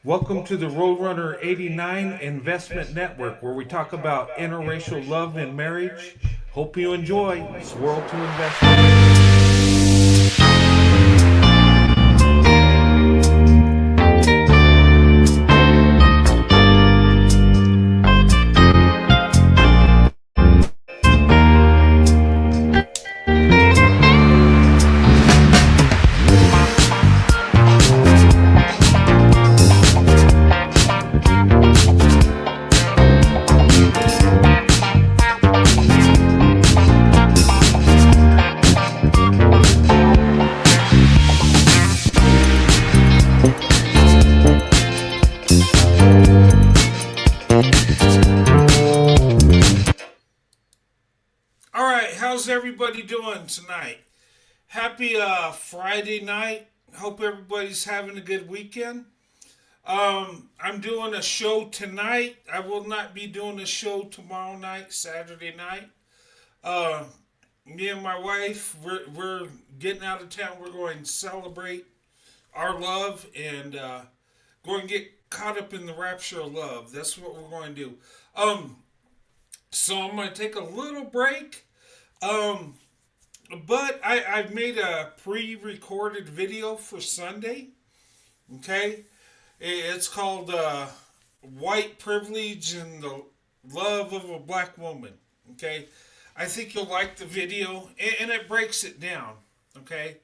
Welcome to the Roadrunner 89 Investment Network, where we talk about interracial love and marriage. Hope you enjoy Swirl to Investment. All right, how's everybody doing tonight? Happy Friday night. Hope everybody's having a good weekend. I'm doing a show tonight. I will not be doing a show tomorrow night, Saturday night. Uh, Me and my wife, we're getting out of town. We're going to celebrate our love and going to get caught up in the rapture of love. That's what we're going to do. Um, so I'm going to take a little break. Um, but I've made a pre-recorded video for Sunday. Okay, it's called "White Privilege and the Love of a Black Woman." Okay, I think you'll like the video, and it breaks it down. Okay,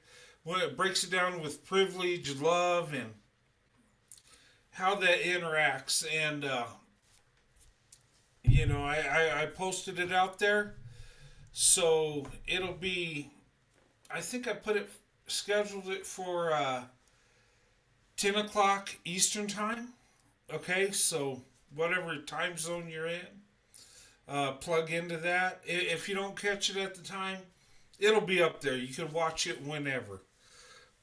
when it breaks it down with privilege, love, and how that interacts, and I posted it out there, so it'll be. I think I put it scheduled it for 10 o'clock Eastern time. Okay, so whatever time zone you're in, plug into that. If you don't catch it at the time, it'll be up there. You can watch it whenever.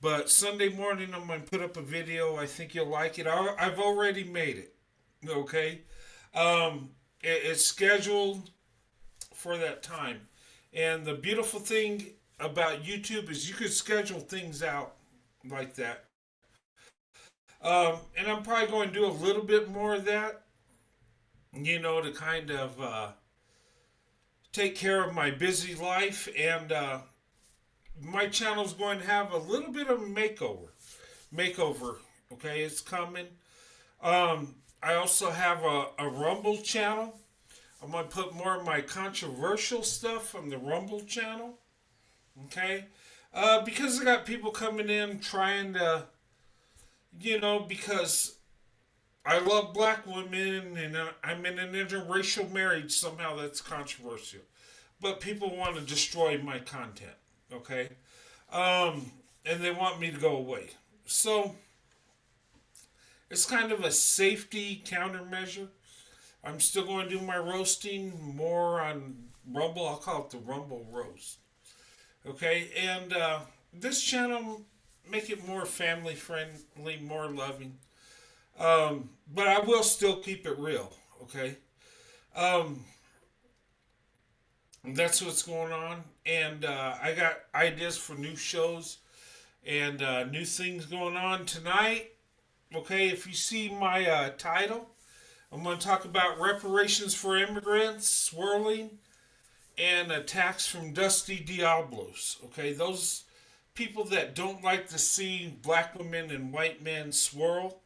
But Sunday morning, I'm going to put up a video. I think you'll like it. I've already made it. Okay? It's scheduled for that time. And the beautiful thing about YouTube is you could schedule things out like that. And I'm probably going to do a little bit more of that, to kind of take care of my busy life. And my channel's going to have a little bit of a makeover. Okay, it's coming. I also have a Rumble channel. I'm going to put more of my controversial stuff on the Rumble channel. Okay, because I got people coming in trying to, because I love black women and I'm in an interracial marriage. Somehow that's controversial, but people want to destroy my content. Okay, and they want me to go away. So it's kind of a safety countermeasure. I'm still going to do my roasting more on Rumble. I'll call it the Rumble Roast. Okay, and this channel make it more family friendly, more loving. But I will still keep it real. Okay, um, that's what's going on, and I got ideas for new shows and new things going on tonight. Okay, if you see my title, I'm going to talk about reparations for immigrants, swirling, and attacks from dusty Diablos. Okay, those people that don't like to see black women and white men swirl,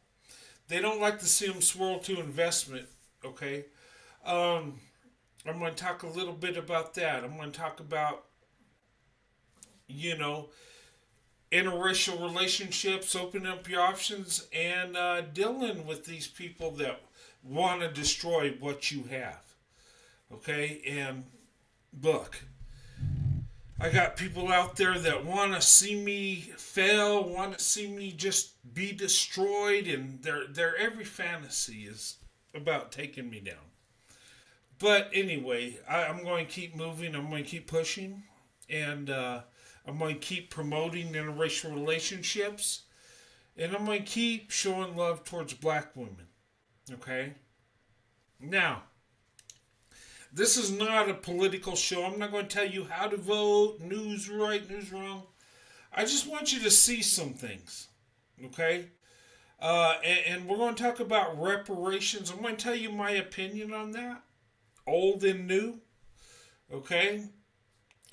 they don't like to see them swirl to investment. Okay, um, I'm going to talk a little bit about that. I'm going to talk about, you know, interracial relationships, opening up your options, and dealing with these people that want to destroy what you have. Okay, and look, I got people out there that want to see me fail, want to see me just be destroyed, and their every fantasy is about taking me down. But anyway, I'm going to keep moving. I'm going to keep pushing, and I'm going to keep promoting interracial relationships, and I'm going to keep showing love towards black women. Okay? Now, this is not a political show. I'm not going to tell you how to vote, news right, news wrong. I just want you to see some things. Okay? And we're going to talk about reparations. I'm going to tell you my opinion on that, old and new. Okay?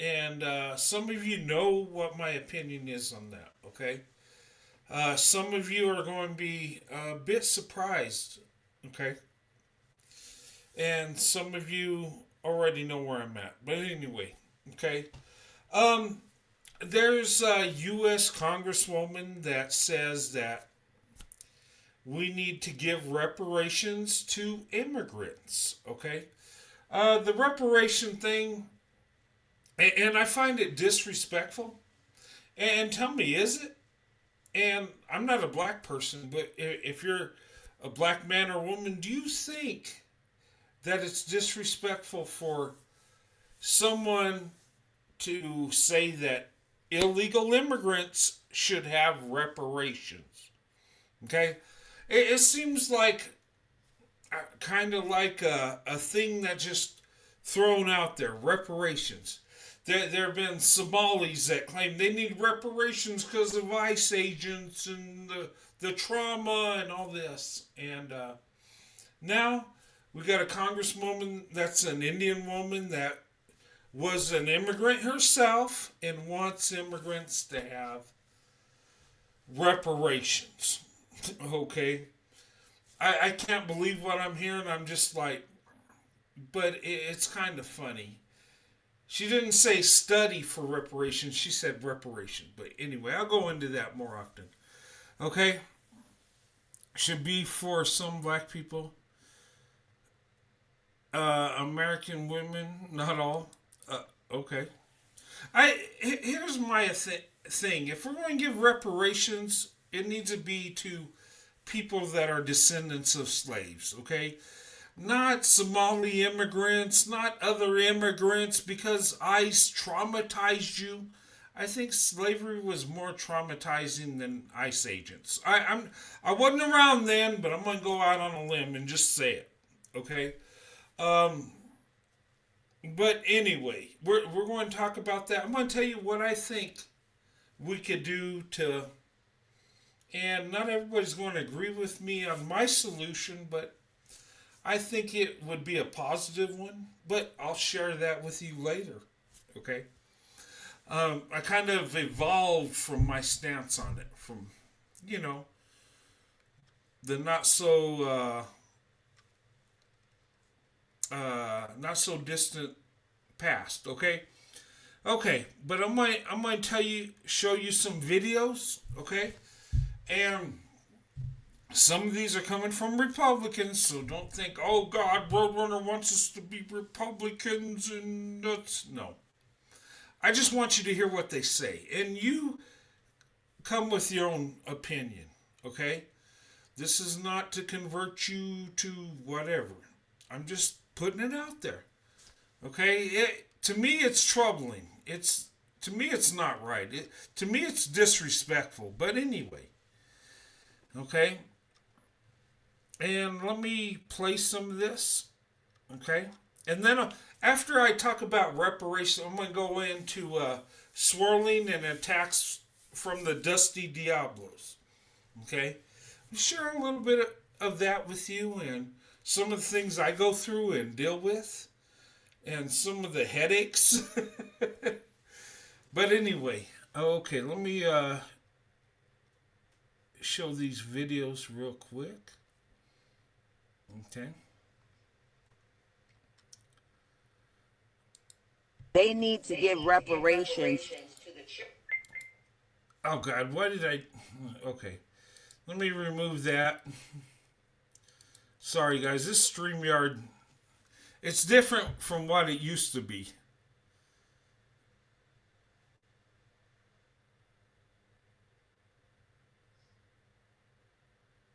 And some of you know what my opinion is on that. Okay? Some of you are going to be a bit surprised. Okay? And some of you already know where I'm at. But anyway, okay? Um, there's a U.S. Congresswoman that says that we need to give reparations to immigrants. Okay, the reparation thing, and I find it disrespectful. And tell me, is it? And I'm not a black person, but if you're a black man or woman, do you think that it's disrespectful for someone to say that illegal immigrants should have reparations? Okay, it seems like kind of like a thing that just thrown out there. Reparations. There have been Somalis that claim they need reparations because of ICE agents and the trauma and all this. And now we got a congresswoman that's an Indian woman that was an immigrant herself and wants immigrants to have reparations. Okay. I can't believe what I'm hearing. I'm just like, but it's kind of funny. She didn't say study for reparations. She said reparation. But anyway, I'll go into that more often. Okay? Should be for some black people. American women, not all. Okay. Here's my thing. If we're going to give reparations, it needs to be to people that are descendants of slaves, okay? Not Somali immigrants, not other immigrants, because ICE traumatized you. I think slavery was more traumatizing than ICE agents. I wasn't around then, but I'm gonna go out on a limb and just say it, okay? Um, but anyway, we're going to talk about that. I'm going to tell you what I think we could do to. And not everybody's going to agree with me on my solution, but I think it would be a positive one. But I'll share that with you later. Okay? I kind of evolved from my stance on it, from, you know, the not so distant past. Okay? Okay, but I'm going to show you some videos. Okay? And some of these are coming from Republicans, so don't think, oh God, Roadrunner wants us to be Republicans and that's no. I just want you to hear what they say. And you come with your own opinion, okay? This is not to convert you to whatever. I'm just putting it out there. Okay? To me it's troubling. To me it's not right. To me it's disrespectful. But anyway. Okay? And let me play some of this. Okay? And then after I talk about reparations, I'm going to go into swirling and attacks from the dusty Diablos. Okay? I'll share a little bit of that with you and some of the things I go through and deal with and some of the headaches. But anyway, okay, let me show these videos real quick. Okay. They need to give reparations. Oh God, why did I? Okay, let me remove that. Sorry guys, this StreamYard, it's different from what it used to be.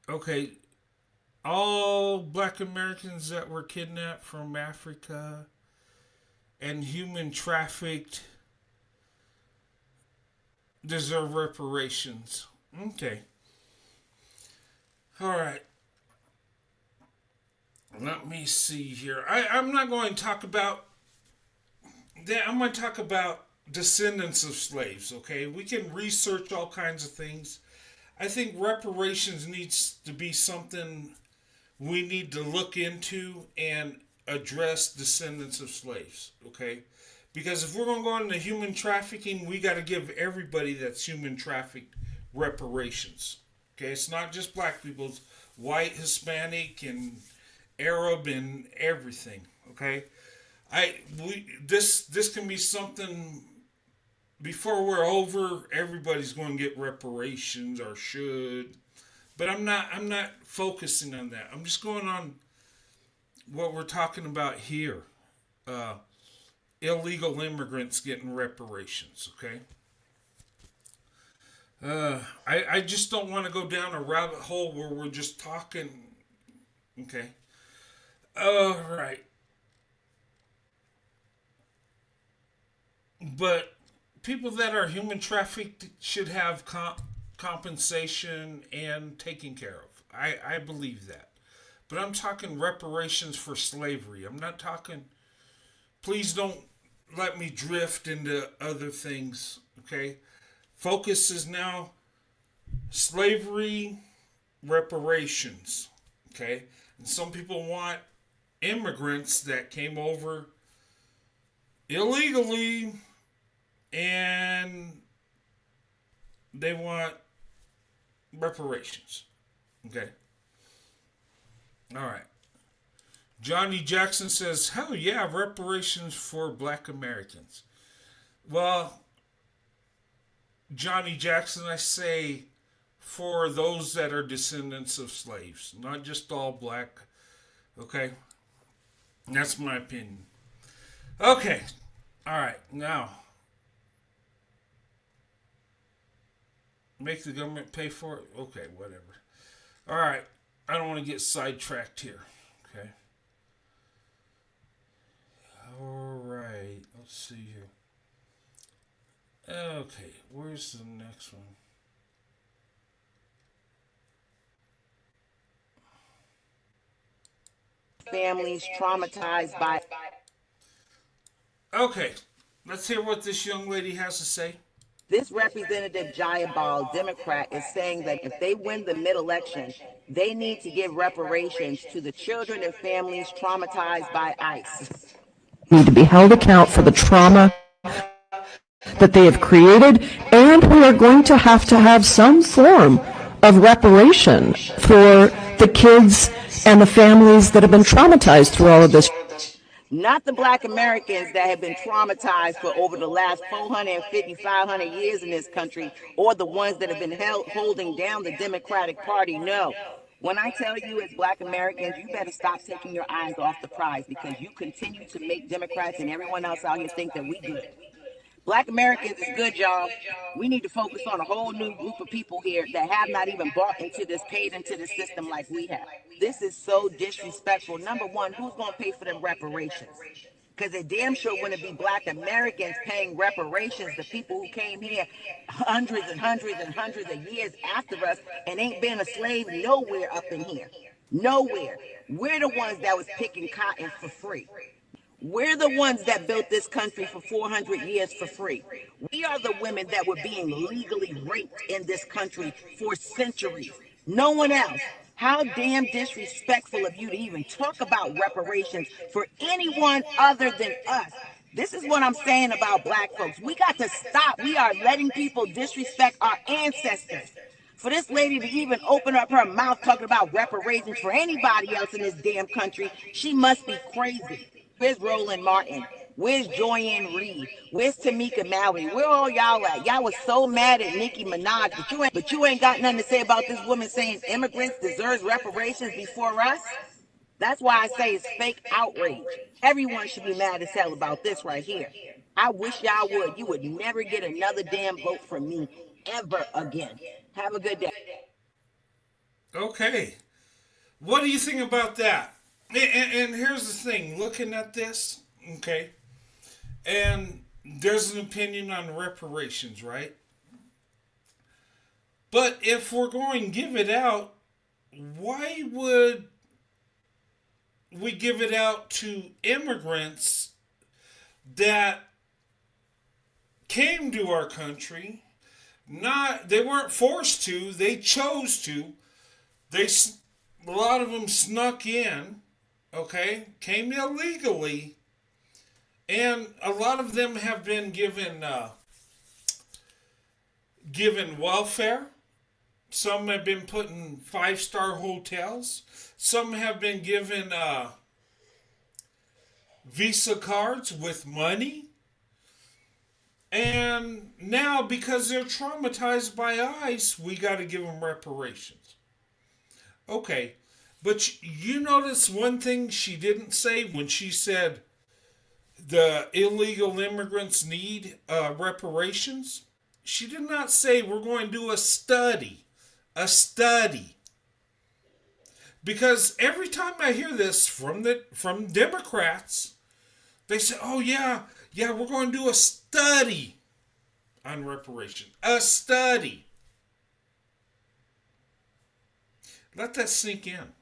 Okay, all black Americans that were kidnapped from Africa and human trafficked deserve reparations. Okay. All right. Let me see here. I'm not going to talk about that. I'm going to talk about descendants of slaves, okay? We can research all kinds of things. I think reparations needs to be something we need to look into and address descendants of slaves, okay? Because if we're going to go into human trafficking, we got to give everybody that's human trafficked reparations. Okay, it's not just black people, it's white, Hispanic, and Arab, and everything. Okay, this can be something before we're over. Everybody's going to get reparations or should, but I'm not focusing on that. I'm just going on what we're talking about here. Illegal immigrants getting reparations. Okay. I just don't want to go down a rabbit hole where we're just talking. Okay. All right. But people that are human trafficked should have compensation and taken care of. I believe that. But I'm talking reparations for slavery. I'm not talking. Please don't let me drift into other things. Okay. Focus is now slavery reparations. Okay? And some people want immigrants that came over illegally and they want reparations. Okay? All right. Johnny Jackson says, hell yeah, reparations for black Americans. Well, Johnny Jackson, I say for those that are descendants of slaves, not just all black. Okay? That's my opinion. Okay. All right. Now, make the government pay for it? Okay, whatever. All right. I don't want to get sidetracked here. Okay? All right. Let's see here. Okay, where's the next one? Families traumatized by. Okay, let's hear what this young lady has to say. This Representative Diablos, Democrat, is saying that if they win the mid-election, they need to give reparations to the children and families traumatized by ICE. Need to be held account for the trauma that they have created, and we are going to have some form of reparation for the kids and the families that have been traumatized through all of this. Not the black Americans that have been traumatized for over the last 450, 500 years in this country, or the ones that have been holding down the Democratic Party. No. When I tell you as black Americans, you better stop taking your eyes off the prize, because you continue to make Democrats and everyone else out here think that we good. Black Americans is good, y'all. We need to focus on a whole new group of people here that have not even bought into this, paid into the system like we have. This is so disrespectful. Number one, who's going to pay for them reparations? Because it damn sure wouldn't be black Americans paying reparations to people who came here hundreds and hundreds and hundreds of years after us and ain't been a slave nowhere up in here. Nowhere. We're the ones that was picking cotton for free. We're the ones that built this country for 400 years for free. We are the women that were being legally raped in this country for centuries. No one else. How damn disrespectful of you to even talk about reparations for anyone other than us. This is what I'm saying about black folks. We got to stop. We are letting people disrespect our ancestors. For this lady to even open up her mouth talking about reparations for anybody else in this damn country, she must be crazy. Where's Roland Martin? Where's Joyanne Reed? Where's Tamika Mallory? Where all y'all at? Y'all was so mad at Nicki Minaj, but you ain't got nothing to say about this woman saying immigrants deserve reparations before us? That's why I say it's fake outrage. Everyone should be mad as hell about this right here. I wish y'all would. You would never get another damn vote from me ever again. Have a good day. Okay. What do you think about that? And here's the thing, looking at this, okay, and there's an opinion on reparations, right? But if we're going to give it out, why would we give it out to immigrants that came to our country, They weren't forced to. They chose to. A lot of them snuck in. Okay, came illegally, and a lot of them have been given welfare. Some have been put in 5-star hotels. Some have been given Visa cards with money. And now, because they're traumatized by ICE, we got to give them reparations. Okay, but you notice one thing she didn't say when she said the illegal immigrants need reparations? She did not say we're going to do a study. A study. Because every time I hear this from Democrats, they say, oh yeah, we're going to do a study on reparations. A study. Let that sink in.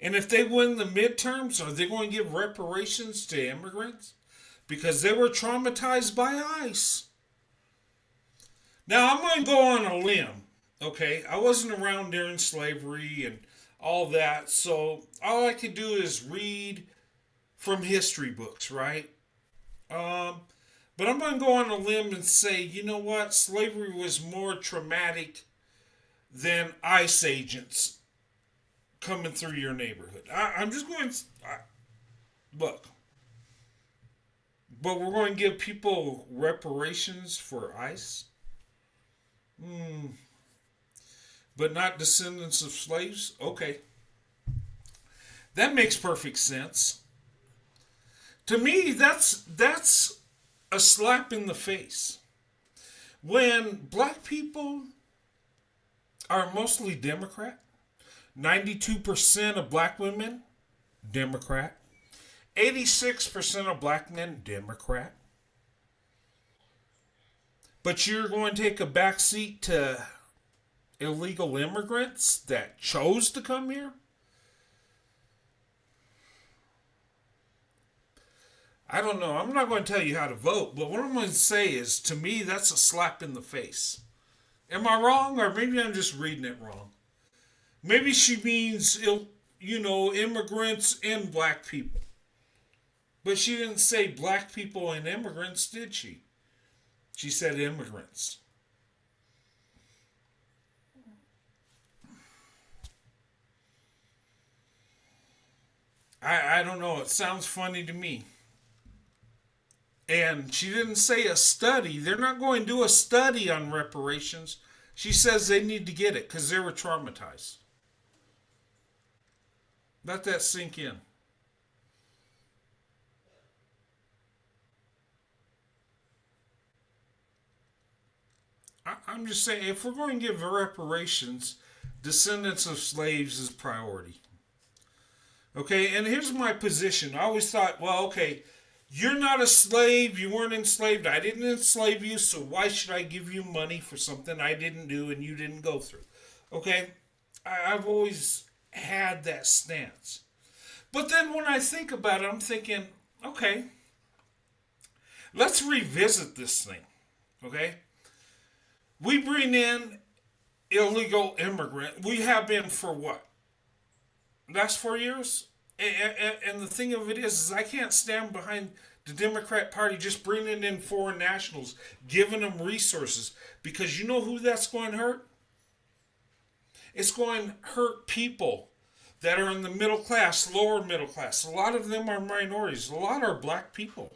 And if they win the midterms, are they going to give reparations to immigrants? Because they were traumatized by ICE. Now, I'm going to go on a limb, okay? I wasn't around during slavery and all that, so all I could do is read from history books, right? But I'm going to go on a limb and say, you know what? Slavery was more traumatic than ICE agents coming through your neighborhood. I'm just going to... Look. But we're going to give people reparations for ICE? But not descendants of slaves? Okay. That makes perfect sense. To me, that's a slap in the face. When black people are mostly Democrat, 92% of black women, Democrat, 86% of black men, Democrat. But you're going to take a backseat to illegal immigrants that chose to come here? I don't know. I'm not going to tell you how to vote, but what I'm going to say is, to me, that's a slap in the face. Am I wrong? Or maybe I'm just reading it wrong. Maybe she means, immigrants and black people. But she didn't say black people and immigrants, did she? She said immigrants. I don't know. It sounds funny to me. And she didn't say a study. They're not going to do a study on reparations. She says they need to get it because they were traumatized. Let that sink in. I'm just saying, if we're going to give reparations, descendants of slaves is priority. Okay, and here's my position. I always thought, well, okay, you're not a slave, you weren't enslaved, I didn't enslave you, so why should I give you money for something I didn't do and you didn't go through? Okay, I've always had that stance. But then when I think about it, I'm thinking, okay, let's revisit this thing, okay? We bring in illegal immigrant. We have been for what? Last 4 years? And the thing of it is I can't stand behind the Democrat Party just bringing in foreign nationals, giving them resources, because you know who that's going to hurt? It's going to hurt people that are in the middle class, lower middle class. A lot of them are minorities. A lot are black people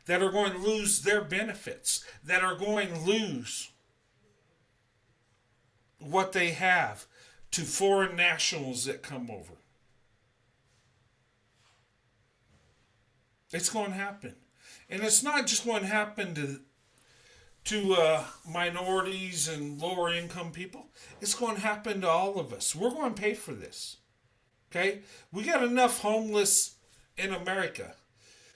that are going to lose their benefits, that are going to lose what they have to foreign nationals that come over. It's going to happen. And it's not just going to happen to minorities and lower income people. It's going to happen to all of us. We're going to pay for this. Okay? We got enough homeless in America.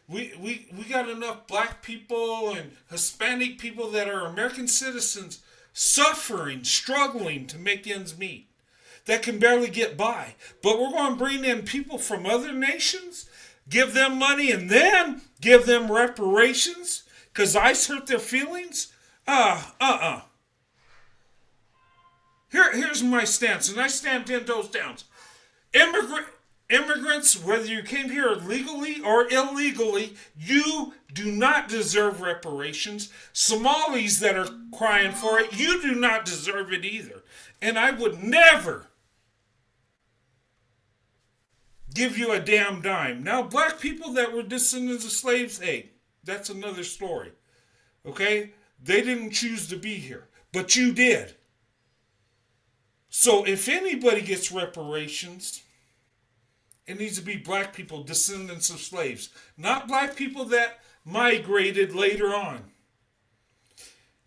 We got enough black people and Hispanic people that are American citizens suffering, struggling to make ends meet, that can barely get by. But we're going to bring in people from other nations, give them money, and then give them reparations because ICE hurt their feelings? Uh. Here's my stance, and I stand 10 toes down. Immigrants, whether you came here legally or illegally, you do not deserve reparations. Somalis that are crying for it, you do not deserve it either. And I would never give you a damn dime. Now, black people that were descendants of slaves, hey, that's another story. Okay? They didn't choose to be here, but you did. So if anybody gets reparations, it needs to be black people, descendants of slaves, not black people that migrated later on.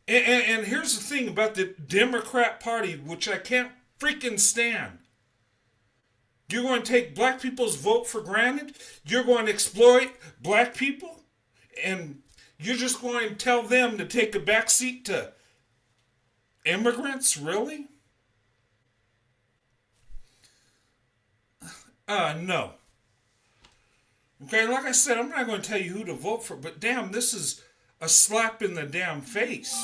And here's the thing about the Democrat Party, which I can't freaking stand. You're going to take black people's vote for granted? You're going to exploit black people? And you're just going to tell them to take a backseat to immigrants? Really? No. Okay, like I said, I'm not going to tell you who to vote for, but damn, this is a slap in the damn face.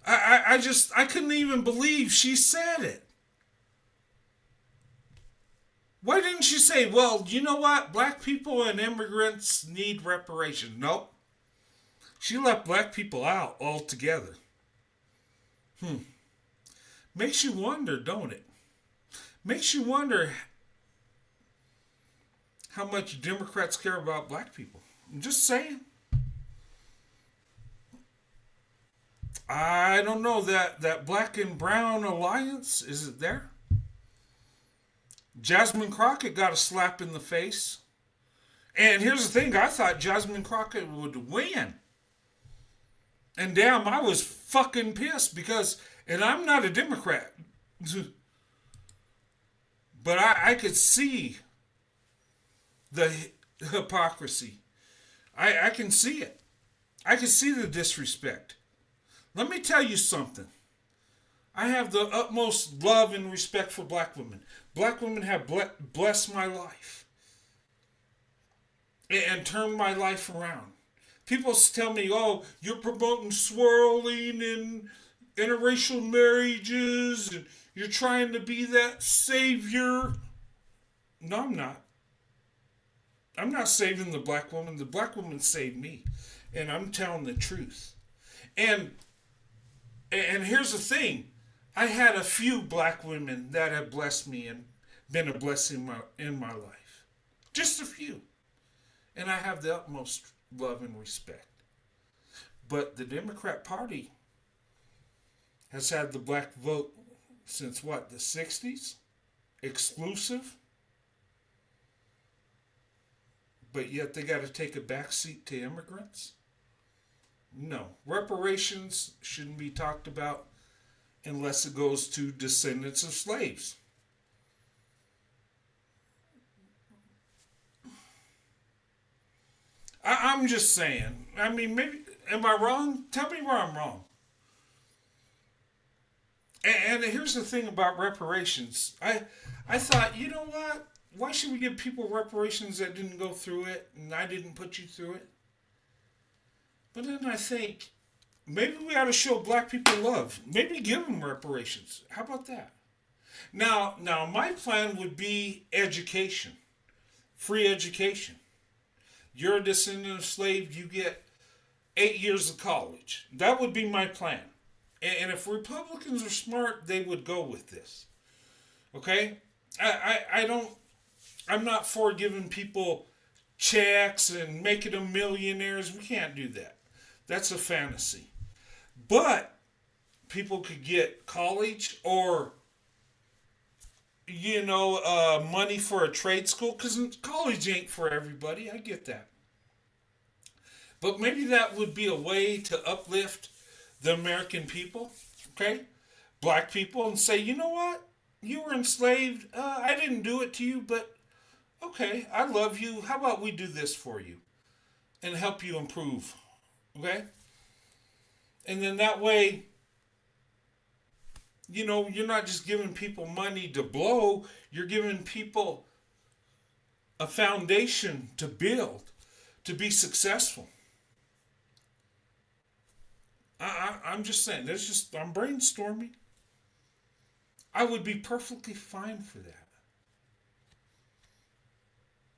I couldn't even believe she said it. Why didn't she say, well, you know what? Black people and immigrants need reparations. Nope. She left black people out altogether. Makes you wonder, don't it? Makes you wonder how much Democrats care about black people. I'm just saying. I don't know, that black and brown alliance, is it there? Jasmine Crockett got a slap in the face. And here's the thing, I thought Jasmine Crockett would win. And damn, I was fucking pissed because, and I'm not a Democrat, but I could see the hypocrisy. I can see it. I can see the disrespect. Let me tell you something. I have the utmost love and respect for black women. Black women have blessed my life and turned my life around. People tell me, oh, you're promoting swirling and interracial marriages and you're trying to be that savior. No, I'm not. I'm not saving the black woman. The black woman saved me. And I'm telling the truth. And here's the thing. I had a few black women that have blessed me and been a blessing in my life. Just a few. And I have the utmost love and respect. But the Democrat Party has had the black vote since what, the 60s? Exclusive? But yet they got to take a backseat to immigrants? No. Reparations shouldn't be talked about unless it goes to descendants of slaves. I'm just saying. I mean, maybe, am I wrong? Tell me where I'm wrong. And here's the thing about reparations. I thought, you know what? Why should we give people reparations that didn't go through it and I didn't put you through it? But then I think, maybe we ought to show black people love. Maybe give them reparations. How about that? Now my plan would be education. Free education. You're a descendant of slave, you get 8 years of college. That would be my plan. And if Republicans are smart, they would go with this. Okay? I'm not for giving people checks and making them millionaires. We can't do that. That's a fantasy. But people could get college or, money for a trade school, because college ain't for everybody. I get that. But maybe that would be a way to uplift the American people, okay? Black people, and say, you know what? You were enslaved. I didn't do it to you, but okay, I love you. How about we do this for you and help you improve, okay? And then that way, you're not just giving people money to blow. You're giving people a foundation to build, to be successful. I'm just saying, I'm brainstorming. I would be perfectly fine for that.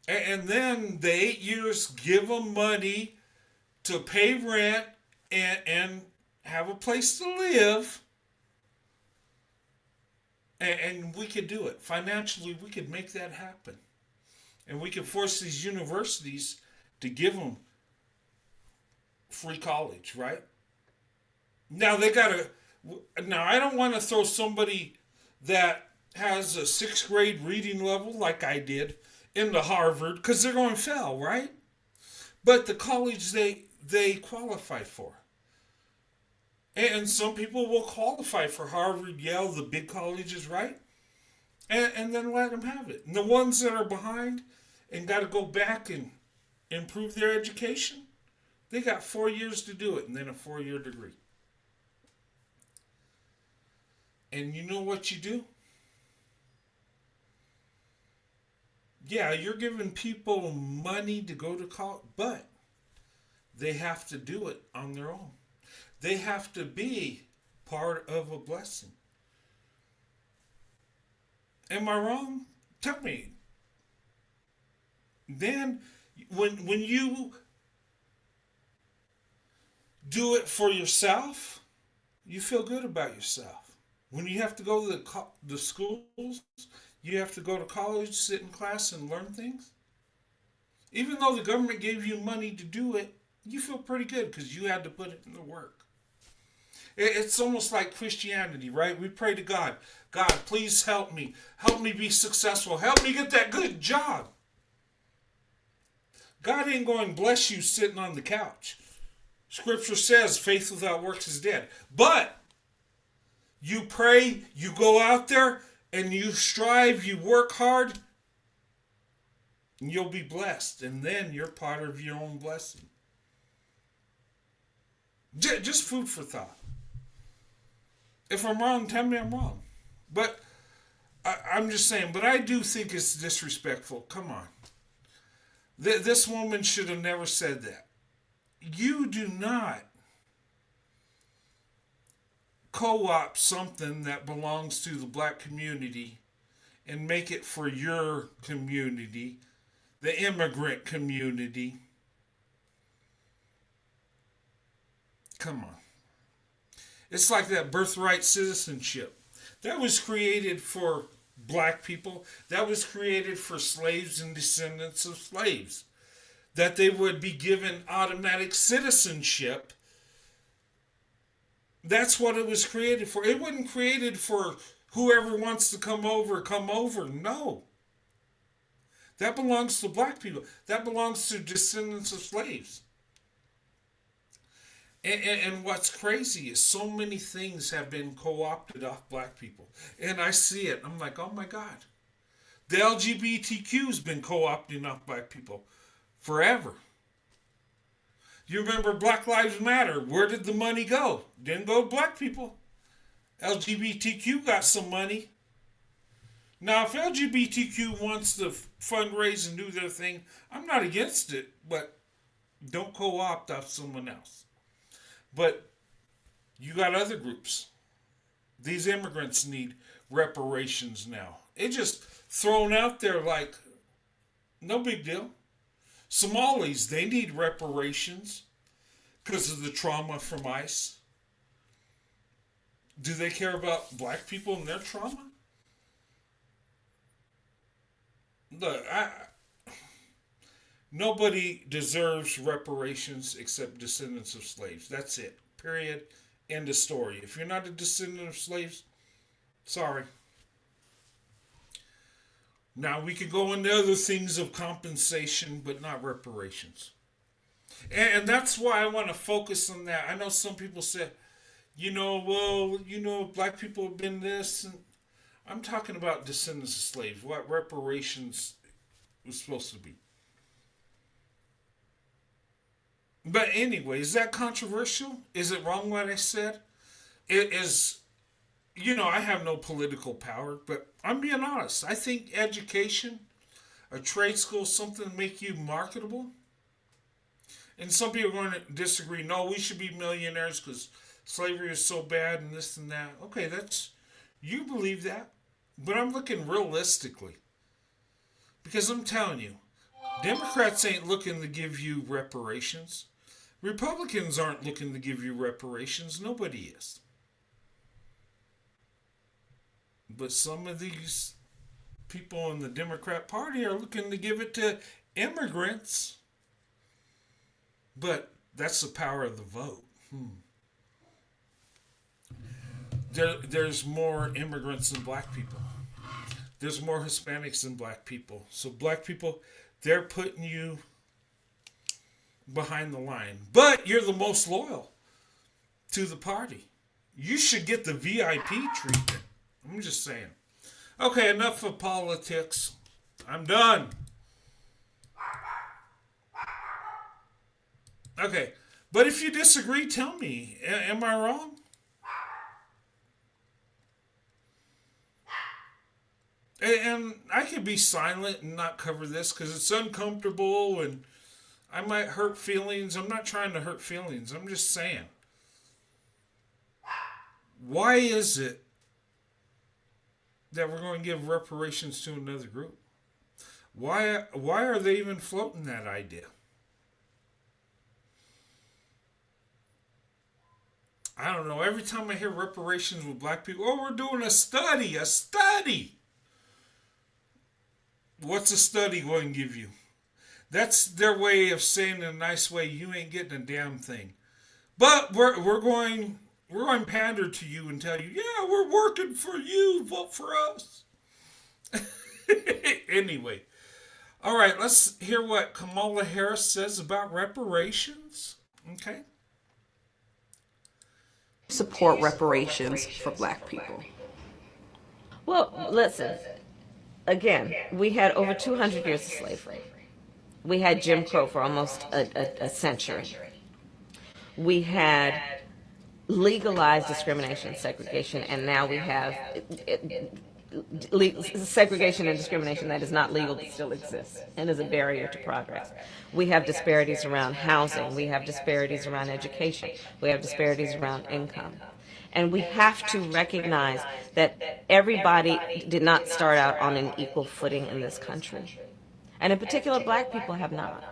And then the 8 years, give them money to pay rent and have a place to live. And we could do it. Financially, we could make that happen. And we could force these universities to give them free college, right? Now they gotta. Now I don't want to throw somebody that has a 6th grade reading level like I did into Harvard because they're going to fail, right? But the college they qualify for. And some people will qualify for Harvard, Yale, the big colleges, right? And then let them have it. And the ones that are behind and got to go back and improve their education, they got 4 years to do it and then a 4-year degree. And you know what you do? Yeah, you're giving people money to go to college, but they have to do it on their own. They have to be part of a blessing. Am I wrong? Tell me. Then, when you do it for yourself, you feel good about yourself. When you have to go to the schools, you have to go to college, sit in class, and learn things. Even though the government gave you money to do it, you feel pretty good because you had to put it in the work. It's almost like Christianity, right? We pray to God. God, please help me. Help me be successful. Help me get that good job. God ain't going to bless you sitting on the couch. Scripture says faith without works is dead. But you pray, you go out there, and you strive, you work hard, and you'll be blessed. And then you're part of your own blessing. Just food for thought. If I'm wrong, tell me I'm wrong. But I'm just saying, but I do think it's disrespectful. Come on. This woman should have never said that. You do not co-opt something that belongs to the black community and make it for your community, the immigrant community. Come on. It's like that birthright citizenship. That was created for black people. That was created for slaves and descendants of slaves. That they would be given automatic citizenship. That's what it was created for. It wasn't created for whoever wants to come over, come over. No. That belongs to black people. That belongs to descendants of slaves. And what's crazy is so many things have been co-opted off black people. And I see it. I'm like, oh my God. The LGBTQ's been co-opting off black people forever. You remember Black Lives Matter? Where did the money go? Didn't go to black people. LGBTQ got some money. Now, if LGBTQ wants to fundraise and do their thing, I'm not against it, but don't co-opt off someone else. But you got other groups. These immigrants need reparations now. It's just thrown out there like, no big deal. Somalis, they need reparations because of the trauma from ICE. Do they care about black people and their trauma? Look, nobody deserves reparations except descendants of slaves. That's it. Period. End of story. If you're not a descendant of slaves, sorry. Now, we could go into other things of compensation, but not reparations. And that's why I want to focus on that. I know some people say, black people have been this. And I'm talking about descendants of slaves, what reparations was supposed to be. But anyway, is that controversial? Is it wrong what I said? It is, I have no political power, but I'm being honest. I think education, a trade school, something to make you marketable, And some people are going to disagree. No, we should be millionaires because slavery is so bad and this and that. Okay, that's, you believe that. But I'm looking realistically. Because I'm telling you, Democrats ain't looking to give you reparations. Republicans aren't looking to give you reparations. Nobody is. But some of these people in the Democrat Party are looking to give it to immigrants. But that's the power of the vote. There's more immigrants than black people. There's more Hispanics than black people. So black people, they're putting you behind the line. But you're the most loyal to the party. You should get the VIP treatment. I'm just saying. Okay, enough of politics. I'm done. Okay, but if you disagree, tell me. Am I wrong? And I could be silent and not cover this because it's uncomfortable and I might hurt feelings. I'm not trying to hurt feelings. I'm just saying. Why is it that we're going to give reparations to another group? Why are they even floating that idea? I don't know. Every time I hear reparations with black people, oh, we're doing a study. A study. What's a study going to give you? That's their way of saying in a nice way, you ain't getting a damn thing. But we're going to pander to you and tell you, yeah, we're working for you. Vote for us. Anyway. All right, let's hear what Kamala Harris says about reparations. Okay. Support reparations for black people. Well, listen. Again, we had over 200 years of slavery. We had Jim Crow for almost a century. We had legalized discrimination and segregation, and now we have segregation and discrimination that is not legal but still exists and is a barrier to progress. We have disparities around housing. We have disparities around education. We have disparities around income. And we have to recognize that everybody did not start out on an equal footing in this country. And in particular, black people have not.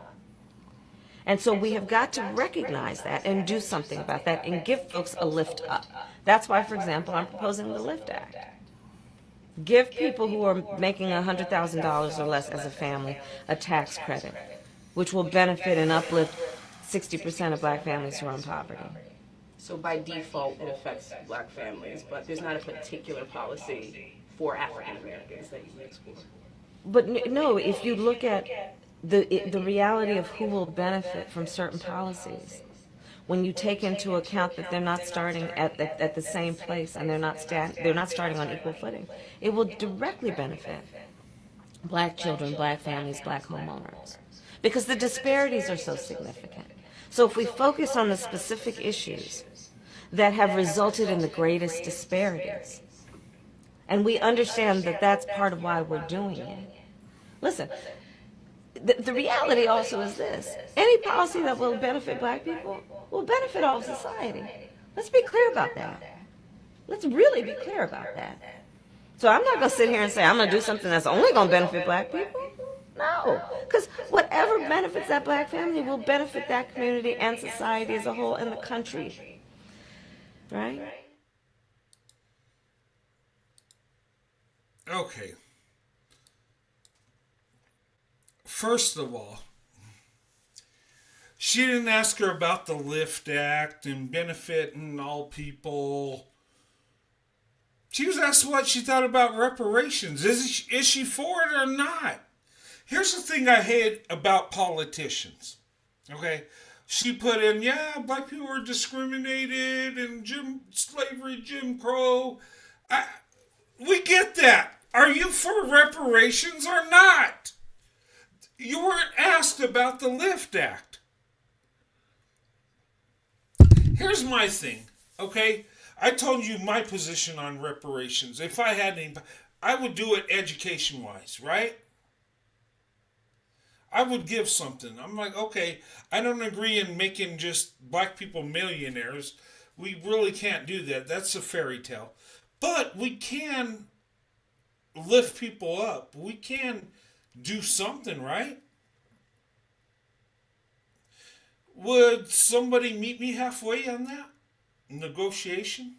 And so we have got to recognize that and do something about that and give folks a lift up. That's why, for example, I'm proposing the LIFT Act. Give people who are making $100,000 or less as a family a tax credit, which will benefit and uplift 60% of black families who are in poverty. So by default, it affects black families, but there's not a particular policy for African Americans that you would explore. But no, if you look at the reality of who will benefit from certain policies, when you take into account that they're not starting at the same place and they're not starting on equal footing, it will directly benefit black children, black families, black homeowners, because the disparities are so significant. So if we focus on the specific issues that have resulted in the greatest disparities, and we understand that that's part of why we're doing it. Listen, the reality also is this: any policy that will benefit black people will benefit all of society. Let's be clear about that. Let's really be clear about that. So I'm not going to sit here and say I'm going to do something that's only going to benefit black people. No, because whatever benefits that black family will benefit that community and society as a whole and the country. Right? Okay. First of all, she didn't ask her about the LIFT Act and benefiting all people. She was asked what she thought about reparations. Is she for it or not? Here's the thing I hate about politicians. Okay? She put in, yeah, black people were discriminated and slavery, Jim Crow. We get that. Are you for reparations or not? You weren't asked about the LIFT Act. Here's my thing, okay? I told you my position on reparations. If I had any, I would do it education-wise, right? I would give something. I'm like, okay, I don't agree in making just black people millionaires. We really can't do that. That's a fairy tale. But we can lift people up. We can do something, right? Would somebody meet me halfway on that negotiation?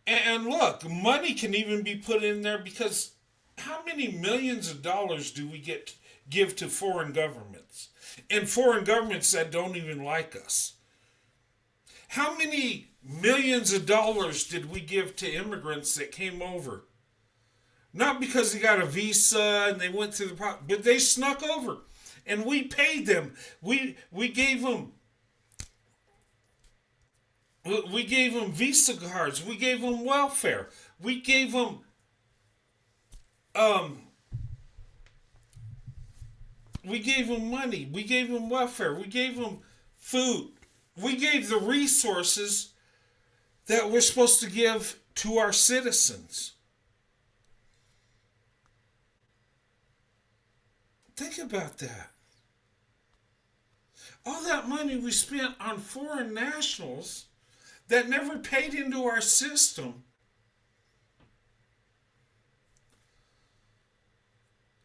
And look, money can even be put in there because how many millions of dollars do we give to foreign governments? And foreign governments that don't even like us. How many millions of dollars did we give to immigrants that came over? Not because they got a visa and they went through the process, but they snuck over. And we paid them. We gave them visa cards. We gave them welfare. We gave them money. We gave them welfare. We gave them food. We gave the resources that we're supposed to give to our citizens. Think about that. All that money we spent on foreign nationals that never paid into our system.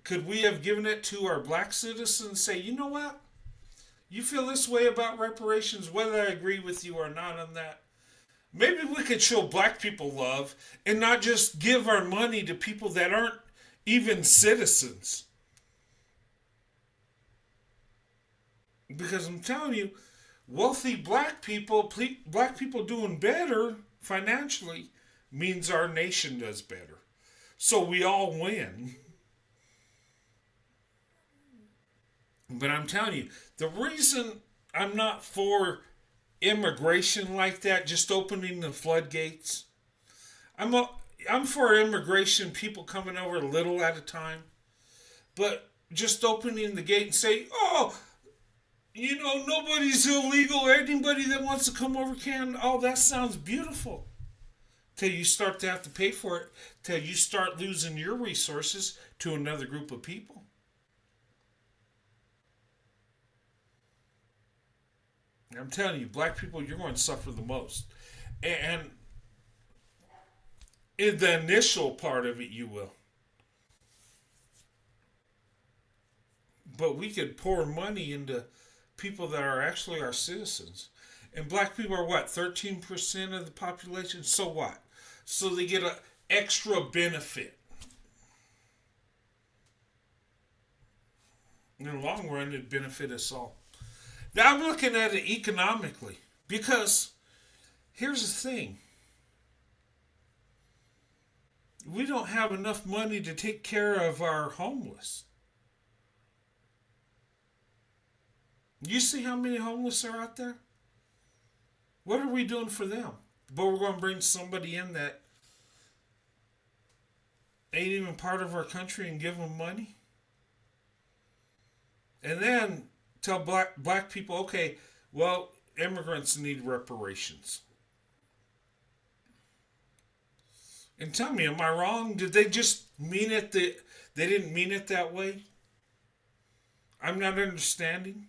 Could we have given it to our black citizens and say, you know what? You feel this way about reparations, whether I agree with you or not on that. Maybe we could show black people love and not just give our money to people that aren't even citizens. Because I'm telling you, wealthy black people doing better financially means our nation does better. So we all win. But I'm telling you, the reason I'm not for immigration like that, just opening the floodgates, I'm for immigration, people coming over a little at a time, but just opening the gate and say, oh, you know, nobody's illegal. Anybody that wants to come over can. Oh, that sounds beautiful. Till you start to have to pay for it. Till you start losing your resources to another group of people. I'm telling you, black people, you're going to suffer the most. And in the initial part of it, you will. But we could pour money into people that are actually our citizens. And black people are what, 13% of the population? So what? So they get an extra benefit. In the long run, it'd benefit us all. Now I'm looking at it economically because here's the thing. We don't have enough money to take care of our homeless. You see how many homeless are out there? What are we doing for them? But we're going to bring somebody in that ain't even part of our country and give them money? And then tell black people, okay, well, immigrants need reparations. And tell me, am I wrong? Did they just mean it they didn't mean it that way? I'm not understanding.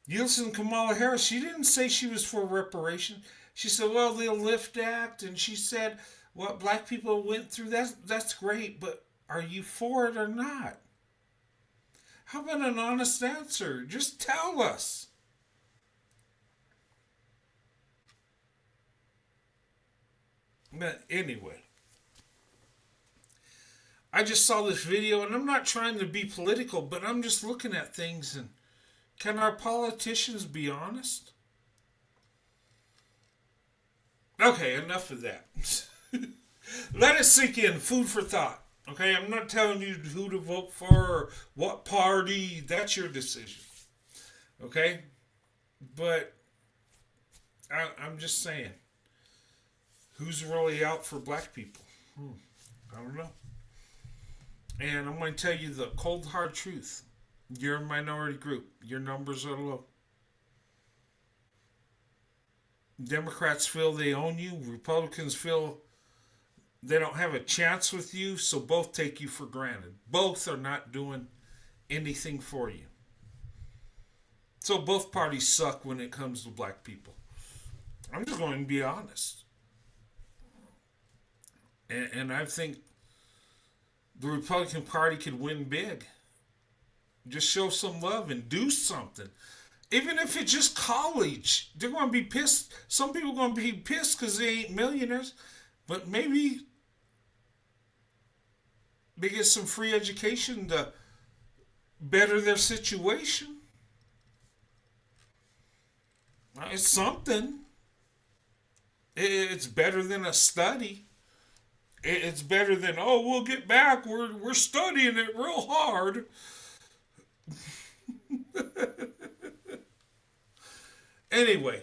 You listen to Kamala Harris, she didn't say she was for reparation. She said, well, the Lift Act, and she said what black people went through, that's great, but are you for it or not? How about an honest answer? Just tell us. But anyway, I just saw this video, and I'm not trying to be political, but I'm just looking at things, and can our politicians be honest? Okay, enough of that. Let it sink in. Food for thought. Okay, I'm not telling you who to vote for or what party. That's your decision. Okay? But I'm just saying. Who's really out for black people? I don't know. And I'm going to tell you the cold hard truth. You're a minority group. Your numbers are low. Democrats feel they own you. Republicans feel They don't have a chance with you, so both take you for granted. Both are not doing anything for you. So both parties suck when it comes to black people. I'm just going to be honest. And I think the Republican Party could win big. Just show some love and do something. Even if it's just college, they're going to be pissed. Some people are going to be pissed because they ain't millionaires. But maybe they get some free education to better their situation. It's something. It's better than a study. It's better than, oh, we'll get back. We're studying it real hard. Anyway,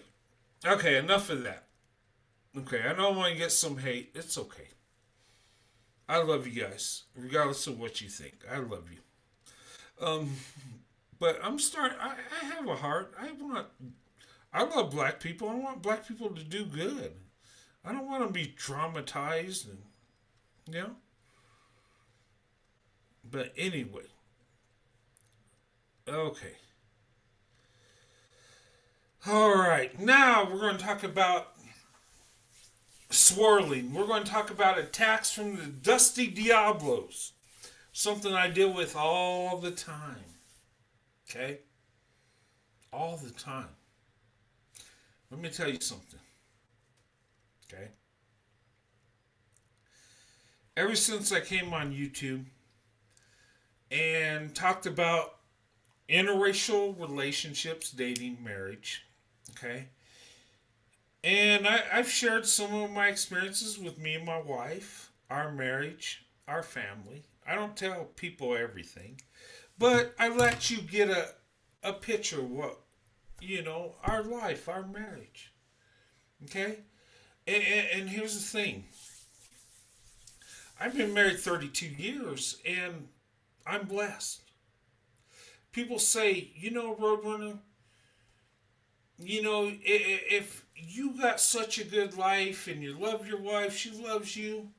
okay, enough of that. Okay, I know I'm going to get some hate. It's okay. I love you guys, regardless of what you think. I love you. But I'm starting, I have a heart. I love black people. I want black people to do good. I don't want to be traumatized and, you know. But anyway. Okay. All right. Now we're going to talk about swirling. We're going to talk about attacks from the dusty Diablos. Something I deal with all the time. Okay? All the time. Let me tell you something. Okay? Ever since I came on YouTube and talked about interracial relationships, dating, marriage, okay? And I've shared some of my experiences with me and my wife, our marriage, our family. I don't tell people everything, but I let you get a picture of what, our life, our marriage. Okay? And here's the thing. I've been married 32 years, and I'm blessed. People say, Roadrunner, if you got such a good life and you love your wife, she loves you,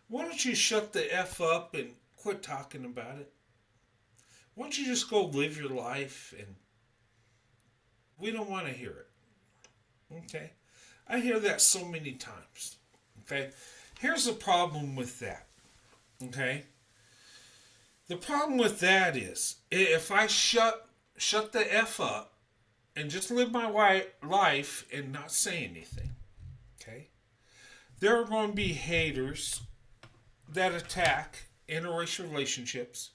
why don't you shut the F up and quit talking about it? Why don't you just go live your life? And we don't want to hear it. Okay? I hear that so many times. Okay? Here's the problem with that. Okay? The problem with that is, if I shut the F up and just live my life and not say anything, okay, there are going to be haters that attack interracial relationships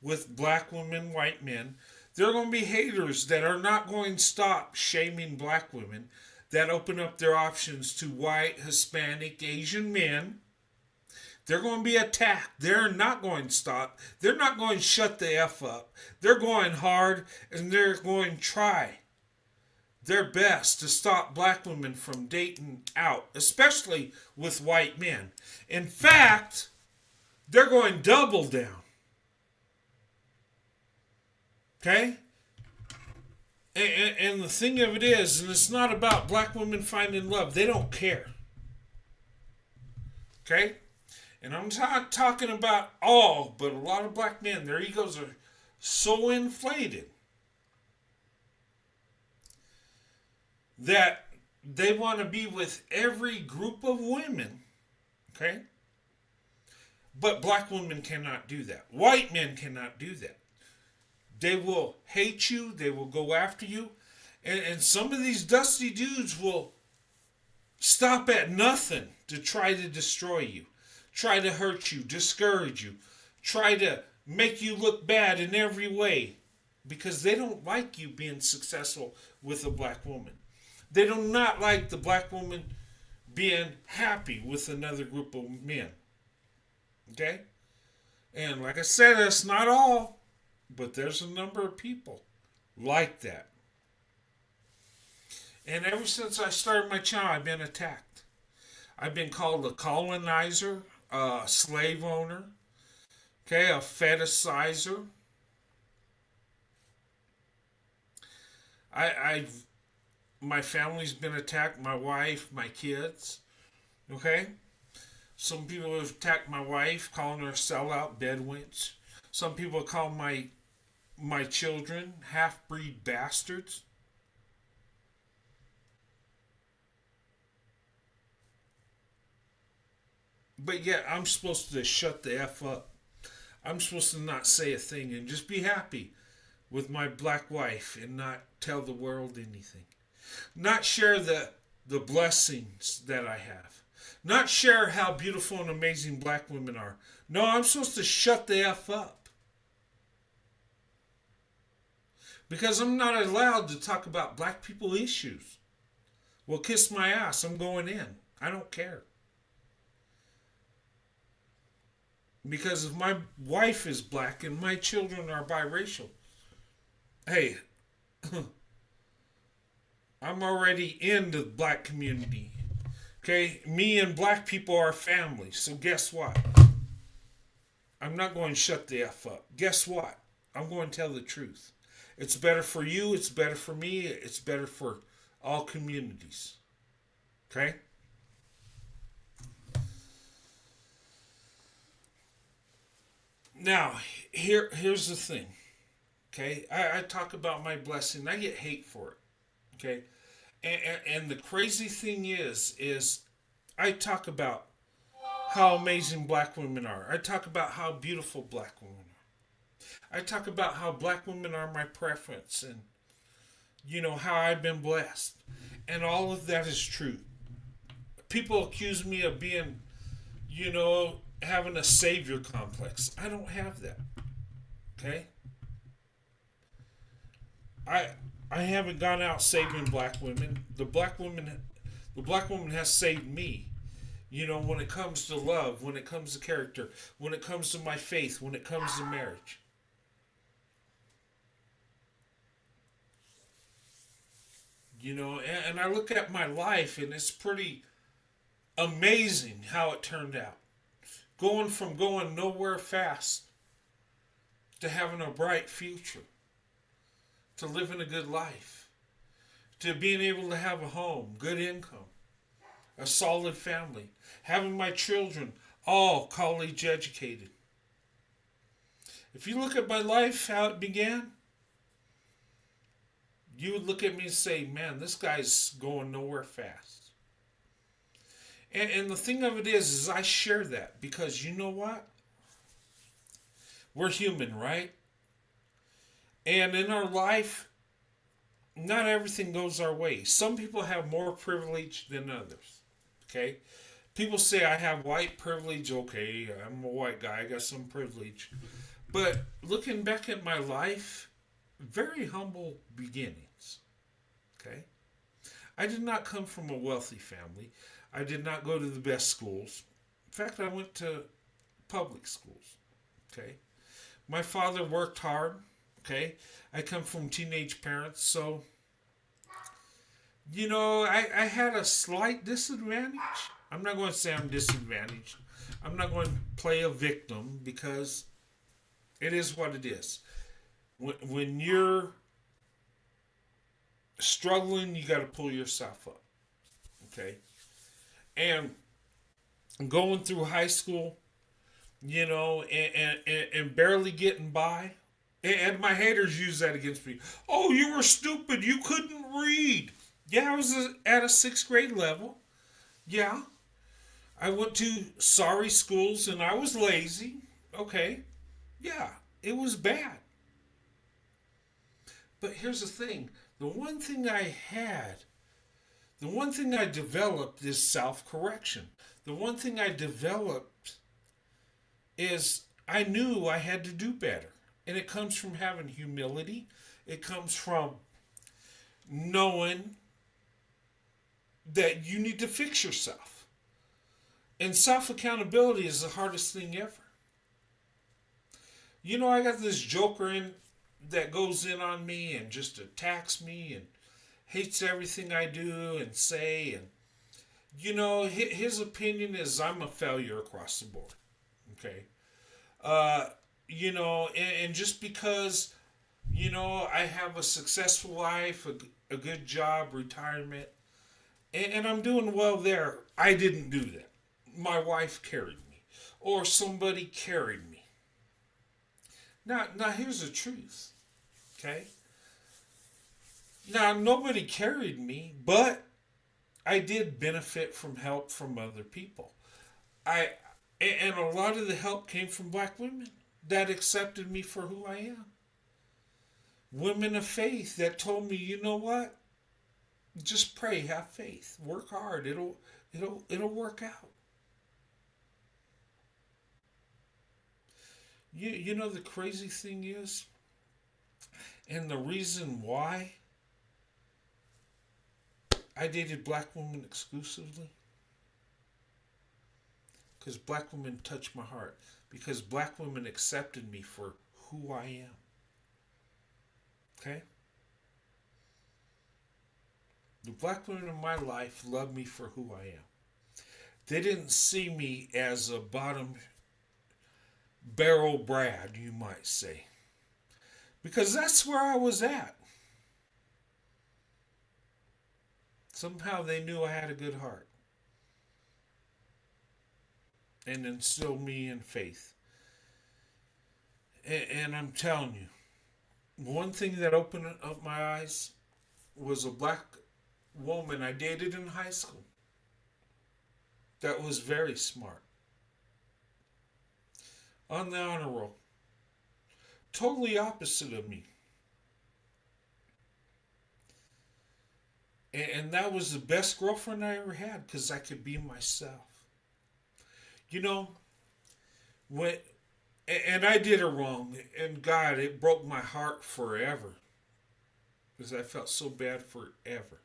with black women, white men. There are going to be haters that are not going to stop shaming black women, that open up their options to white, Hispanic, Asian men. They're going to be attacked. They're not going to stop. They're not going to shut the F up. They're going hard, and they're going to try their best to stop black women from dating out, especially with white men. In fact, they're going double down. Okay? And the thing of it is, and it's not about black women finding love. They don't care. Okay? And I'm not talking about all, but a lot of black men, their egos are so inflated that they want to be with every group of women. Okay? But black women cannot do that. White men cannot do that. They will hate you. They will go after you. And some of these dusty dudes will stop at nothing to try to destroy you. Try to hurt you, discourage you, try to make you look bad in every way because they don't like you being successful with a black woman. They do not like the black woman being happy with another group of men. Okay? And like I said, that's not all, but there's a number of people like that. And ever since I started my channel, I've been attacked. I've been called a colonizer, a slave owner, okay, a fetishizer. My family's been attacked, my wife, my kids, okay? Some people have attacked my wife, calling her sellout bedwench. Some people call my children half-breed bastards. But yet I'm supposed to shut the F up. I'm supposed to not say a thing and just be happy with my black wife and not tell the world anything. Not share the blessings that I have. Not share how beautiful and amazing black women are. No, I'm supposed to shut the F up. Because I'm not allowed to talk about black people issues. Well, kiss my ass. I'm going in. I don't care. Because if my wife is black and my children are biracial, hey, I'm already in the black community. Okay, me and black people are family. So guess what? I'm not going to shut the F up. Guess what? I'm going to tell the truth. It's better for you. It's better for me. It's better for all communities. Okay? Now, here's the thing. Okay? I talk about my blessing. I get hate for it. Okay? And the crazy thing is I talk about how amazing black women are. I talk about how beautiful black women are. I talk about how black women are my preference and, how I've been blessed. And all of that is true. People accuse me of being, having a savior complex. I don't have that. Okay? I haven't gone out saving black women. The black woman has saved me. When it comes to love, when it comes to character, when it comes to my faith, when it comes to marriage. And I look at my life and it's pretty amazing how it turned out. Going from going nowhere fast to having a bright future, to living a good life, to being able to have a home, good income, a solid family, having my children all college educated. If you look at my life, how it began, you would look at me and say, man, this guy's going nowhere fast. And the thing of it is I share that because you know what? We're human, right? And in our life, not everything goes our way. Some people have more privilege than others. Okay? People say I have white privilege. Okay, I'm a white guy. I got some privilege. But looking back at my life, very humble beginnings. Okay? I did not come from a wealthy family. I did not go to the best schools. In fact, I went to public schools. Okay? My father worked hard. Okay? I come from teenage parents, so I had a slight disadvantage. I'm not going to say I'm disadvantaged. I'm not going to play a victim because it is what it is. When you're struggling, you got to pull yourself up. Okay? And going through high school, and barely getting by. And my haters use that against me. Oh, you were stupid. You couldn't read. Yeah, I was at a 6th grade level. Yeah. I went to sorry schools and I was lazy. Okay. Yeah, it was bad. But here's the thing. The one thing I developed is self-correction. The one thing I developed is I knew I had to do better. And it comes from having humility. It comes from knowing that you need to fix yourself. And self-accountability is the hardest thing ever. I got this joker that goes in on me and just attacks me and hates everything I do and say. And, his opinion is I'm a failure across the board. Okay? And just because, I have a successful life, a good job, retirement, and I'm doing well there, I didn't do that. my wife carried me, or somebody carried me. Now here's the truth, okay? Now, nobody carried me, but I did benefit from help from other people. And a lot of the help came from black women that accepted me for who I am. Women of faith that told me, you know what? Just pray, have faith, work hard. It'll work out. You know the crazy thing is, and the reason why I dated black women exclusively, because black women touched my heart, because black women accepted me for who I am. Okay? The black women in my life loved me for who I am. They didn't see me as a bottom barrel Brad, you might say. Because that's where I was at. Somehow they knew I had a good heart. And instilled me in faith. And I'm telling you, one thing that opened up my eyes was a black woman I dated in high school that was very smart. On the honor roll. Totally opposite of me. And that was the best girlfriend I ever had because I could be myself. You know, and I did her wrong. And God, it broke my heart forever. Because I felt so bad forever.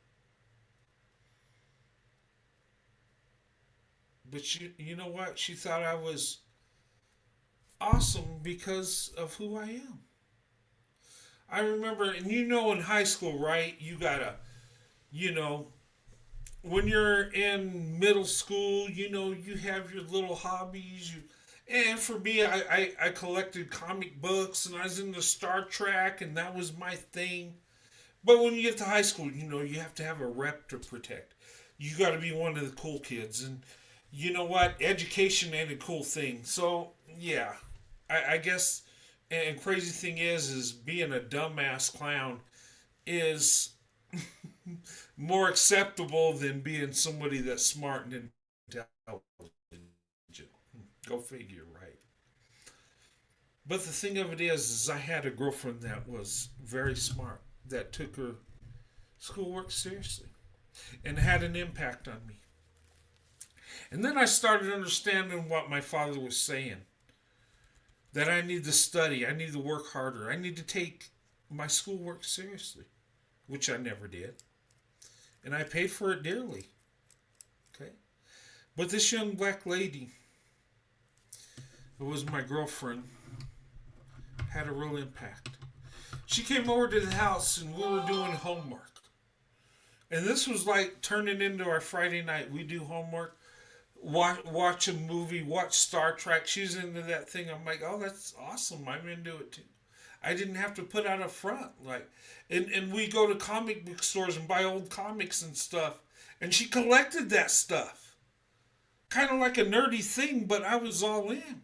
But you know what? She thought I was awesome because of who I am. I remember, and you know in high school, right? You gotta, when you're in middle school, you have your little hobbies. And for me, I collected comic books and I was into Star Trek and that was my thing. But when you get to high school, you have to have a rep to protect. You got to be one of the cool kids. And you know what? Education ain't a cool thing. So, yeah. I guess, and crazy thing is being a dumbass clown is more acceptable than being somebody that's smart and intelligent. Go figure, right? But the thing of it is I had a girlfriend that was very smart, that took her schoolwork seriously, and had an impact on me. And then I started understanding what my father was saying. That I need to study, I need to work harder, I need to take my schoolwork seriously, which I never did. And I paid for it dearly. Okay? But this young black lady, who was my girlfriend, had a real impact. She came over to the house and we were doing homework. And this was like turning into our Friday night. We do homework. Watch a movie, watch Star Trek. She's into that thing. I'm like, oh, that's awesome. I'm into it too. I didn't have to put out a front. And we go to comic book stores and buy old comics and stuff. And she collected that stuff. Kind of like a nerdy thing, but I was all in.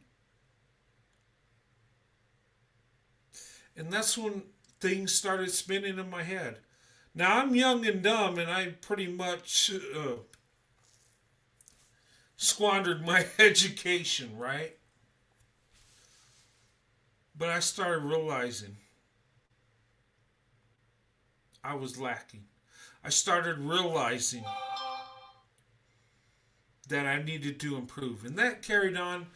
And that's when things started spinning in my head. Now, I'm young and dumb, and I pretty much squandered my education, right? But I started realizing I was lacking. I started realizing that I needed to improve. And that carried on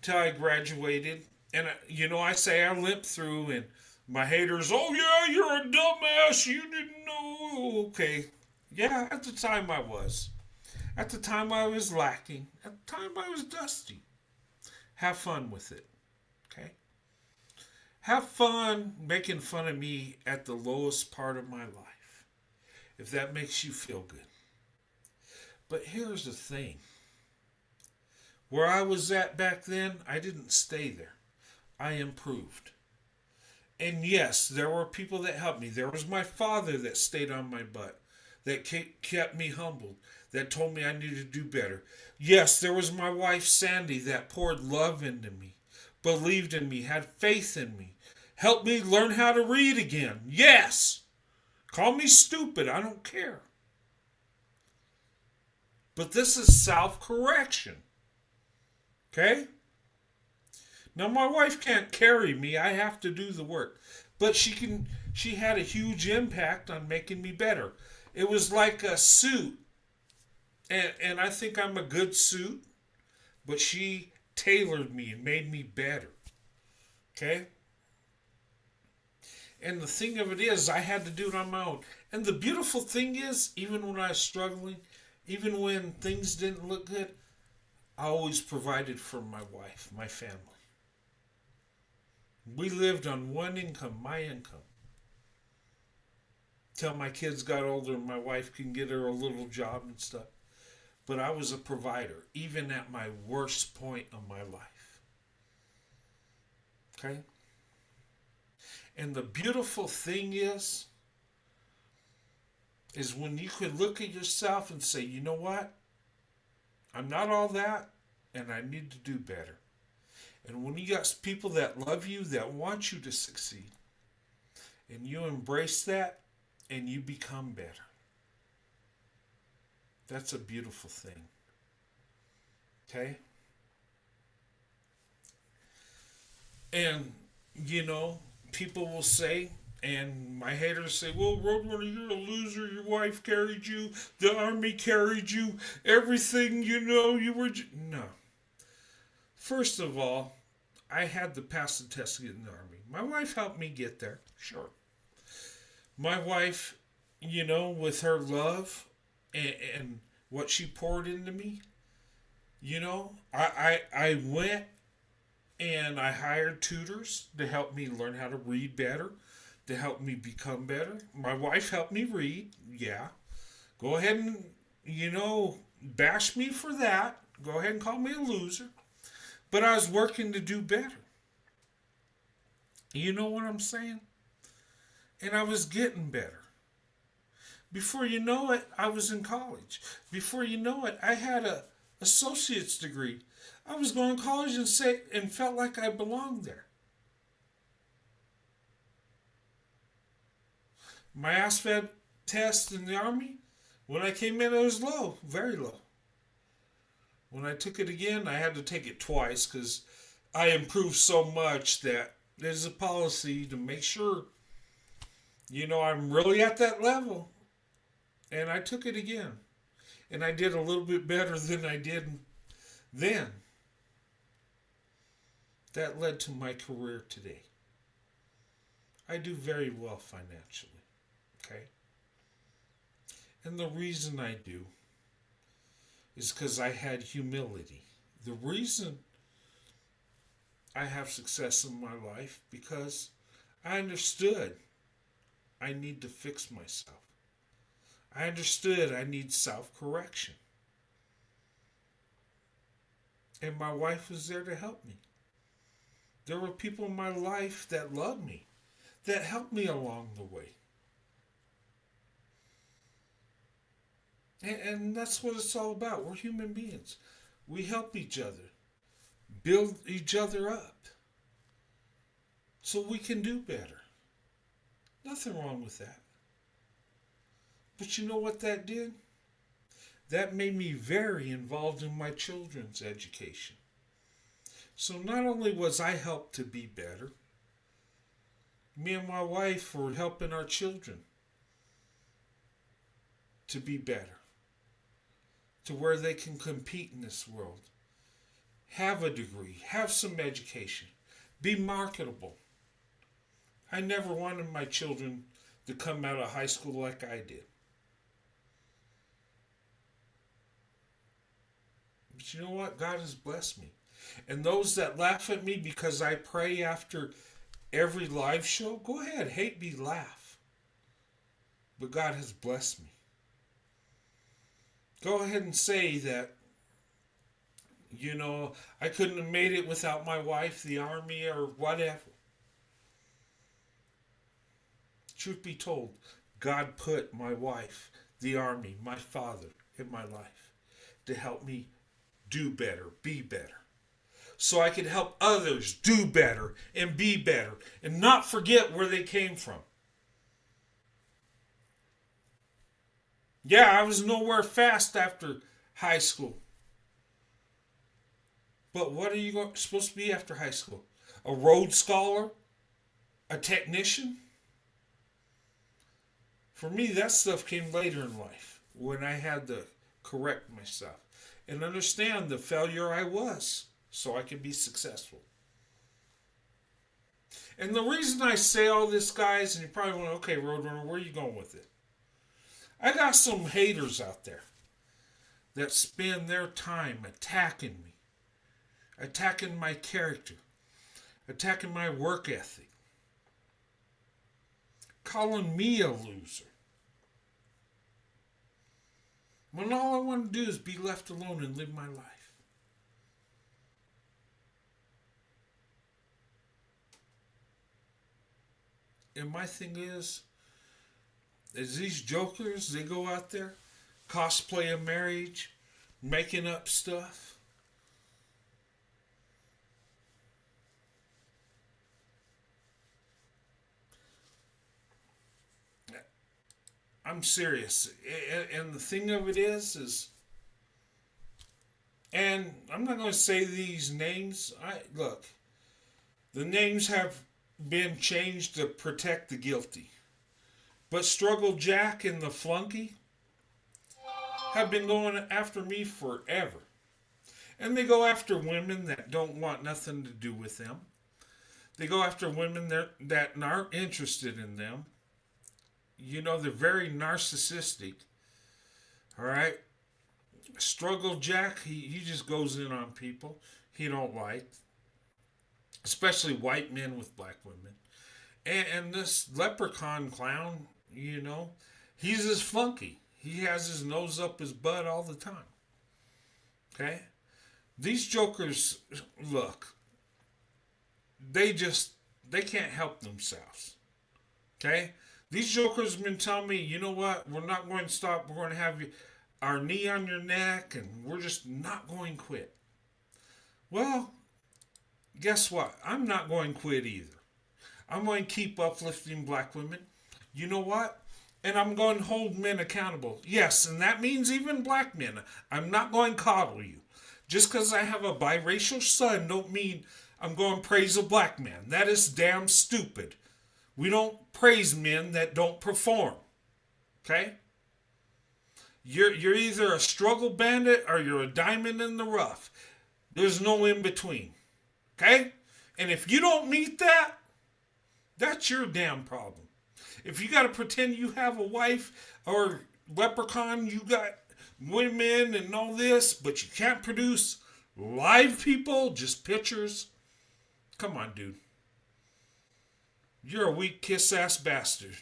till I graduated. And, I say I limped through, and my haters, oh, yeah, you're a dumbass. You didn't know. Okay. Yeah, at the time I was. At the time I was lacking. At the time I was dusty. Have fun with it. Okay? Have fun making fun of me at the lowest part of my life. If that makes you feel good. But here's the thing. Where I was at back then, I didn't stay there. I improved. And yes, there were people that helped me. There was my father that stayed on my butt. That kept me humbled. that told me I needed to do better. Yes, there was my wife Sandy that poured love into me, believed in me, had faith in me, helped me learn how to read again. Yes! Call me stupid, I don't care. But this is self-correction. Okay? Now my wife can't carry me, I have to do the work. But she had a huge impact on making me better. It was like a suit. And I think I'm a good suit, but she tailored me and made me better. Okay? And the thing of it is, I had to do it on my own. And the beautiful thing is, even when I was struggling, even when things didn't look good, I always provided for my wife, my family. We lived on one income, my income. Till my kids got older and my wife can get her a little job and stuff. But I was a provider, even at my worst point of my life. Okay? And the beautiful thing is when you could look at yourself and say, you know what? I'm not all that, and I need to do better. And when you got people that love you, that want you to succeed, and you embrace that, and you become better. That's a beautiful thing. Okay? And, people will say, and my haters say, well, Roadrunner, you're a loser. Your wife carried you. The army carried you. Everything, you were... No. First of all, I had to pass the test to get in the army. My wife helped me get there. Sure. My wife, with her love and what she poured into me, I went and I hired tutors to help me learn how to read better, to help me become better. My wife helped me read, yeah. Go ahead and, bash me for that. Go ahead and call me a loser. But I was working to do better. You know what I'm saying? And I was getting better. Before you know it, I was in college. Before you know it, I had a associate's degree. I was going to college and felt like I belonged there. My ASVAB test in the Army, when I came in, it was low, very low. When I took it again, I had to take it twice because I improved so much that there's a policy to make sure, I'm really at that level. And I took it again. And I did a little bit better than I did then. That led to my career today. I do very well financially. Okay? And the reason I do is because I had humility. The reason I have success in my life because I understood I need to fix myself. I understood I need self-correction. And my wife was there to help me. There were people in my life that loved me, that helped me along the way. And that's what it's all about. We're human beings. We help each other, build each other up, so we can do better. Nothing wrong with that. But you know what that did? That made me very involved in my children's education. So not only was I helped to be better, me and my wife were helping our children to be better, to where they can compete in this world, have a degree, have some education, be marketable. I never wanted my children to come out of high school like I did. But you know what? God has blessed me. And those that laugh at me because I pray after every live show, go ahead, hate me, laugh. But God has blessed me. Go ahead and say that, I couldn't have made it without my wife, the army, or whatever. Truth be told, God put my wife, the army, my father, in my life to help me do better, be better. So I could help others do better and be better and not forget where they came from. Yeah, I was nowhere fast after high school. But what are you supposed to be after high school? A Rhodes Scholar? A technician? For me, that stuff came later in life when I had to correct myself and understand the failure I was so I could be successful. And the reason I say all this, guys, and you're probably wondering, okay, Roadrunner, where are you going with it? I got some haters out there that spend their time attacking me, attacking my character, attacking my work ethic, calling me a loser. When all I want to do is be left alone and live my life. And my thing is these jokers, they go out there, cosplay a marriage, making up stuff. I'm serious. And the thing of it is, and I'm not going to say these names. Look, the names have been changed to protect the guilty. But Struggle Jack and the Flunky have been going after me forever. And they go after women that don't want nothing to do with them. They go after women that aren't interested in them. You know, they're very narcissistic. All right? Struggle Jack, he just goes in on people he don't like. Especially white men with black women. And this leprechaun clown, you know, he's as funky. He has his nose up his butt all the time. Okay? These jokers, look, they can't help themselves. Okay? These jokers have been telling me, you know what, we're not going to stop. We're going to have our knee on your neck, and we're just not going to quit. Well, guess what? I'm not going to quit either. I'm going to keep uplifting black women. You know what? And I'm going to hold men accountable. Yes, and that means even black men. I'm not going to coddle you. Just because I have a biracial son don't mean I'm going to praise a black man. That is damn stupid. We don't praise men that don't perform. Okay? You're either a struggle bandit or you're a diamond in the rough. There's no in between. Okay? And if you don't meet that, that's your damn problem. If you got to pretend you have a wife or leprechaun, you got women and all this, but you can't produce live people, just pictures. Come on, dude. You're a weak kiss-ass bastard.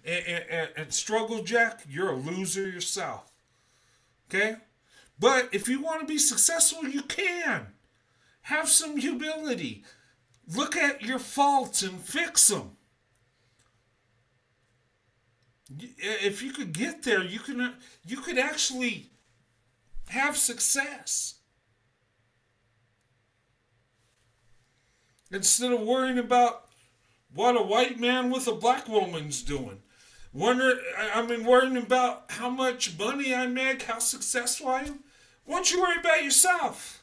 And Struggle Jack, you're a loser yourself. Okay? But if you want to be successful, you can. Have some humility. Look at your faults and fix them. If you could get there, you could actually have success. Instead of worrying about what a white man with a black woman's doing. Worrying about how much money I make, how successful I am. Why don't you worry about yourself?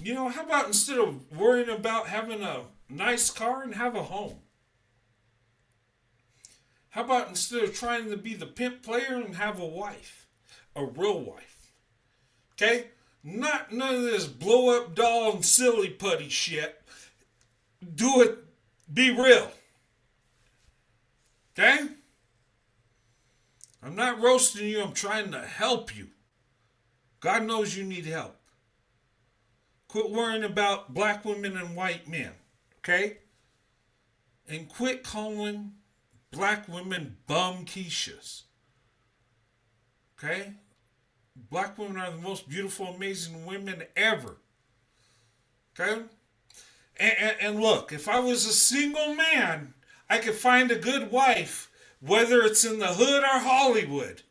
You know, how about instead of worrying about having a nice car and have a home? How about instead of trying to be the pimp player and have a wife? A real wife. Okay? None of this blow up doll and silly putty shit. Do it. Be real. Okay? I'm not roasting you. I'm trying to help you. God knows you need help. Quit worrying about black women and white men. Okay? And quit calling black women bum Keishas. Okay? Black women are the most beautiful, amazing women ever. Okay? And look, if I was a single man, I could find a good wife, whether it's in the hood or Hollywood.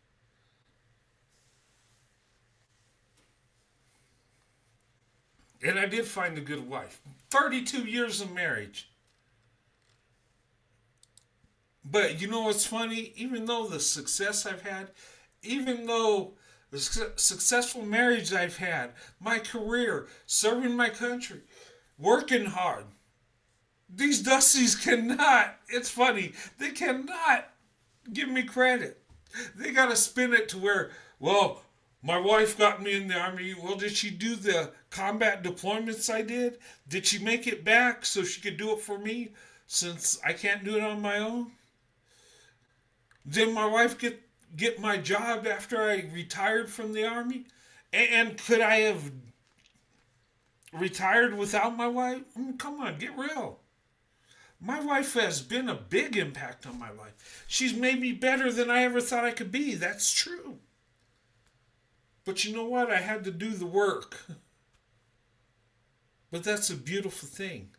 And I did find a good wife. 32 years of marriage. But you know what's funny? Even though the success I've had, even though the successful marriage I've had, my career, serving my country, working hard, these Dusties cannot, it's funny, they cannot give me credit. They got to spin it to where, well, my wife got me in the Army. Well, did she do the combat deployments I did? Did she make it back so she could do it for me since I can't do it on my own? Did my wife get my job after I retired from the Army? And could I have retired without my wife? I mean, come on, get real. My wife has been a big impact on my life. She's made me better than I ever thought I could be. That's true. But you know what? I had to do the work. But that's a beautiful thing.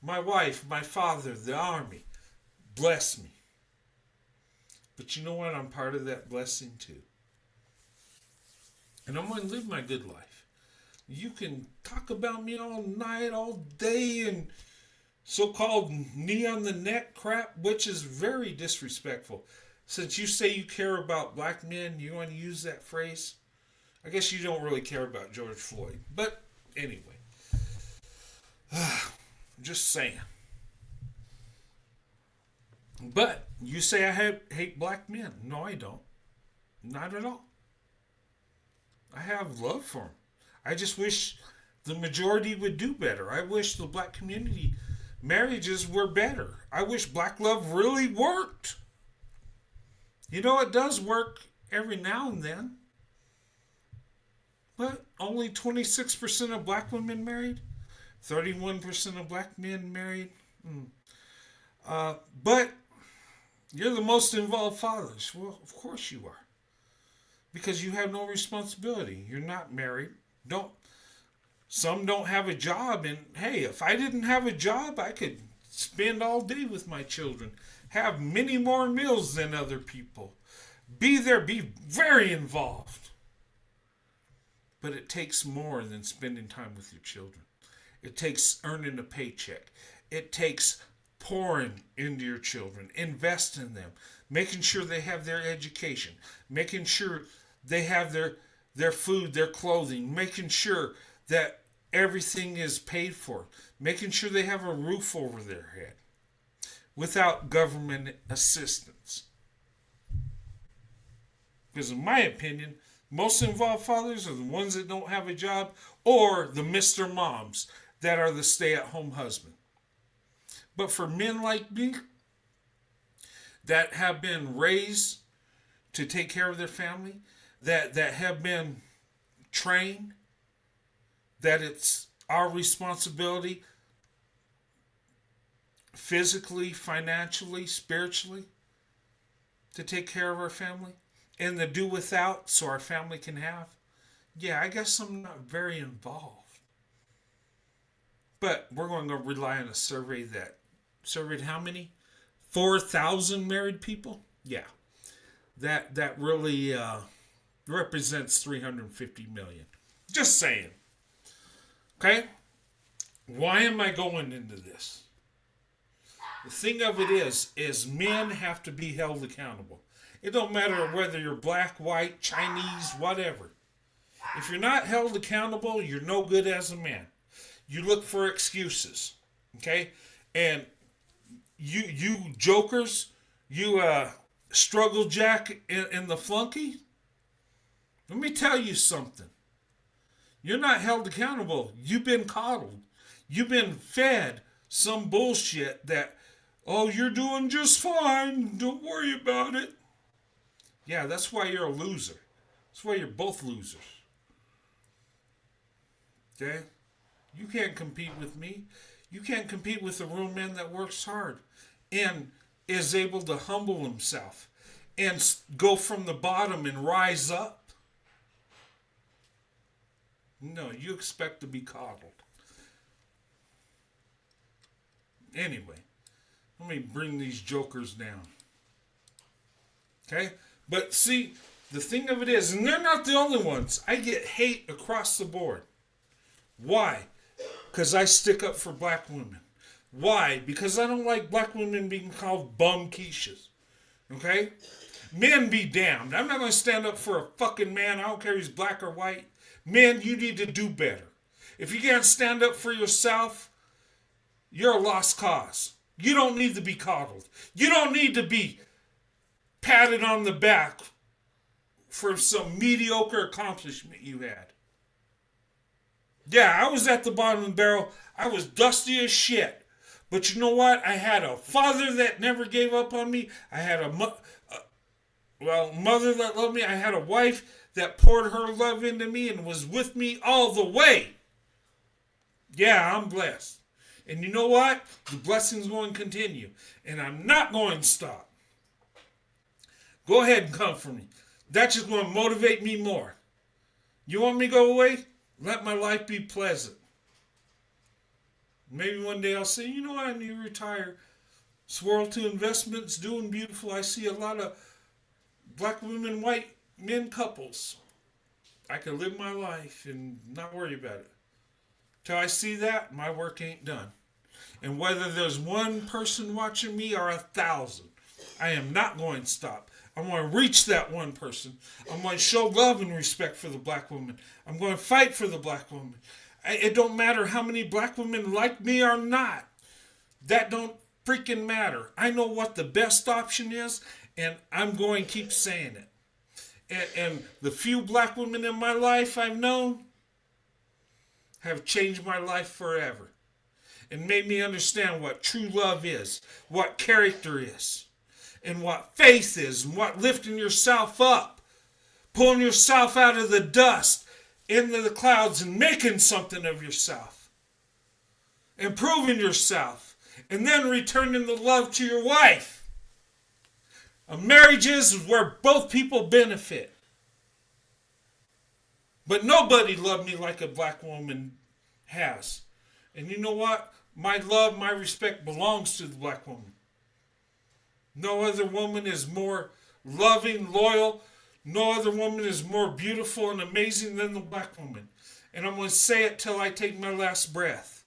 My wife, my father, the Army, blessed me. But you know what? I'm part of that blessing too. And I'm going to live my good life. You can talk about me all night, all day, and so-called knee on the neck crap, which is very disrespectful. Since you say you care about black men, you want to use that phrase? I guess you don't really care about George Floyd. But anyway. Just saying. But you say I hate black men. No, I don't. Not at all. I have love for them. I just wish the majority would do better. I wish the black community marriages were better. I wish black love really worked. You know, it does work every now and then. But only 26% of black women married. 31% of black men married. But you're the most involved fathers. Well, of course you are. Because you have no responsibility. You're not married. Some don't have a job. And hey, if I didn't have a job, I could spend all day with my children. Have many more meals than other people. Be there, be very involved. But it takes more than spending time with your children. It takes earning a paycheck. It takes pouring into your children, invest in them, making sure they have their education, making sure they have their food, their clothing, making sure that everything is paid for, making sure they have a roof over their head without government assistance. Because in my opinion, most involved fathers are the ones that don't have a job or the Mr. Moms that are the stay-at-home husband. But for men like me that have been raised to take care of their family, that have been trained, that it's our responsibility physically, financially, spiritually to take care of our family and to do without so our family can have, yeah, I guess I'm not very involved. But we're going to rely on a survey that surveyed how many? 4,000 married people? Yeah. That really represents 350 million. Just saying. Okay? Why am I going into this? The thing of it is men have to be held accountable. It don't matter whether you're black, white, Chinese, whatever. If you're not held accountable, you're no good as a man. You look for excuses, okay? And you jokers, you struggle jack in the flunky, let me tell you something. You're not held accountable. You've been coddled. You've been fed some bullshit that, oh, you're doing just fine. Don't worry about it. Yeah, that's why you're a loser. That's why you're both losers. Okay? You can't compete with me. You can't compete with a real man that works hard and is able to humble himself and go from the bottom and rise up. No, you expect to be coddled. Anyway, let me bring these jokers down. Okay? But see, the thing of it is, and they're not the only ones, I get hate across the board. Why? Because I stick up for black women. Why? Because I don't like black women being called bum quiches. Okay? Men be damned. I'm not going to stand up for a fucking man. I don't care if he's black or white. Men, you need to do better. If you can't stand up for yourself, you're a lost cause. You don't need to be coddled. You don't need to be patted on the back for some mediocre accomplishment you had. Yeah, I was at the bottom of the barrel. I was dusty as shit. But you know what? I had a father that never gave up on me. I had a mother that loved me. I had a wife that poured her love into me and was with me all the way. Yeah, I'm blessed. And you know what? The blessing's going to continue. And I'm not going to stop. Go ahead and come for me. That's just going to motivate me more. You want me to go away? Let my life be pleasant. Maybe one day I'll say, you know what, I need to retire. Swirl to investments, doing beautiful. I see a lot of black women, white men couples. I can live my life and not worry about it. Till I see that, my work ain't done. And whether there's one person watching me or 1,000, I am not going to stop. I'm going to reach that one person. I'm going to show love and respect for the black woman. I'm going to fight for the black woman. It don't matter how many black women like me or not. That don't freaking matter. I know what the best option is, and I'm going to keep saying it. And the few black women in my life I've known have changed my life forever and made me understand what true love is, what character is, and what faith is, and what lifting yourself up, pulling yourself out of the dust into the clouds and making something of yourself, improving yourself, and then returning the love to your wife. A marriage is where both people benefit. But nobody loved me like a black woman has. And you know what? My love, my respect belongs to the black woman. No other woman is more loving, loyal. No other woman is more beautiful and amazing than the black woman. And I'm going to say it till I take my last breath.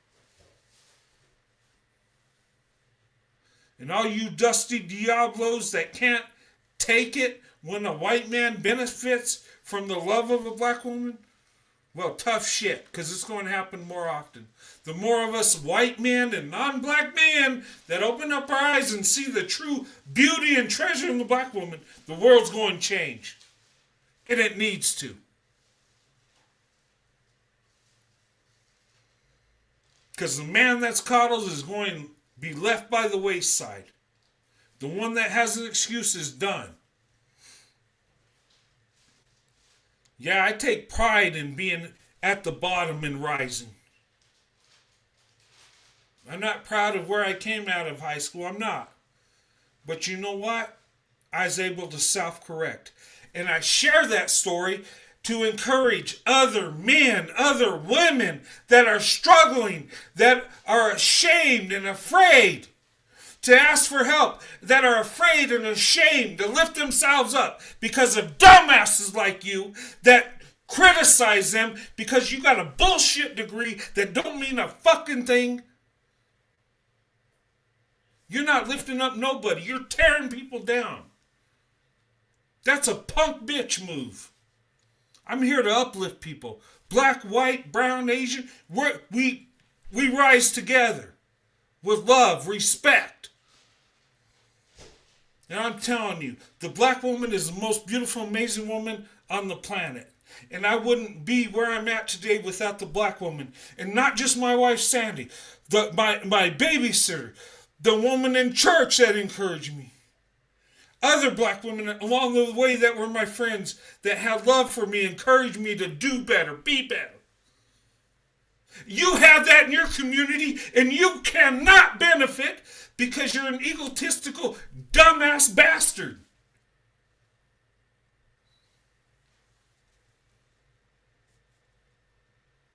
And all you dusty Diablos that can't take it when a white man benefits from the love of a black woman, well, tough shit, because it's going to happen more often. The more of us white men and non-black men that open up our eyes and see the true beauty and treasure in the black woman, the world's going to change. And it needs to. Because the man that's coddled is going to be left by the wayside. The one that has an excuse is done. Yeah, I take pride in being at the bottom and rising. I'm not proud of where I came out of high school. I'm not. But you know what? I was able to self-correct. And I share that story to encourage other men, other women that are struggling, that are ashamed and afraid to ask for help, that are afraid and ashamed to lift themselves up because of dumbasses like you that criticize them because you got a bullshit degree that don't mean a fucking thing. You're not lifting up nobody. You're tearing people down. That's a punk bitch move. I'm here to uplift people. Black, white, brown, Asian. We rise together with love, respect. And I'm telling you, the black woman is the most beautiful, amazing woman on the planet. And I wouldn't be where I'm at today without the black woman. And not just my wife, Sandy. My babysitter. The woman in church that encouraged me. Other black women along the way that were my friends that had love for me, encouraged me to do better, be better. You have that in your community and you cannot benefit because you're an egotistical, dumbass bastard.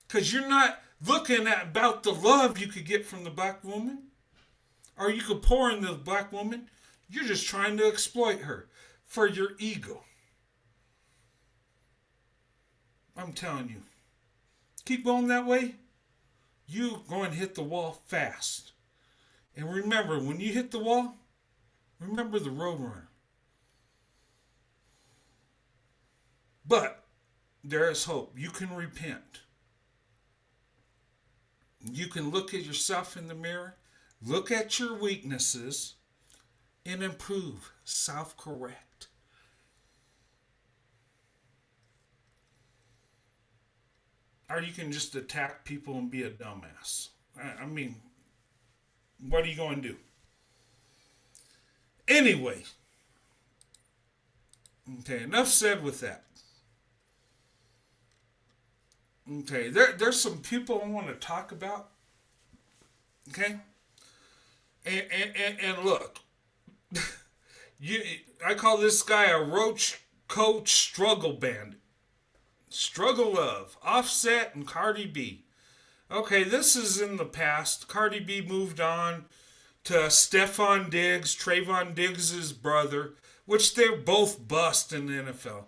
Because you're not looking at about the love you could get from the black woman. Or you could pour into the black woman. You're just trying to exploit her for your ego. I'm telling you. Keep going that way, you're going to hit the wall fast. And remember, when you hit the wall, remember the Roadrunner. But there is hope. You can repent. You can look at yourself in the mirror, look at your weaknesses, and improve, self-correct. Or you can just attack people and be a dumbass. I mean, what are you going to do? Anyway, okay, enough said with that. Okay, there's some people I want to talk about. Okay, and look, I call this guy a roach coat struggle bandit. Struggle Love, Offset, and Cardi B. Okay, this is in the past. Cardi B moved on to Stephon Diggs, Trayvon Diggs' brother, which they're both bust in the NFL.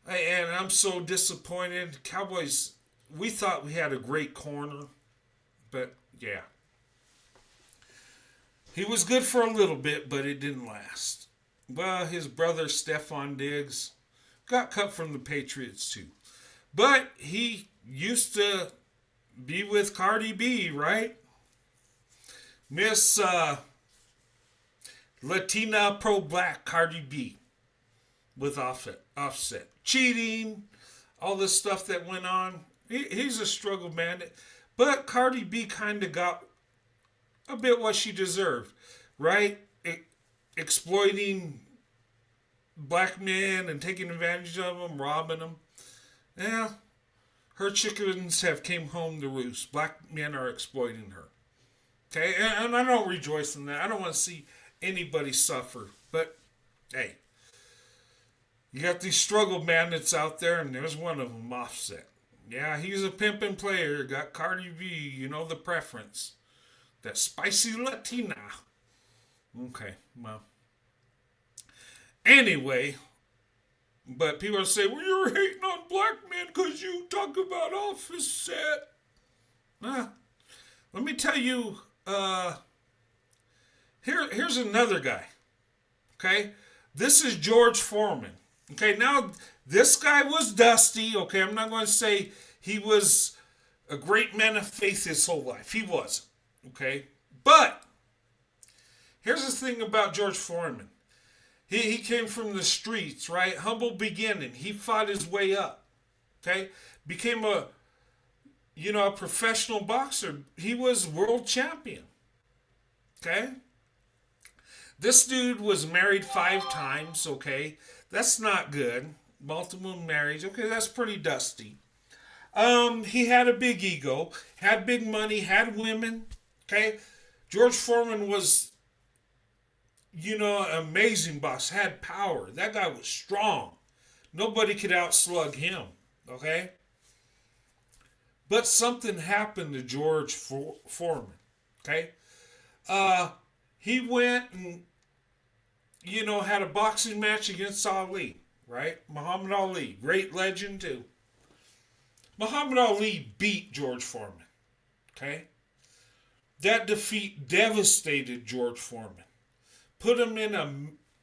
And I'm so disappointed. Cowboys, we thought we had a great corner, but yeah. He was good for a little bit, but it didn't last. Well, his brother Stephon Diggs got cut from the Patriots too. But he used to be with Cardi B, right? Miss Latina pro-black Cardi B with Offset. Cheating, all this stuff that went on. He's a struggle bandit. But Cardi B kind of got a bit what she deserved, right? Exploiting black men and taking advantage of them, robbing them. Yeah, her chickens have came home to roost. Black men are exploiting her. Okay, and I don't rejoice in that. I don't want to see anybody suffer. But, hey, you got these struggle bandits out there, and there's one of them, Offset. Yeah, he's a pimping player. Got Cardi B, you know the preference. That spicy Latina. Okay, well. Anyway, but people say, well, you're hating on black men because you talk about Offset. Let me tell you, here's another guy. Okay, this is George Foreman. Okay, now this guy was dusty. Okay, I'm not going to say he was a great man of faith his whole life. He wasn't. Okay, but here's the thing about George Foreman. He came from the streets, right? Humble beginning. He fought his way up. Okay? Became a professional boxer. He was world champion. Okay? This dude was married 5 times, okay? That's not good. Multiple marriages. Okay, that's pretty dusty. He had a big ego, had big money, had women. Okay? George Foreman was an amazing boss, had power. That guy was strong. Nobody could outslug him, okay? But something happened to George Foreman, okay? He went and, had a boxing match against Ali, right? Muhammad Ali, great legend too. Muhammad Ali beat George Foreman, okay? That defeat devastated George Foreman. Put him in a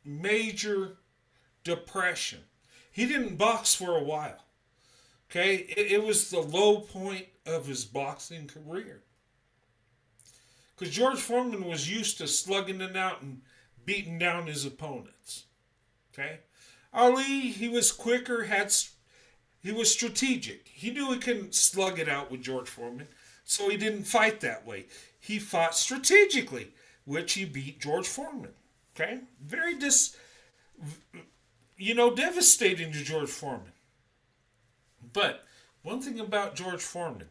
major depression. He didn't box for a while. Okay? It was the low point of his boxing career. Because George Foreman was used to slugging it out and beating down his opponents. Okay? Ali, he was quicker, he was strategic. He knew he couldn't slug it out with George Foreman, so he didn't fight that way. He fought strategically, which he beat George Foreman. Okay? Very devastating to George Foreman. But one thing about George Foreman,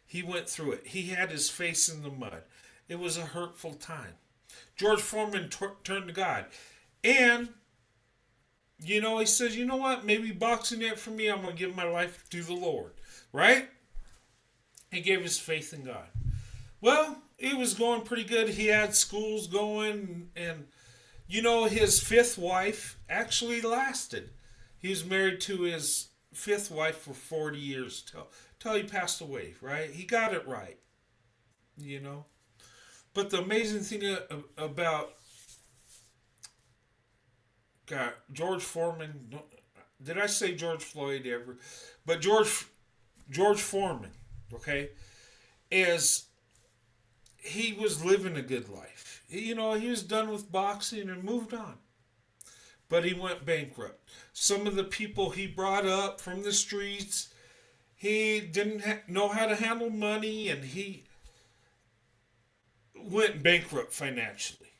he went through it. He had his face in the mud. It was a hurtful time. George Foreman turned to God. And, he says, you know what? Maybe boxing ain't for me. I'm going to give my life to the Lord. Right? He gave his faith in God. Well, it was going pretty good. He had schools going and You know, his fifth wife actually lasted. He was married to his fifth wife for 40 years till he passed away, right? He got it right, you know. But the amazing thing about God, George Foreman, did I say George Floyd ever? But George Foreman, okay, is he was living a good life. You know, he was done with boxing and moved on. But he went bankrupt. Some of the people he brought up from the streets, he didn't know how to handle money, and he went bankrupt financially.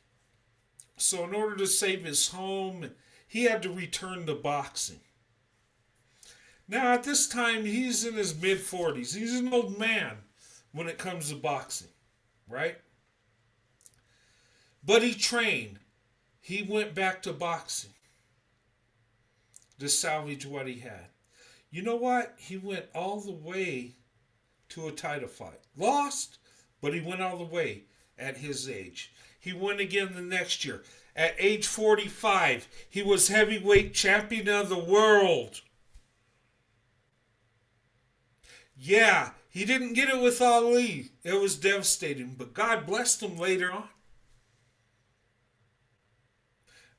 So in order to save his home, he had to return to boxing. Now at this time, he's in his mid-40s. He's an old man when it comes to boxing, right? But he trained. He went back to boxing to salvage what he had. You know what? He went all the way to a title fight. Lost, but he went all the way at his age. He won again the next year. At age 45, he was heavyweight champion of the world. Yeah, he didn't get it with Ali. It was devastating, but God blessed him later on.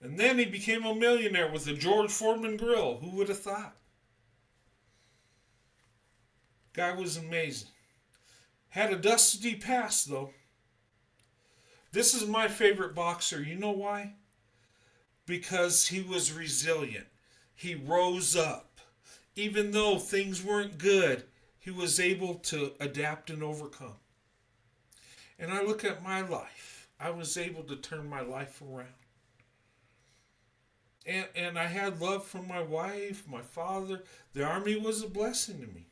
And then he became a millionaire with a George Foreman grill. Who would have thought? Guy was amazing. Had a dusty past, though. This is my favorite boxer. You know why? Because he was resilient. He rose up. Even though things weren't good, he was able to adapt and overcome. And I look at my life. I was able to turn my life around. And I had love from my wife, my father. The army was a blessing to me.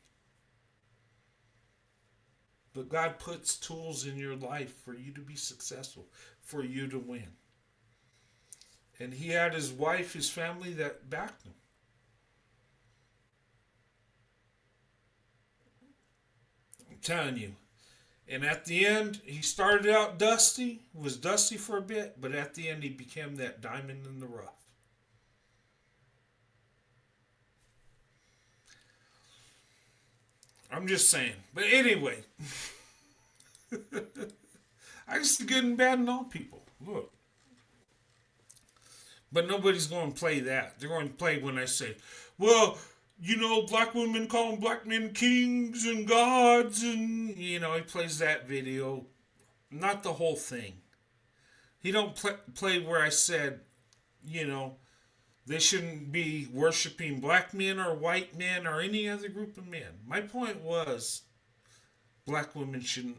But God puts tools in your life for you to be successful, for you to win. And he had his wife, his family that backed him. I'm telling you. And at the end, he started out dusty, was dusty for a bit, but at the end he became that diamond in the rough. I'm just saying. But anyway, I see good and bad in all people. Look. But nobody's going to play that. They're going to play when I say, well, you know, black women calling black men kings and gods. And, you know, he plays that video. Not the whole thing. He don't play where I said, you know, they shouldn't be worshiping black men or white men or any other group of men. My point was, black women shouldn't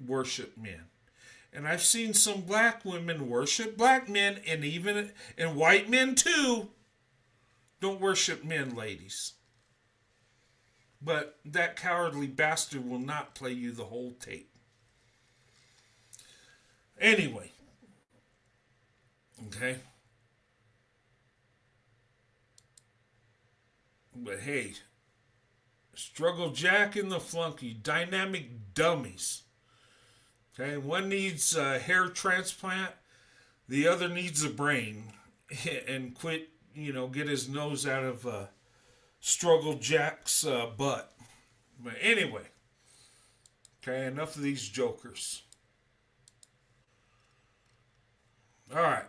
worship men. And I've seen some black women worship black men, and white men too. Don't worship men, ladies. But that cowardly bastard will not play you the whole tape. Anyway. Okay. But hey, Struggle Jack and the Flunky, dynamic dummies. Okay, one needs a hair transplant, the other needs a brain, and quit, you know, get his nose out of Struggle Jack's butt. But anyway, okay, enough of these jokers. All right.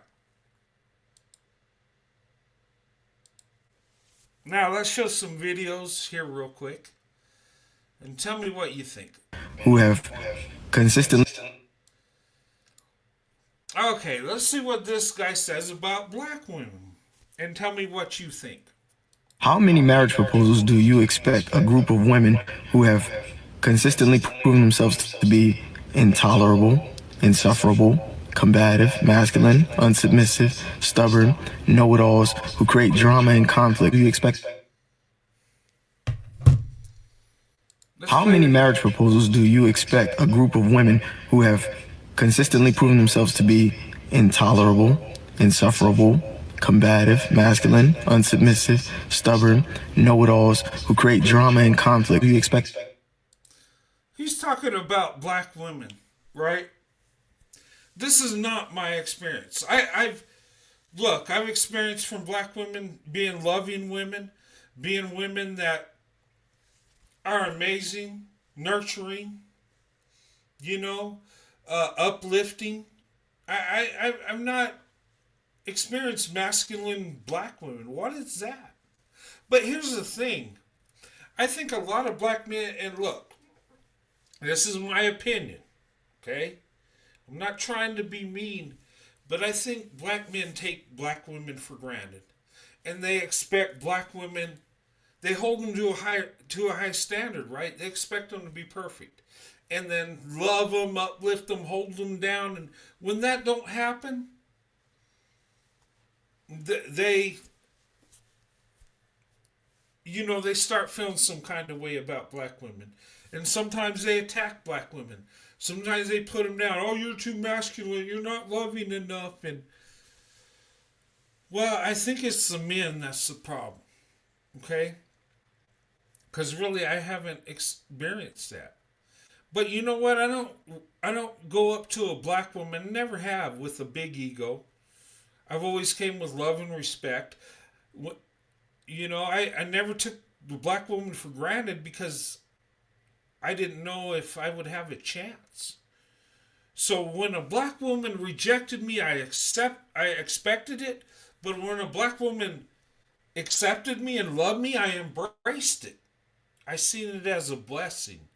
Now, let's show some videos here real quick. And tell me what you think. Who have consistently... Okay, let's see what this guy says about black women. And tell me what you think. How many marriage proposals do you expect a group of women who have consistently proven themselves to be intolerable, insufferable, combative, masculine, unsubmissive, stubborn, know-it-alls who create drama and conflict? Do you expect? How many marriage proposals do you expect a group of women who have consistently proven themselves to be intolerable, insufferable, combative, masculine, unsubmissive, stubborn, know-it-alls who create drama and conflict? Do you expect? He's talking about black women, right? This is not my experience. I've experienced from black women being loving women, being women that are amazing, nurturing, you know, uplifting. I've not experienced masculine black women. What is that? But here's the thing. I think a lot of black men, and look, this is my opinion, okay? I'm not trying to be mean, but I think black men take black women for granted. And they expect black women, they hold them to a high standard, right? They expect them to be perfect. And then love them, uplift them, hold them down. And when that don't happen, they they start feeling some kind of way about black women. And sometimes they attack black women. Sometimes they put them down. Oh, you're too masculine. You're not loving enough. And, well, I think it's the men that's the problem. Okay? Because really, I haven't experienced that. But you know what? I don't go up to a black woman, never have, with a big ego. I've always came with love and respect. I never took the black woman for granted because I didn't know if I would have a chance. So when a black woman rejected me, I expected it. But when a black woman accepted me and loved me, I embraced it. I seen it as a blessing.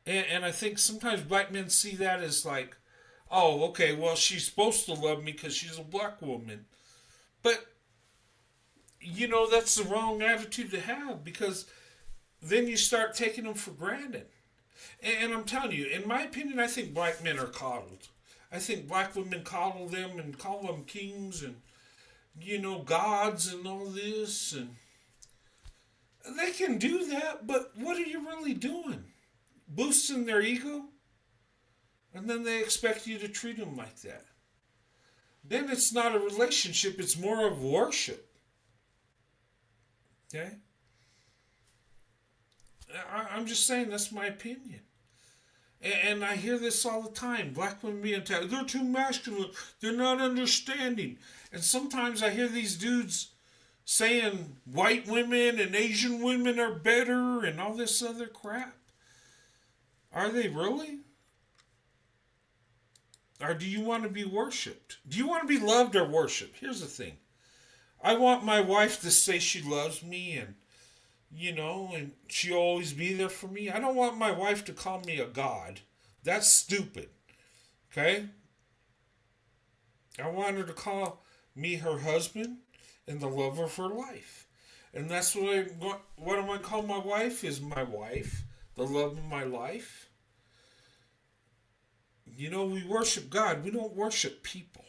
And I think sometimes black men see that as like, oh, okay, well, she's supposed to love me because she's a black woman. But, that's the wrong attitude to have, because then you start taking them for granted. And I'm telling you, in my opinion, I think black men are coddled. I think black women coddle them and call them kings and, gods and all this. And they can do that, but what are you really doing? Boosting their ego? And then they expect you to treat them like that. Then it's not a relationship, it's more of worship. Okay? I'm just saying that's my opinion. And I hear this all the time. Black women being attacked. They're too masculine. They're not understanding. And sometimes I hear these dudes saying white women and Asian women are better and all this other crap. Are they really? Or do you want to be worshipped? Do you want to be loved or worshipped? Here's the thing. I want my wife to say she loves me and and she'll always be there for me. I don't want my wife to call me a god. That's stupid. Okay? I want her to call me her husband and the love of her life. And that's what am I going to call my wife? Is my wife, the love of my life. We worship God. We don't worship people.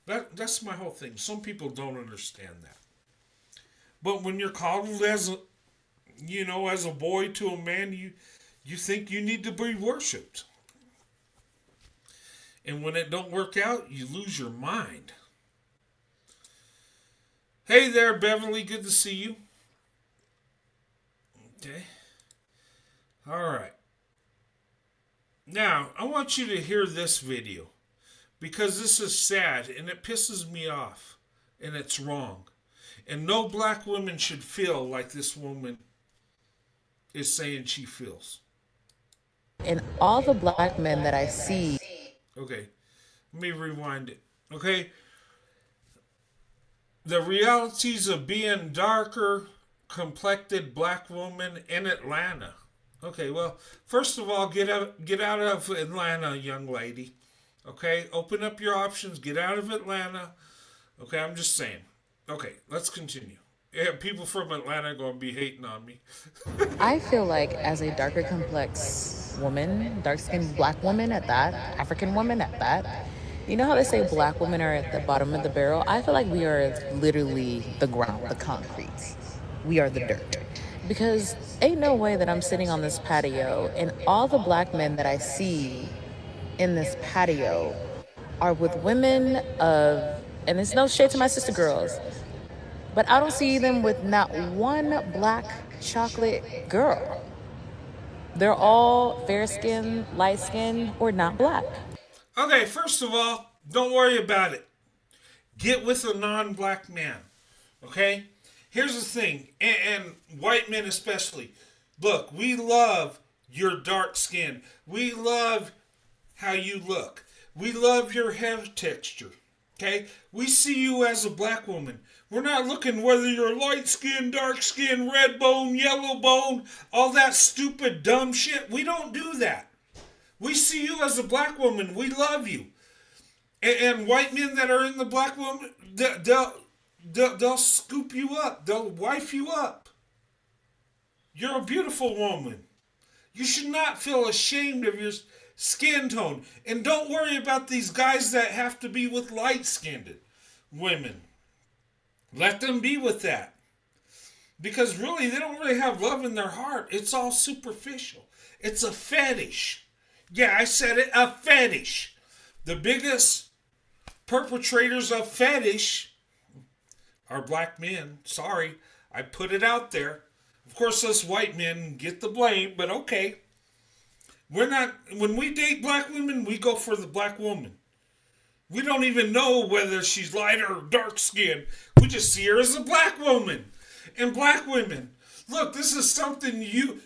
That's my whole thing. Some people don't understand that. But when you're coddled as a boy to a man, you think you need to be worshipped. And when it don't work out, you lose your mind. Hey there, Beverly. Good to see you. Okay. All right. Now, I want you to hear this video because this is sad and it pisses me off and it's wrong. And no black woman should feel like this woman is saying she feels. And all the black men that I see. Okay, let me rewind it. Okay, the realities of being darker complected black woman in Atlanta. Okay, well, first of all, get out of Atlanta, young lady. Okay, open up your options. Get out of Atlanta. Okay, I'm just saying. Okay, let's continue. Yeah, people from Atlanta are going to be hating on me. I feel like as a darker complex woman, dark-skinned black woman at that, African woman at that, you know how they say black women are at the bottom of the barrel? I feel like we are literally the ground, the concrete. We are the dirt. Because ain't no way that I'm sitting on this patio and all the black men that I see in this patio are with women of, and there's no shade to my sister girls, but I don't see them with not one black chocolate girl. They're all fair-skinned, light-skinned, or not black. Okay, first of all, don't worry about it. Get with a non-black man. Okay? Here's the thing, and white men especially. Look, we love your dark skin. We love how you look. We love your hair texture. Okay? We see you as a black woman. We're not looking whether you're light skin, dark skin, red bone, yellow bone, all that stupid dumb shit. We don't do that. We see you as a black woman. We love you. And white men that are in the black woman, they'll scoop you up. They'll wife you up. You're a beautiful woman. You should not feel ashamed of your skin tone. And don't worry about these guys that have to be with light-skinned women. Let them be with that. Because really, they don't really have love in their heart. It's all superficial. It's a fetish. Yeah, I said it, a fetish. The biggest perpetrators of fetish are black men. Sorry, I put it out there. Of course, us white men get the blame, but okay. We're not, when we date black women, we go for the black woman. We don't even know whether she's light or dark skinned. We just see her as a black woman. And black women, look, this is something you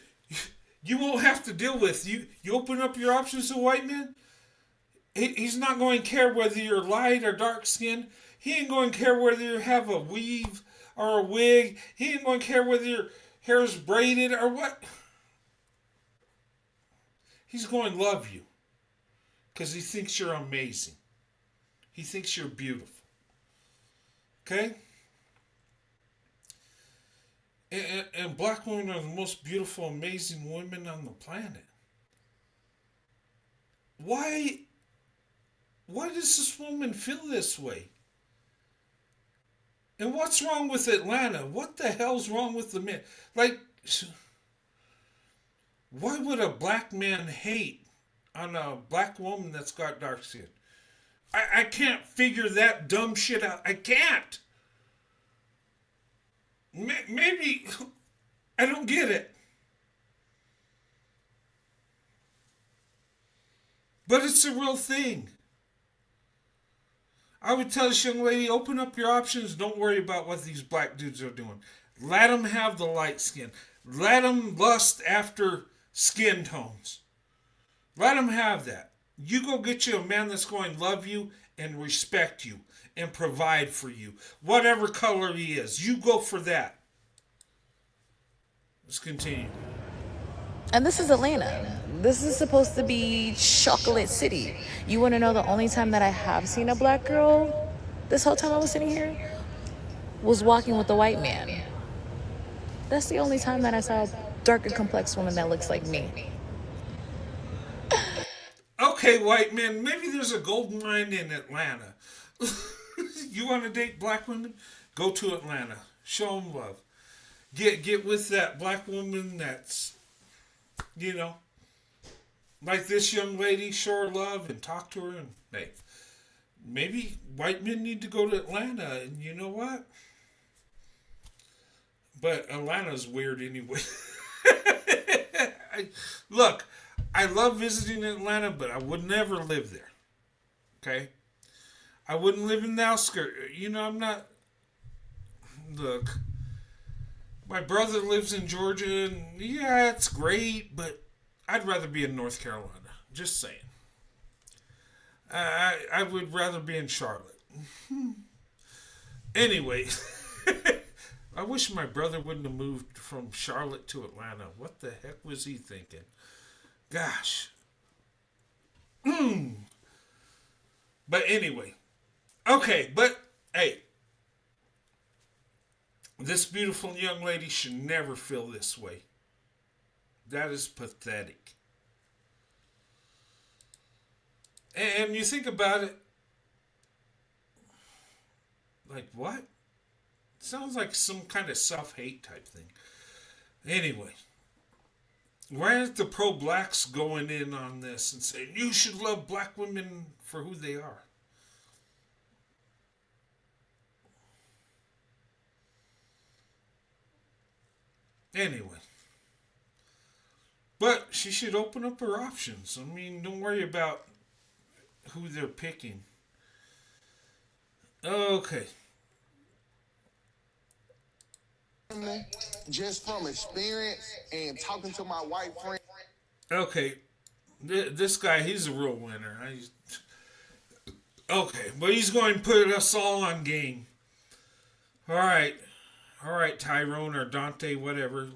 won't have to deal with. You open up your options to white men, he's not going to care whether you're light or dark skinned. He ain't going to care whether you have a weave or a wig. He ain't going to care whether your hair is braided or what. He's going to love you because he thinks you're amazing. He thinks you're beautiful. Okay? And black women are the most beautiful, amazing women on the planet. Why does this woman feel this way? And what's wrong with Atlanta? What the hell's wrong with the men? Like, why would a black man hate on a black woman that's got dark skin? I can't figure that dumb shit out. I can't. Maybe I don't get it. But it's a real thing. I would tell this young lady, open up your options. Don't worry about what these black dudes are doing. Let them have the light skin. Let them lust after skin tones. Let them have that. You go get you a man that's going to love you and respect you and provide for you. Whatever color he is, you go for that. Let's continue. And this is Atlanta. This is supposed to be Chocolate City. You want to know the only time that I have seen a black girl this whole time I was sitting here was walking with a white man. That's the only time that I saw a darker complex woman that looks like me. Okay, white men, maybe there's a gold mine in Atlanta. You want to date black women? Go to Atlanta. Show them love. Get with that black woman that's, like this young lady, show her love and talk to her. And hey, maybe white men need to go to Atlanta. And you know what? But Atlanta's weird anyway. Look, I love visiting Atlanta, but I would never live there. Okay? I wouldn't live in the outskirts. I'm not... Look, my brother lives in Georgia, and yeah, it's great, but I'd rather be in North Carolina. Just saying. I would rather be in Charlotte. Anyway, I wish my brother wouldn't have moved from Charlotte to Atlanta. What the heck was he thinking? Gosh. But anyway. Okay, but hey. This beautiful young lady should never feel this way. That is pathetic. And you think about it. Like what? Sounds like some kind of self-hate type thing. Anyway. Why aren't the pro-blacks going in on this and saying, you should love black women for who they are? Anyway. But she should open up her options. I mean, don't worry about who they're picking. Okay. Just from experience and talking to my white friend. Okay. This guy, he's a real winner. Okay, but he's going to put us all on game. All right, Tyrone or Dante, whatever.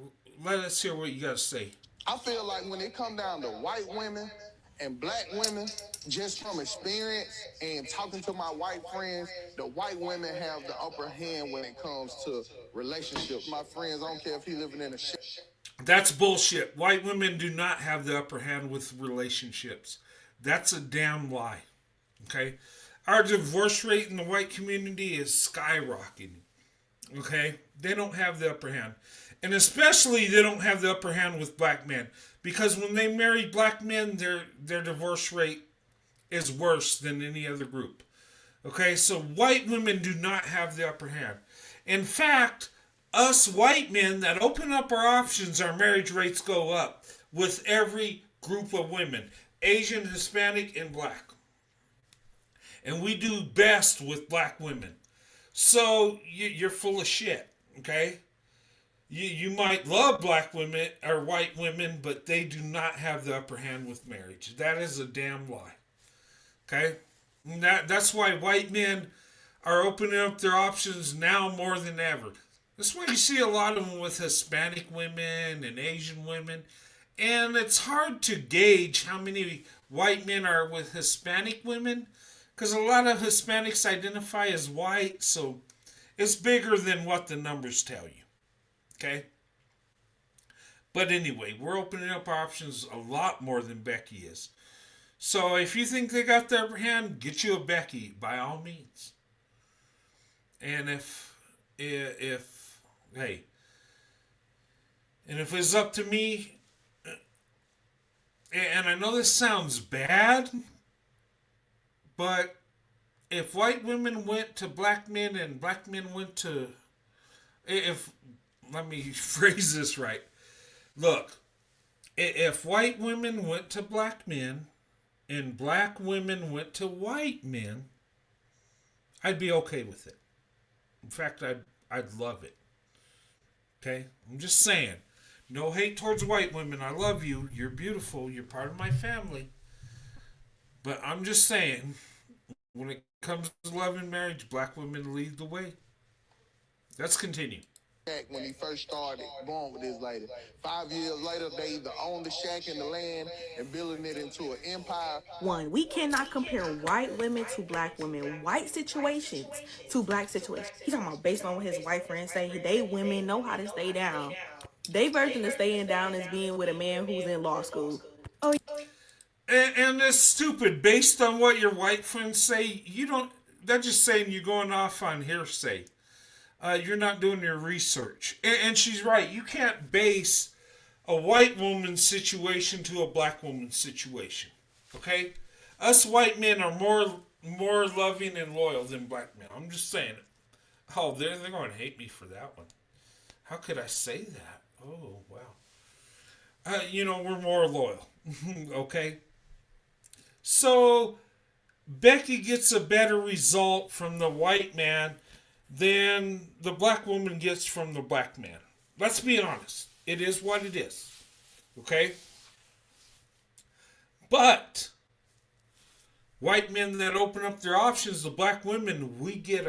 Let us hear what you got to say. I feel like when it come down to white women and black women, just from experience and talking to my white friends, the white women have the upper hand when it comes to relationships. My friends, I don't care if he living in a shit. That's bullshit. White women do not have the upper hand with relationships. That's a damn lie. Okay? Our divorce rate in the white community is skyrocketing. Okay? They don't have the upper hand. And especially they don't have the upper hand with black men. Because when they marry black men, their divorce rate is worse than any other group. Okay? So white women do not have the upper hand. In fact, us white men that open up our options, our marriage rates go up with every group of women. Asian, Hispanic, and black. And we do best with black women. So you're full of shit, okay? You might love black women or white women, but they do not have the upper hand with marriage. That is a damn lie, okay? And that's why white men are opening up their options now more than ever. That's why you see a lot of them with Hispanic women and Asian women. And it's hard to gauge how many white men are with Hispanic women, because a lot of Hispanics identify as white, so it's bigger than what the numbers tell you. Okay? But anyway, we're opening up our options a lot more than Becky is. So if you think they got the upper hand, get you a Becky, by all means. And if it's up to me, and I know this sounds bad, but if white women went to black men and black men went to, let me phrase this right. Look, if white women went to black men and black women went to white men, I'd be okay with it. In fact, I'd love it. Okay? I'm just saying. No hate towards white women. I love you. You're beautiful. You're part of my family. But I'm just saying, when it comes to love and marriage, black women lead the way. Let's continue. When he first started going with this lady. 5 years later, they either own the shack and the land and building it into an empire. One, we cannot compare white women to black women, white situations to black situations. He's talking about based on what his white friends say, they women know how to stay down. They version of staying down is being with a man who's in law school. Oh, and it's stupid. Based on what your white friends say, they're just saying you're going off on hearsay. You're not doing your research. And she's right. You can't base a white woman's situation to a black woman's situation. Okay? Us white men are more loving and loyal than black men. I'm just saying it. Oh, they're going to hate me for that one. How could I say that? Oh, wow. We're more loyal. Okay? So, Becky gets a better result from the white man than the black woman gets from the black man. Let's be honest. It is what it is. Okay? But white men that open up their options, the black women, we get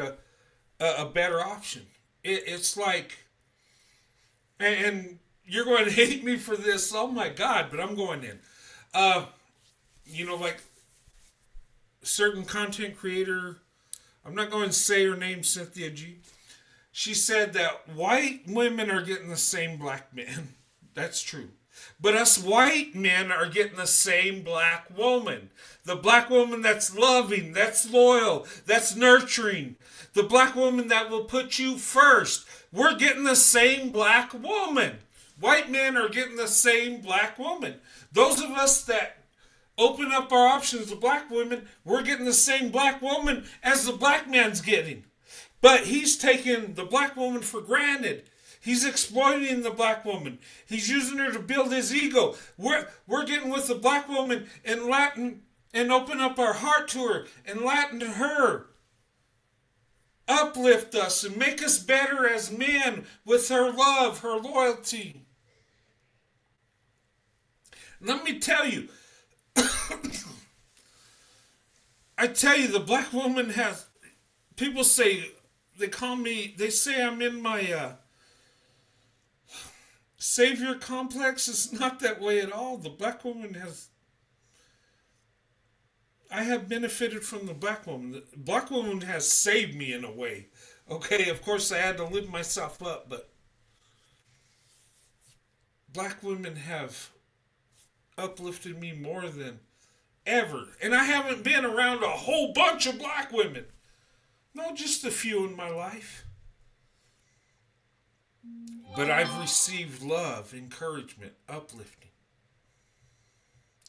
a better option. It's like, and you're going to hate me for this, oh my God, but I'm going in. Like certain content creator, I'm not going to say her name, Cynthia G. She said that white women are getting the same black men. That's true. But us white men are getting the same black woman. The black woman that's loving, that's loyal, that's nurturing. The black woman that will put you first. We're getting the same black woman. White men are getting the same black woman. Those of us that open up our options to black women, we're getting the same black woman as the black man's getting. But he's taking the black woman for granted. He's exploiting the black woman. He's using her to build his ego. We're getting with the black woman in and open up our heart to her and let her uplift us and make us better as men with her love, her loyalty. Let me tell you, the black woman has, people say, they say I'm in my savior complex. It's not that way at all. The black woman I have benefited from the black woman. The black woman has saved me in a way. Okay, of course I had to lift myself up, but black women have uplifted me more than ever. And I haven't been around a whole bunch of black women. No, just a few in my life. But I've received love, encouragement, uplifting.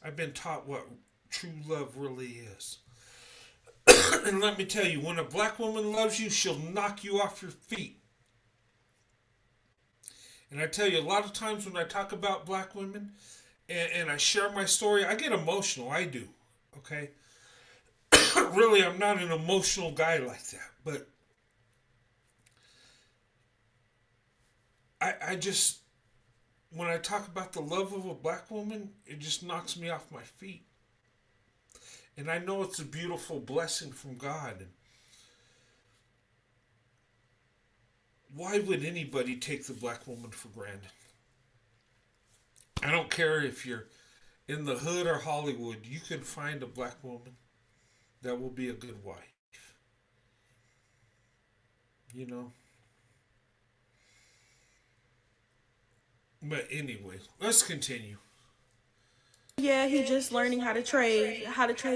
I've been taught what true love really is. And let me tell you, when a black woman loves you, she'll knock you off your feet. And I tell you, a lot of times when I talk about black women and I share my story, I get emotional. I do. Okay? Really, I'm not an emotional guy like that. But I just, when I talk about the love of a black woman, it just knocks me off my feet. And I know it's a beautiful blessing from God. And why would anybody take the black woman for granted? I don't care if you're in the hood or Hollywood, you can find a black woman that will be a good wife. You know? But anyway, let's continue. Yeah, he just learning how to trade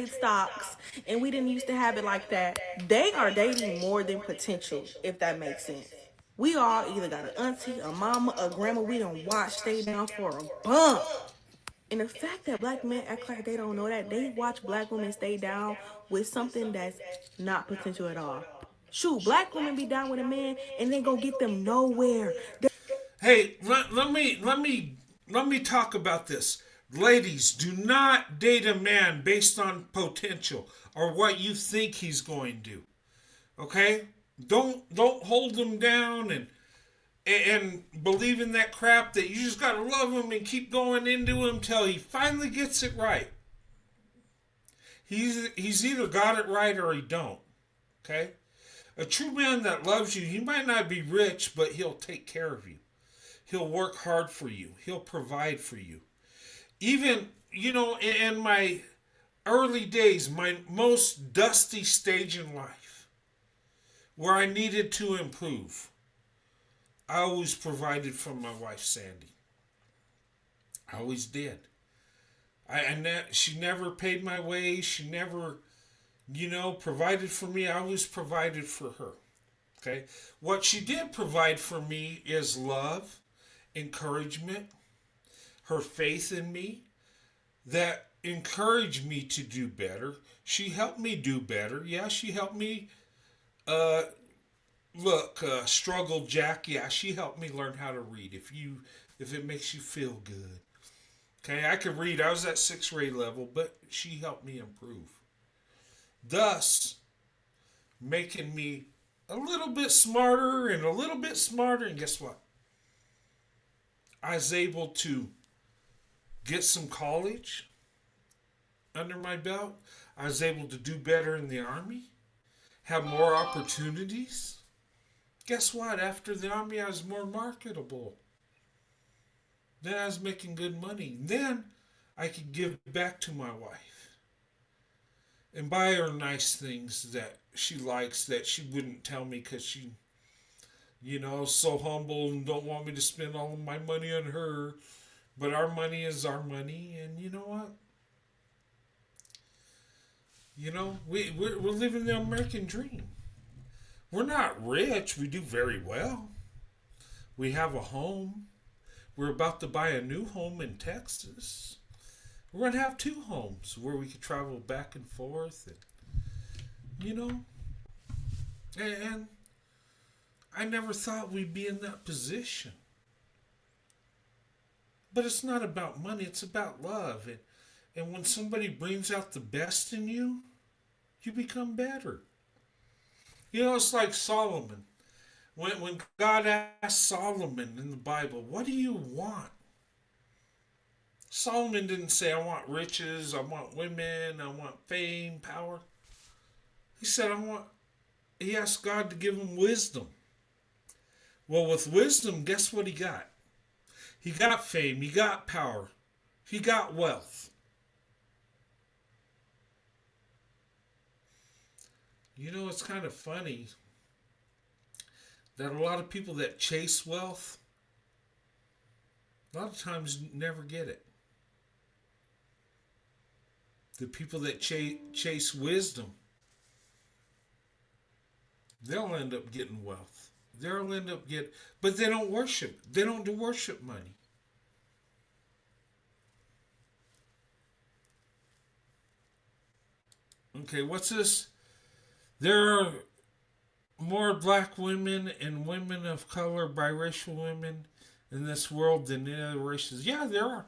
stocks, and we didn't used to have it like that. They are dating more than potential, if that makes sense. We all either got an auntie, a mama, a grandma we done watch stay down for a bump. And the fact that black men act like they don't know that, they watch black women stay down with something that's not potential at all. Shoot, black women be down with a man and they gonna get them nowhere. Hey, let me talk about this. Ladies, do not date a man based on potential or what you think he's going to do. Okay? Don't hold him down and believe in that crap that you just gotta love him and keep going into him till he finally gets it right. He's either got it right or he don't. Okay? A true man that loves you, he might not be rich, but he'll take care of you. He'll work hard for you. He'll provide for you. Even, in my early days, my most dusty stage in life, where I needed to improve, I always provided for my wife, Sandy. I always did. She never paid my way. She never, provided for me. I always provided for her. Okay? What she did provide for me is love, encouragement, her faith in me, that encouraged me to do better. She helped me do better. Yeah, she helped me struggle Jack. Yeah, she helped me learn how to read. If it makes you feel good. Okay, I could read. I was at 6th grade level, but she helped me improve. Thus, making me a little bit smarter and a little bit smarter. And guess what? I was able to get some college under my belt. I was able to do better in the Army, have more opportunities. Guess what? After the Army, I was more marketable. Then I was making good money. Then I could give back to my wife and buy her nice things that she likes that she wouldn't tell me because she, so humble and don't want me to spend all of my money on her. But our money is our money, and you know what? We're living the American dream. We're not rich. We do very well. We have a home. We're about to buy a new home in Texas. We're going to have 2 homes where we could travel back and forth. And I never thought we'd be in that position. But it's not about money. It's about love. And when somebody brings out the best in you, you become better. You know, it's like Solomon. When God asked Solomon in the Bible, what do you want? Solomon didn't say, I want riches, I want women, I want fame, power. He said, he asked God to give him wisdom. Well, with wisdom, guess what he got? He got fame, he got power, he got wealth. You know, it's kind of funny that a lot of people that chase wealth, a lot of times never get it. The people that chase wisdom, they'll end up getting wealth. They'll end up but they don't worship. They don't do worship money. Okay, what's this? There are more black women and women of color, biracial women in this world than any other races. Yeah, there are.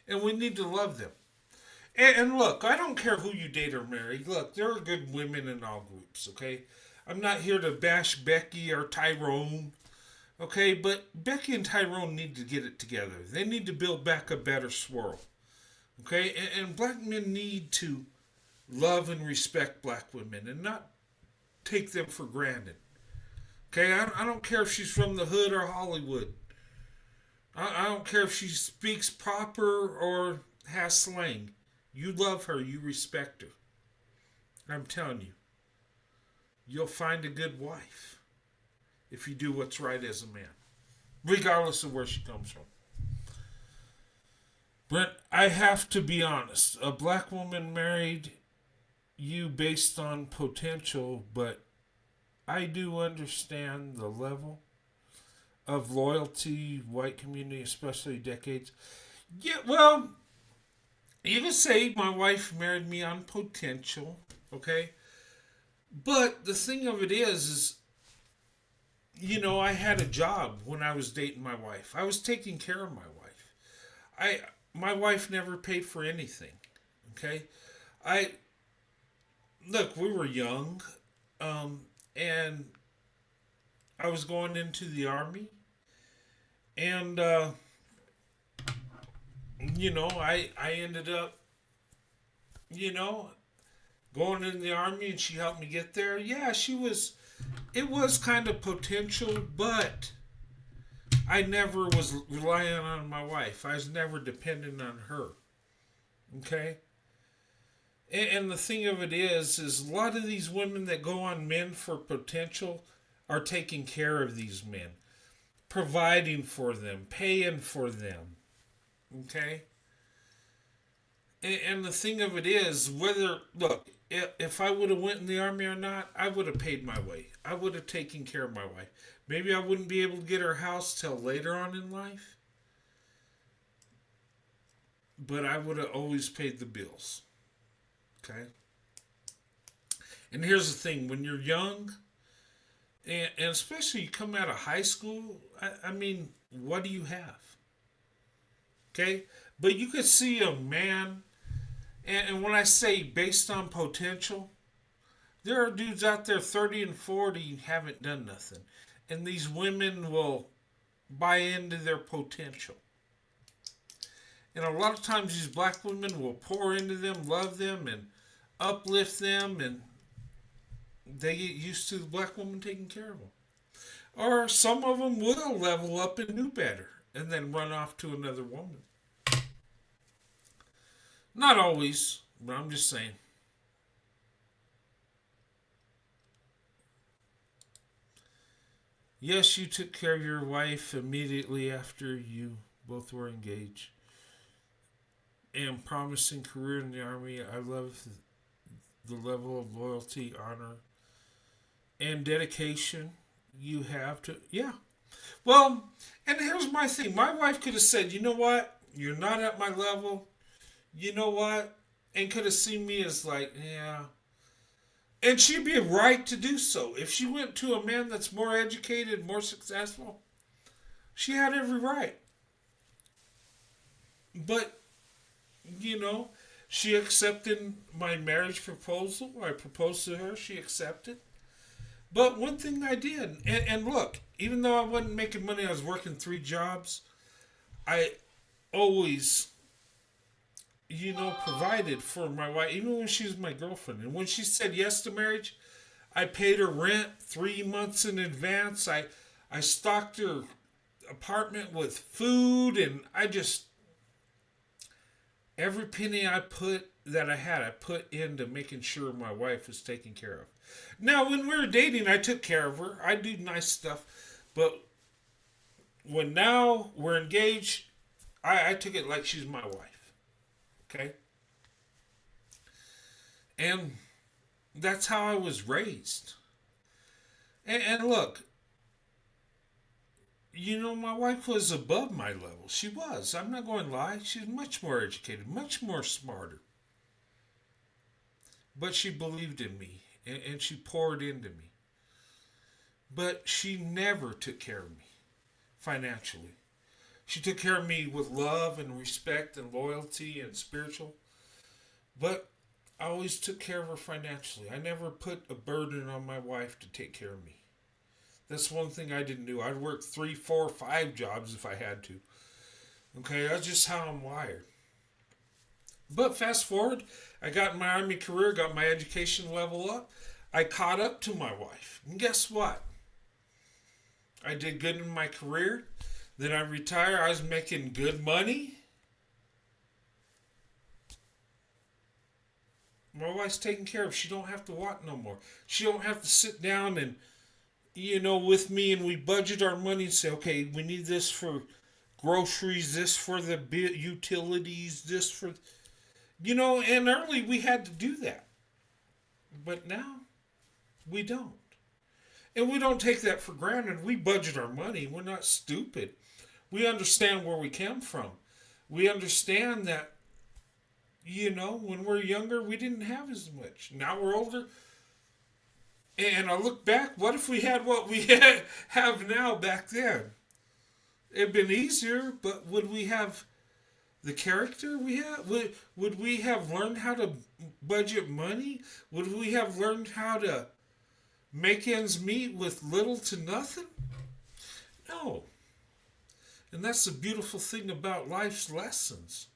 And we need to love them. And look, I don't care who you date or marry. Look, there are good women in all groups, okay? I'm not here to bash Becky or Tyrone, okay? But Becky and Tyrone need to get it together. They need to build back a better swirl, okay? And black men need to love and respect black women and not take them for granted. Okay, I don't care if she's from the hood or Hollywood. I don't care if she speaks proper or has slang. You love her, you respect her. I'm telling you, you'll find a good wife if you do what's right as a man, regardless of where she comes from. Brent, I have to be honest. A black woman married you based on potential, but I do understand the level of loyalty, white community, especially decades. Yeah, well, you can say my wife married me on potential, okay? But the thing of it is, you know, I had a job when I was dating my wife. I was taking care of my wife. My wife never paid for anything, okay? Look, we were young, and I was going into the Army, and, you know, I ended up, you know, going into the Army, and she helped me get there. Yeah, it was kind of potential, but I never was relying on my wife. I was never dependent on her, okay? And the thing of it is a lot of these women that go on men for potential are taking care of these men, providing for them, paying for them. Okay? And the thing of it is, if I would have went in the Army or not, I would have paid my way. I would have taken care of my wife. Maybe I wouldn't be able to get her house till later on in life, but I would have always paid the bills. Okay? And here's the thing, when you're young, and especially you come out of high school, I mean, what do you have? Okay? But you could see a man, and when I say based on potential, there are dudes out there 30 and 40 haven't done nothing. And these women will buy into their potential. And a lot of times these black women will pour into them, love them, and uplift them, and they get used to the black woman taking care of them. Or some of them will level up and do better, and then run off to another woman. Not always, but I'm just saying. Yes, you took care of your wife immediately after you both were engaged. And promising career in the Army. I love the level of loyalty, honor, and dedication you have to... Yeah. Well, and here's my thing. My wife could have said, you know what? You're not at my level. You know what? And could have seen me as like, yeah... And she'd be right to do so. If she went to a man that's more educated, more successful, she had every right. But you know, she accepted my marriage proposal. I proposed to her. She accepted. But one thing I did, and look, even though I wasn't making money, I was working 3 jobs. I always, provided for my wife, even when she was my girlfriend. And when she said yes to marriage, I paid her rent 3 months in advance. I stocked her apartment with food, and every penny I put into making sure my wife was taken care of. Now, when we were dating, I took care of her. I do nice stuff. But when now we're engaged, I took it like she's my wife. Okay? And that's how I was raised. And look, my wife was above my level. She was. I'm not going to lie. She's much more educated, much more smarter. But she believed in me, and she poured into me. But she never took care of me financially. She took care of me with love and respect and loyalty and spiritual. But I always took care of her financially. I never put a burden on my wife to take care of me. That's one thing I didn't do. I'd work 3, 4, 5 jobs if I had to. Okay, that's just how I'm wired. But fast forward, I got in my Army career, got my education level up. I caught up to my wife. And guess what? I did good in my career. Then I retired. I was making good money. My wife's taken care of. She don't have to walk no more. She don't have to sit down and, with me, and we budget our money and say, okay, we need this for groceries, this for the utilities, this for... and early we had to do that. But now, we don't. And we don't take that for granted. We budget our money. We're not stupid. We understand where we came from. We understand that, when we're younger, we didn't have as much. Now we're older. And I look back, what if we had what we have now back then? It'd been easier, but would we have the character we have? Would we have learned how to budget money? Would we have learned how to make ends meet with little to nothing? No. And that's the beautiful thing about life's lessons.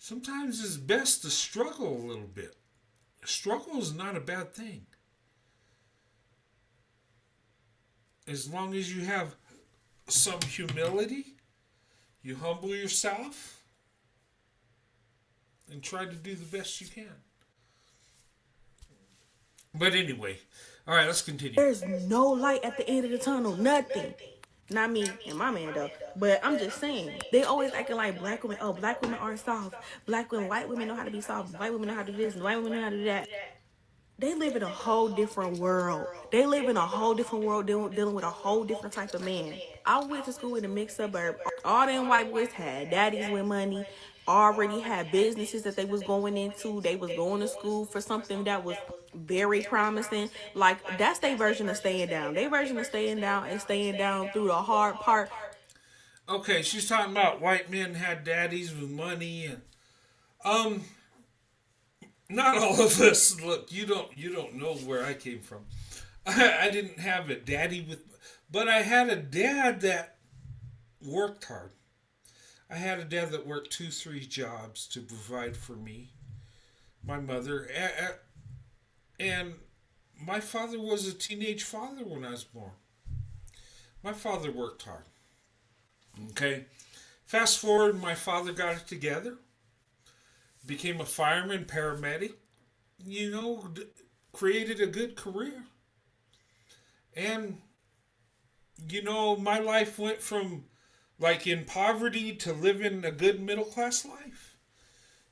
Sometimes it's best to struggle a little bit. Struggle is not a bad thing. As long as you have some humility, you humble yourself, and try to do the best you can. But anyway, all right, let's continue. There's no light at the end of the tunnel, nothing. Not me and my man though, but I'm just saying, they always acting like black women aren't soft. White women know how to be soft. White women know how to do this, and white women know how to do that. They live in a whole different world. They live in a whole different world dealing with a whole different type of man. I went to school in a mixed suburb. All them white boys had daddies with money, already had businesses that they was going into. They was going to school for something that was very promising. Like, that's their version of staying down. Their version of staying down is staying down through the hard part. Okay, she's talking about white men had daddies with money, and not all of us. Look, you don't know where I came from. I didn't have a daddy but I had a dad that worked hard. I had a dad that worked 2, 3 jobs to provide for me, my mother, and my father was a teenage father when I was born. My father worked hard. Okay, fast forward, my father got it together. Became a fireman, paramedic, created a good career. And, my life went from, like, in poverty to living a good middle-class life.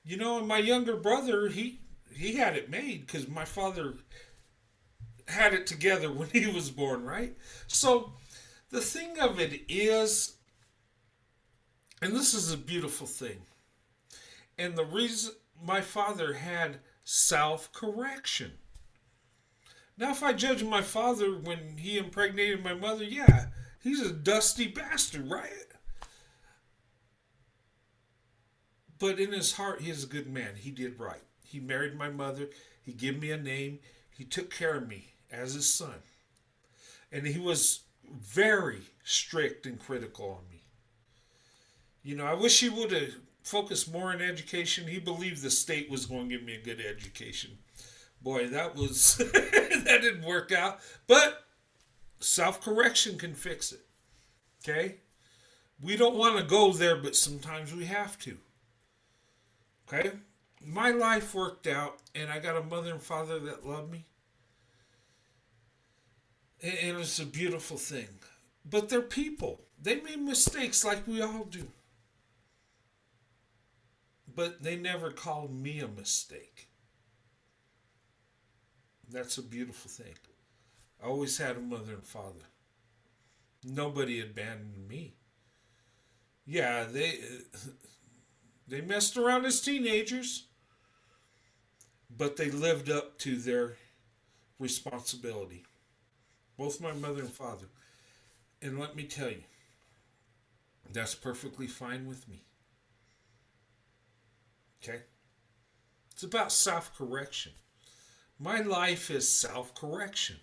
And my younger brother, he had it made because my father had it together when he was born, right? So, the thing of it is, and this is a beautiful thing, and the reason my father had self-correction. Now, if I judge my father when he impregnated my mother, yeah, he's a dusty bastard, right? But in his heart, he is a good man. He did right. He married my mother. He gave me a name. He took care of me as his son. And he was very strict and critical on me. You know, I wish he would have focused more on education. He believed the state was going to give me a good education. Boy, that was that didn't work out. But self-correction can fix it. Okay? We don't want to go there, but sometimes we have to. Okay? My life worked out, and I got a mother and father that love me. And it's a beautiful thing. But they're people. They made mistakes like we all do. But they never called me a mistake. That's a beautiful thing. I always had a mother and father. Nobody abandoned me. Yeah, they messed around as teenagers, but they lived up to their responsibility. Both my mother and father. And let me tell you, that's perfectly fine with me. Okay? It's about self-correction. My life is self-correction.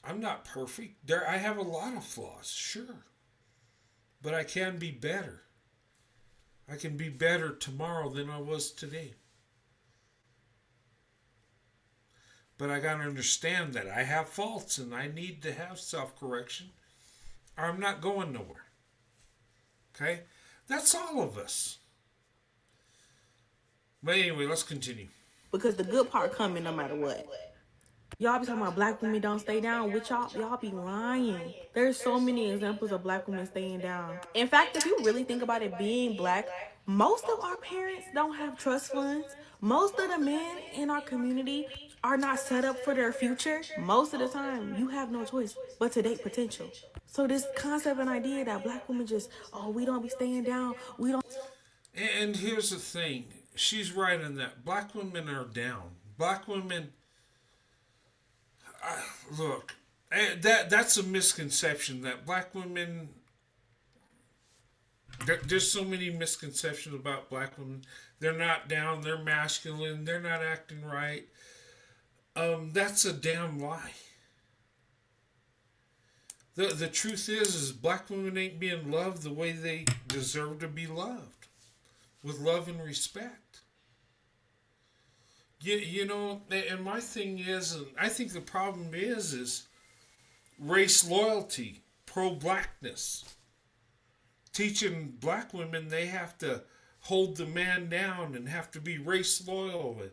I'm not perfect. I have a lot of flaws, sure. But I can be better. I can be better tomorrow than I was today. But I got to understand that I have faults and I need to have self-correction or I'm not going nowhere. Okay? That's all of us. But anyway, let's continue. Because the good part coming no matter what. Y'all be talking about black women don't stay down. With y'all be lying. There's so many examples of black women staying down. In fact, if you really think about it, being black, most of our parents don't have trust funds. Most of the men in our community are not set up for their future. Most of the time, you have no choice but to date potential. So this concept and idea that black women just, we don't be staying down. We don't. And here's the thing. She's right in that. Black women are down. Black women... look, that's a misconception that black women... There's so many misconceptions about black women. They're not down. They're masculine. They're not acting right. That's a damn lie. The truth is black women ain't being loved the way they deserve to be loved. With love and respect. You know, and my thing is, and I think the problem is race loyalty, pro-blackness. Teaching black women they have to hold the man down and have to be race loyal. And,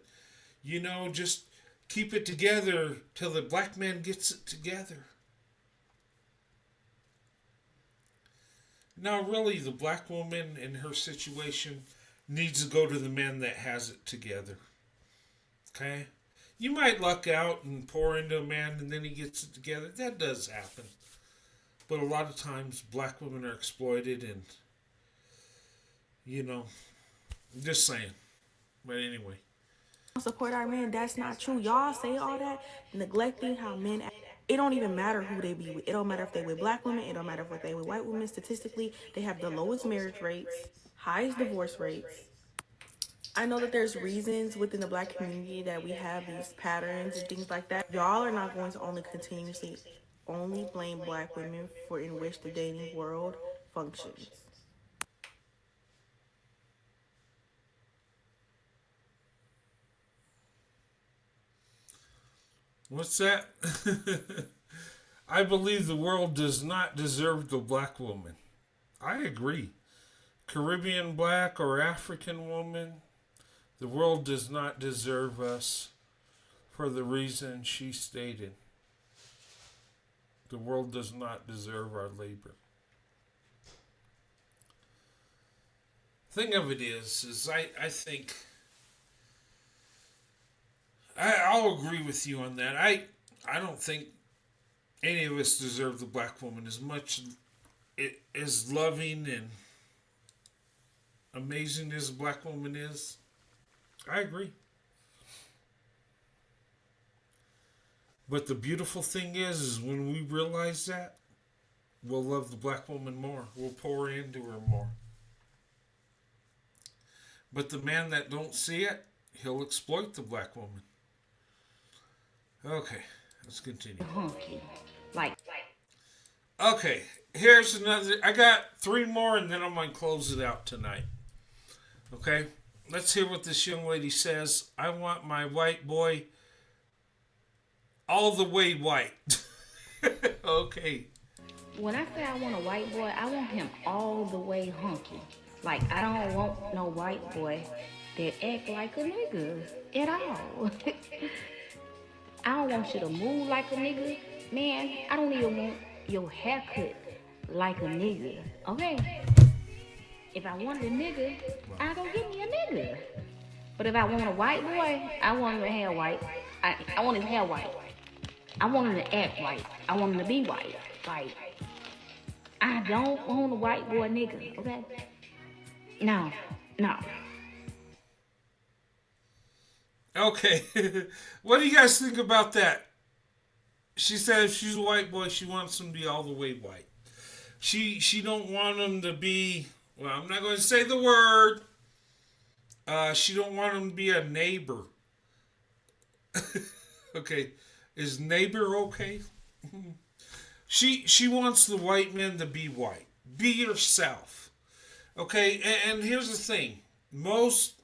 you know, just keep it together till the black man gets it together. Now, really, the black woman in her situation needs to go to the man that has it together. Okay? You might luck out and pour into a man and then he gets it together. That does happen. But a lot of times black women are exploited and, you know, I'm just saying. But anyway. Support our men. That's not true. Y'all say all that, neglecting how men act. It don't even matter who they be with. It don't matter if they with black women. It don't matter if they with white women. Statistically, they have the lowest marriage rates, highest divorce rates. I know that there's reasons within the black community that we have these patterns and things like that. Y'all are not going to only blame black women for in which the dating world functions. What's that? I believe the world does not deserve the black woman. I agree. Caribbean black or African woman, the world does not deserve us for the reason she stated. The world does not deserve our labor. Thing of it is I think I'll agree with you on that. I don't think any of us deserve the black woman as much as loving and amazing as a black woman is. I agree. But the beautiful thing is when we realize that, we'll love the black woman more. We'll pour into her more. But the man that don't see it, he'll exploit the black woman. Okay, let's continue. Hunky. Like, Okay, here's another. I got 3 more and then I'm going to close it out tonight. Okay, let's hear what this young lady says. I want my white boy all the way white. Okay. when I say I want a white boy, I want him all the way hunky. Like, I don't want no white boy that act like a nigga at all. I don't want you to move like a nigga. Man, I don't even want your haircut like a nigga, okay? If I wanted a nigga, I'd go get me a nigga. But if I want a white boy, I want him to hair white. I want his hair white. I want him to act white. I want him to be white. Like, I don't want a white boy nigga, okay? No. Okay. What do you guys think about that? She said if she's a white boy, she wants him to be all the way white. She don't want him to be, well, I'm not going to say the word. She don't want him to be a neighbor. Okay. Is neighbor okay? She wants the white man to be white. Be yourself. Okay, and here's the thing. Most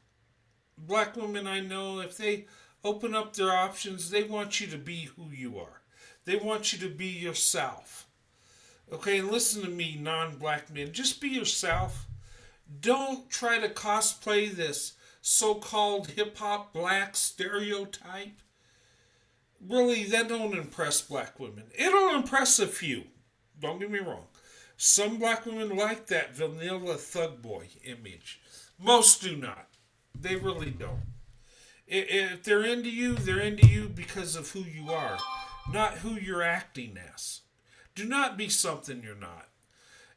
black women I know, if they open up their options, they want you to be who you are. They want you to be yourself. Okay, and listen to me, non-black men. Just be yourself. Don't try to cosplay this so-called hip-hop black stereotype. Really, that don't impress black women. It'll impress a few. Don't get me wrong. Some black women like that vanilla thug boy image. Most do not. They really don't. If they're into you because of who you are, not who you're acting as. Do not be something you're not.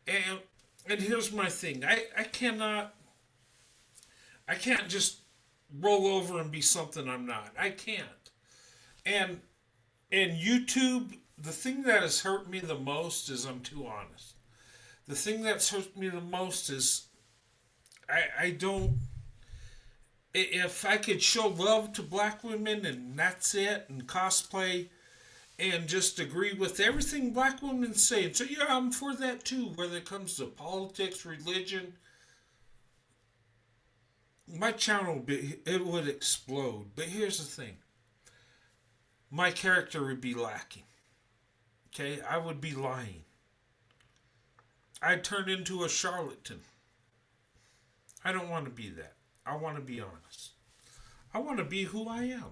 And here's my thing. I can't just roll over and be something I'm not. I can't. And YouTube, the thing that has hurt me the most is I'm too honest. The thing that's hurt me the most is I don't. If I could show love to black women and that's it, and cosplay and just agree with everything black women say, so yeah, I'm for that too, whether it comes to politics, religion. My channel, it would explode. But here's the thing. My character would be lacking. Okay? I would be lying. I'd turn into a charlatan. I don't want to be that. I want to be honest. I want to be who I am.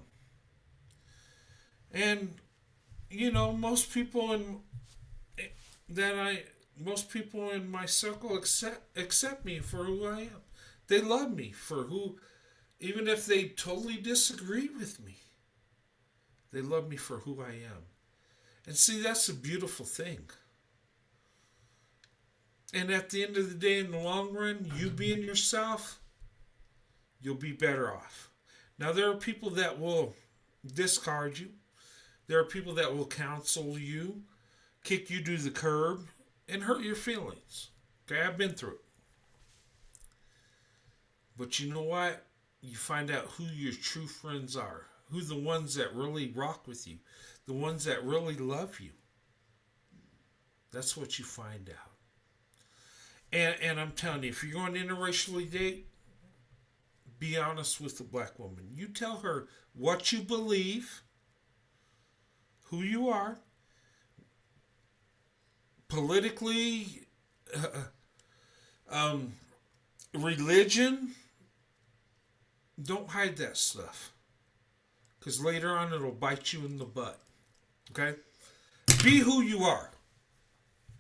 And, you know, most people in my circle accept me for who I am. They love me for who, even if they totally disagree with me. They love me for who I am. And see, that's a beautiful thing. And at the end of the day, in the long run, you being yourself, you'll be better off. Now, there are people that will discard you. There are people that will counsel you, kick you to the curb, and hurt your feelings. Okay, I've been through it. But you know what? You find out who your true friends are. Who the ones that really rock with you. The ones that really love you. That's what you find out. And I'm telling you, if you're going to interracially date, be honest with the black woman. You tell her what you believe, who you are, politically, religion. Don't hide that stuff. Because later on it'll bite you in the butt. Okay? Be who you are.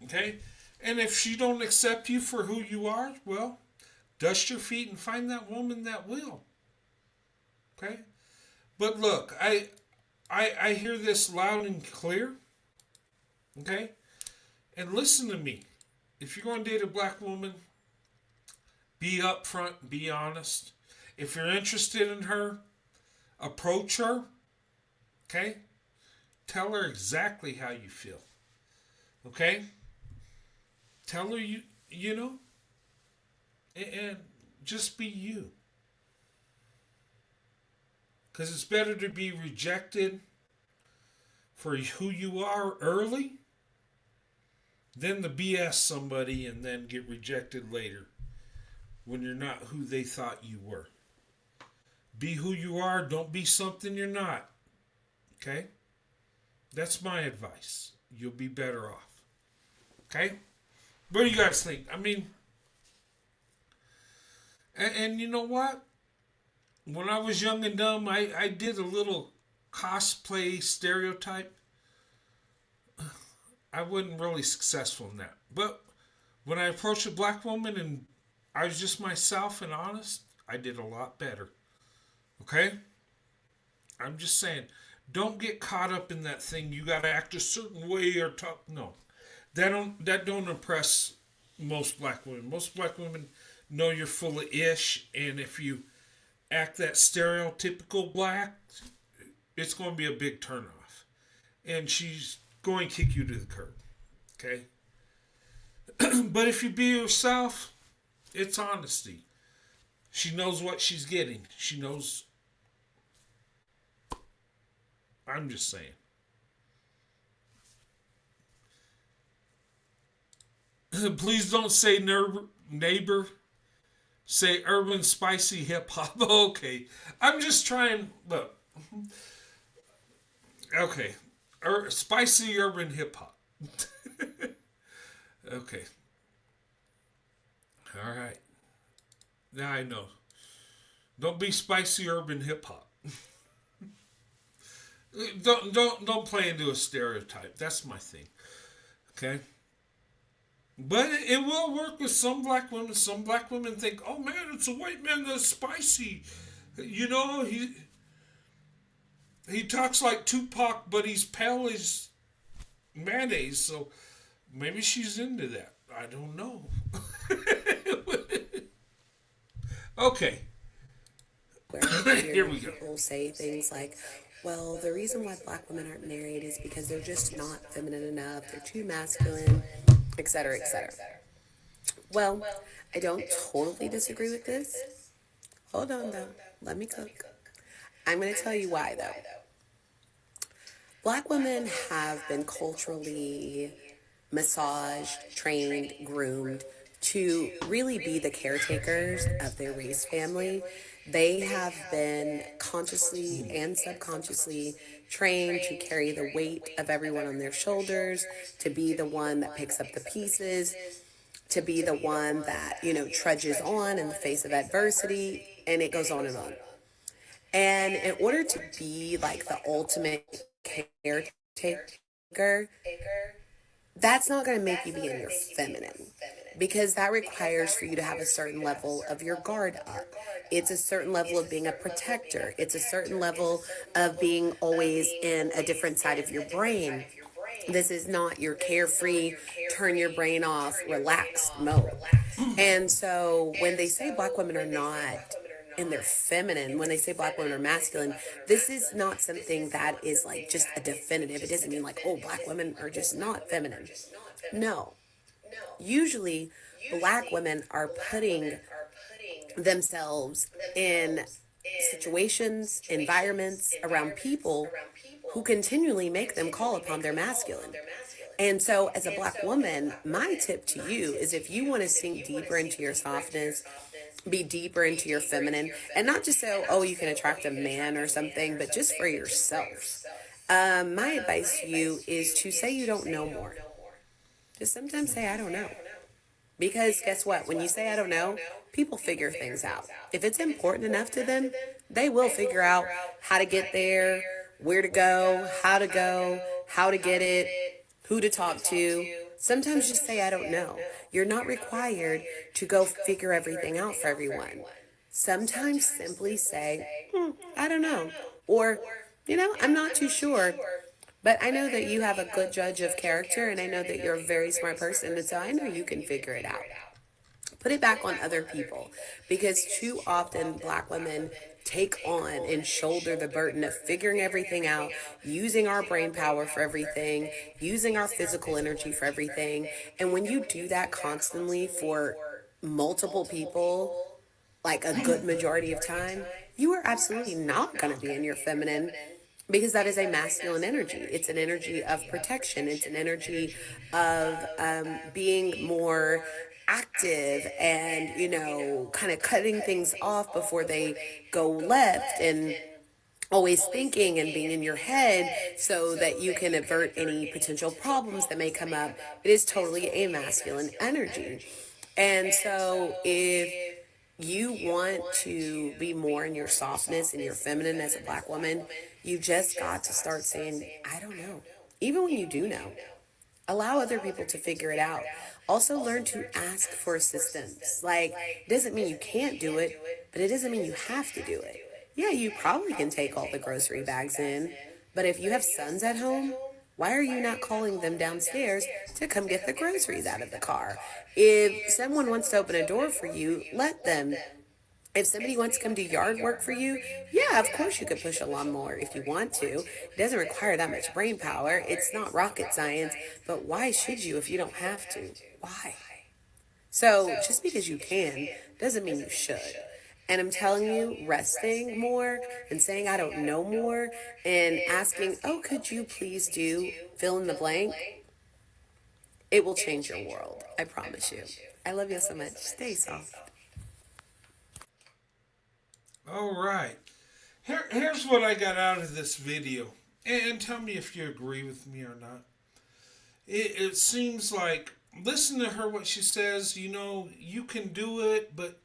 Okay? And if she don't accept you for who you are, well, dust your feet and find that woman that will. Okay? But look, I hear this loud and clear. Okay? And listen to me. If you're going to date a black woman, be upfront, be honest. If you're interested in her, approach her. Okay? Tell her exactly how you feel. Okay? Tell her you know, and just be you. Because it's better to be rejected for who you are early than to BS somebody and then get rejected later when you're not who they thought you were. Be who you are. Don't be something you're not. Okay? That's my advice. You'll be better off. Okay? What do you guys think? I mean, and you know what? When I was young and dumb, I did a little cosplay stereotype. I wasn't really successful in that. But when I approached a black woman and I was just myself and honest, I did a lot better. Okay? I'm just saying, don't get caught up in that thing. You got to act a certain way or talk. No. That don't impress most black women. Most black women know you're full of ish, and if you act that stereotypical black, it's going to be a big turnoff. And she's going to kick you to the curb. Okay? But if you be yourself, it's honesty. She knows what she's getting. She knows. I'm just saying. Please don't say neighbor. Say urban spicy hip hop. Okay. I'm just trying. Look. Okay. Spicy urban hip hop. Okay. All right. Now I know. Don't be spicy urban hip hop. Don't play into a stereotype. That's my thing. Okay? But it will work with some black women. Some black women think, oh man, it's a white man that's spicy. You know, he talks like Tupac, but he's pale as mayonnaise. So maybe she's into that. I don't know. Okay. Here we go. People say things like, well, the reason why black women aren't married is because they're just not feminine enough. They're too masculine, etc., etc. Well, I don't totally disagree with this. Hold on, though. Let me cook. I'm going to tell you why, though. Black women have been culturally massaged, trained, groomed to really be the caretakers of their race family. They have been consciously and subconsciously trained to carry the weight of everyone on their shoulders, to be the one that picks up the pieces, to be the one that, trudges on in the face of adversity, and it goes on and on. And in order to be like the ultimate caretaker, that's not going to make you be in your feminine, because that requires for you to have a certain level of your guard up. It's a certain level of being a protector. It's a certain level of being always in a different side of your brain. This is not your carefree, turn your brain off, relaxed mode. And so when they say black women are not in their feminine, when they say black women are masculine, this is not something that is like just a definitive. It doesn't mean like, oh, black women are just not feminine. No. Usually, black women are putting themselves in situations, environments, around people who continually make them call upon their masculine. And so as a black woman, my tip to you is, if you want to sink deeper into your softness, be deeper into your feminine, and not just so, oh, you can attract a man or something, but just for yourself. My advice to you is to say you don't know more. Just sometimes say, I don't know. Because guess what? When you say, I don't know, people figure things out. If it's important enough to them, they will figure out how to get there, where to go, how to get it, who to talk to. Sometimes just say, I don't know. You're not required to go figure everything out for everyone. Sometimes simply say, I don't know. Or, I'm not too sure. But I know that you have a good judge of character, and I know that you're a very smart person, and so I know you can figure it out. Put it back on other people, because too often black women take on and shoulder the burden of figuring everything out, using our brain power for everything, using our physical energy for everything. And when you do that constantly for multiple people, like a good majority of time, you are absolutely not going to be in your feminine because that is a masculine energy. It's an energy of protection. It's an energy of being more active and, kind of cutting things off before they go left, and always thinking and being in your head so that you can avert any potential problems that may come up. It is totally a masculine energy. And so if you want to be more in your softness and your feminine as a Black woman, you just got to start saying, I don't know. Even when you do know, allow other people to figure it out. Also learn to ask for assistance. Like, it doesn't mean you can't do it, but it doesn't mean you have to do it. Yeah, you probably can take all the grocery bags in, but if you have sons at home, why are you not calling them downstairs to come get the groceries out of the car? If someone wants to open a door for you, let them. If somebody wants to come do yard work for you, yeah, of course you could push a lawnmower if you want to. It doesn't require that much brain power. It's not rocket science, but why should you if you don't have to? Why? So just because you can doesn't mean you should. And I'm telling you, resting more and saying I don't know more and asking, oh, could you please do fill in the blank? It will change your world. I promise you. I love you so much. Stay soft. All right. Here's what I got out of this video. And tell me if you agree with me or not. It seems like, listen to her, what she says, you can do it, but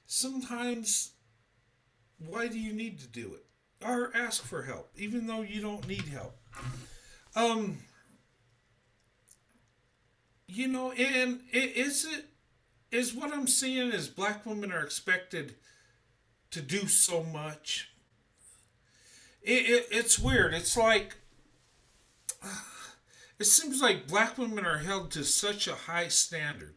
sometimes, why do you need to do it? Or ask for help, even though you don't need help. And is what I'm seeing is Black women are expected to do so much. It's weird. It's like, it seems like Black women are held to such a high standard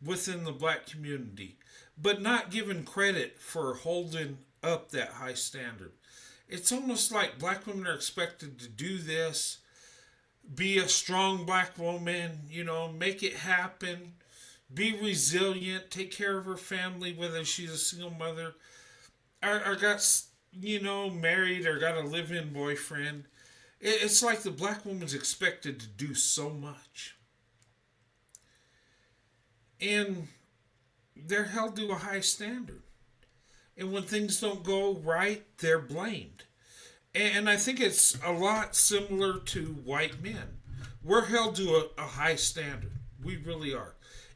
within the Black community, but not given credit for holding up that high standard. It's almost like Black women are expected to do this, be a strong Black woman, make it happen, be resilient, take care of her family, whether she's a single mother or got, married or got a live-in boyfriend. It's like the Black woman's expected to do so much. And they're held to a high standard. And when things don't go right, they're blamed. And I think it's a lot similar to white men. We're held to a high standard. We really are.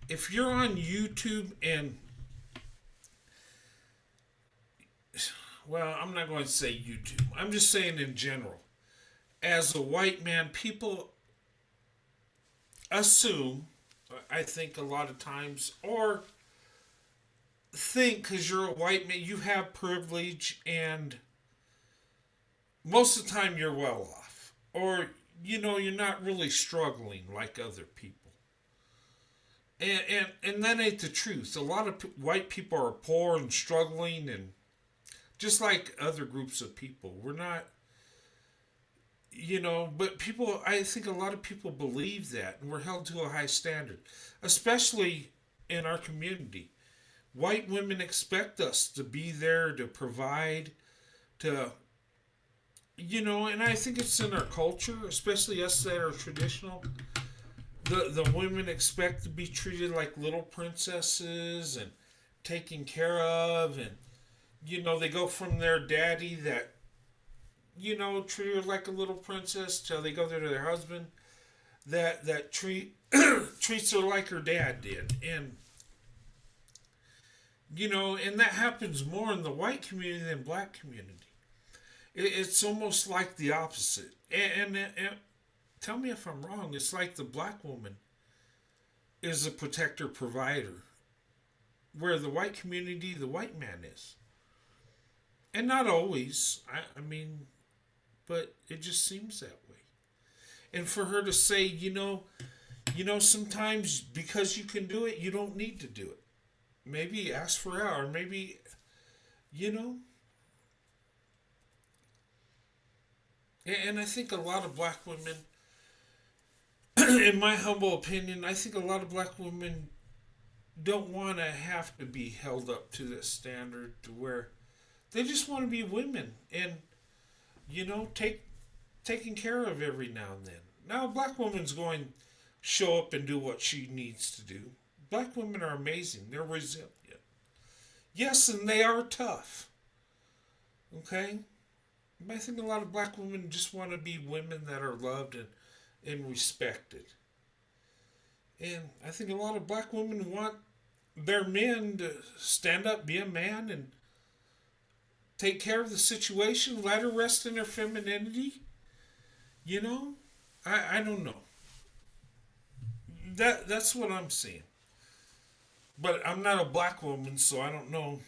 If you're on YouTube and, well, I'm not going to say YouTube. I'm just saying in general. As a white man, people assume, I think a lot of times, or think because you're a white man, you have privilege, and most of the time you're well off. Or, you're not really struggling like other people. And that ain't the truth. A lot of white people are poor and struggling, and just like other groups of people. We're not, but people, I think a lot of people believe that, and we're held to a high standard, especially in our community. White women expect us to be there, to provide, to, and I think it's in our culture, especially us that are traditional. The women expect to be treated like little princesses and taken care of, and they go from their daddy that treat her like a little princess till they go there to their husband that treats her like her dad did, and and that happens more in the white community than Black community. It's almost like the opposite, and tell me if I'm wrong. It's like the Black woman is a protector, provider, where the white community, the white man is. And not always, I mean, but it just seems that way. And for her to say, sometimes because you can do it, you don't need to do it. Maybe ask for help, or maybe, And I think a lot of Black women, in my humble opinion, I think a lot of Black women don't want to have to be held up to this standard to where They just want to be women and, taken care of every now and then. Now, a black woman's going to show up and do what she needs to do. Black women are amazing. They're resilient. Yes, and they are tough. Okay? But I think a lot of black women just want to be women that are loved and respected. And I think a lot of black women want their men to stand up, be a man, and take care of the situation, let her rest in her femininity. I don't know. That's what I'm seeing. But I'm not a black woman, so I don't know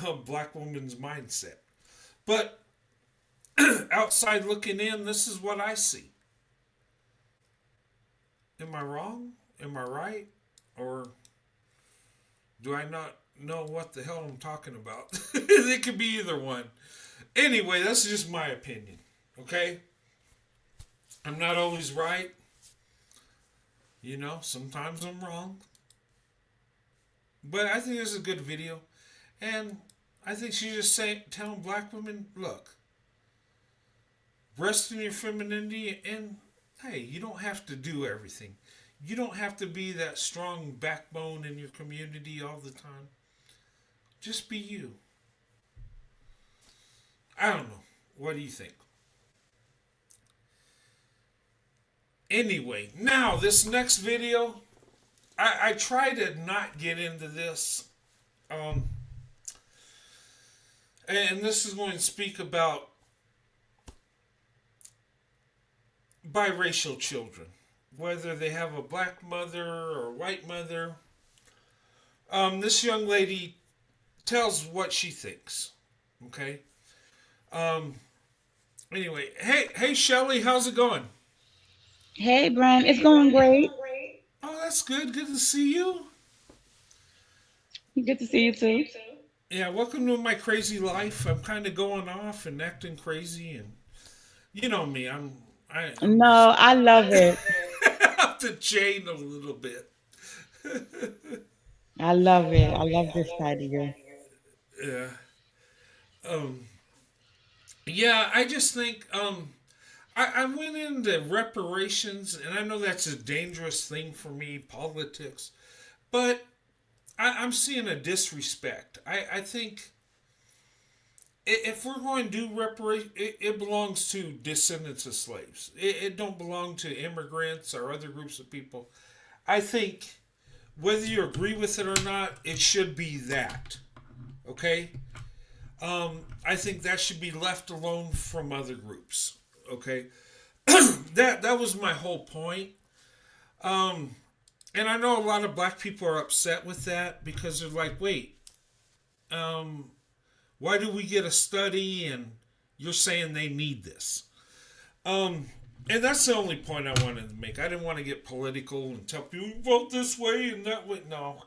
a black woman's mindset. But outside looking in, this is what I see. Am I wrong? Am I right? Or do I not know what the hell I'm talking about? It could be either one. Anyway, that's just my opinion. Okay? I'm not always right. Sometimes I'm wrong. But I think it's a good video. And I think she's just telling black women, look, rest in your femininity, and hey, you don't have to do everything. You don't have to be that strong backbone in your community all the time. Just be you. I don't know. What do you think? Anyway, now this next video, I try to not get into this. And this is going to speak about biracial children, whether they have a black mother or a white mother. This young lady tells what she thinks. Okay. Anyway, hey Shelly, how's it going? Hey, Brian, it's going great. Oh, that's good. Good to see you. Good to see you too. Yeah, welcome to my crazy life. I'm kind of going off and acting crazy, and you know me. I'm No, I love it. off the chain a little bit. I love it. I love this side of you. Yeah. Yeah, I just think I went into reparations, and I know that's a dangerous thing for me, politics, but I'm seeing a disrespect. I think if we're going to do reparations, it belongs to descendants of slaves. It don't belong to immigrants or other groups of people. I think whether you agree with it or not, it should be that. Okay? I think that should be left alone from other groups. Okay? That was my whole point. And I know a lot of black people are upset with that because they're like, wait, why do we get a study and you're saying they need this? And that's the only point I wanted to make. I didn't want to get political and tell people, vote this way and that way. No.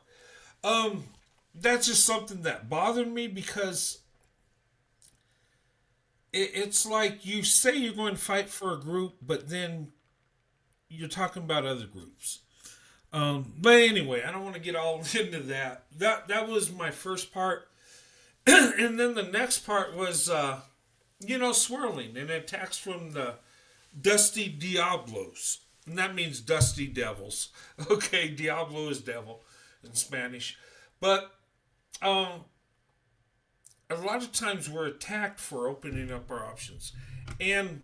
That's just something that bothered me because it's like you say you're going to fight for a group, but then you're talking about other groups. But anyway, I don't want to get all into that. That was my first part. And then the next part was, swirling and attacks from the dusty Diablos. And that means dusty devils. Okay, Diablo is devil in Spanish. But a lot of times we're attacked for opening up our options. And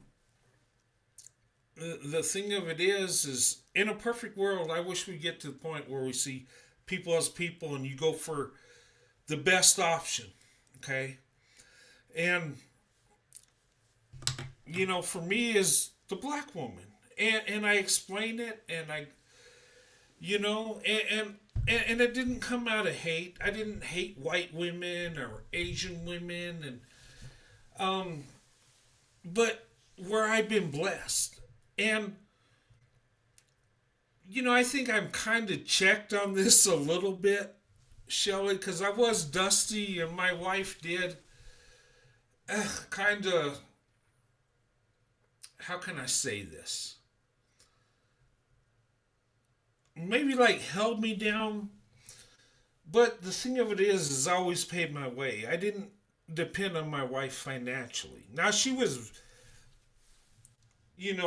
the thing of it is in a perfect world, I wish we get to the point where we see people as people and you go for the best option. Okay? And, for me is the black woman. And I explain it and and it didn't come out of hate. I didn't hate white women or Asian women but where I've been blessed. And, I think I'm kind of checked on this a little bit, Shelley, because I was dusty and my wife did kind of, how can I say this? Maybe held me down. But the thing of it is I always paid my way. I didn't depend on my wife financially. Now she was,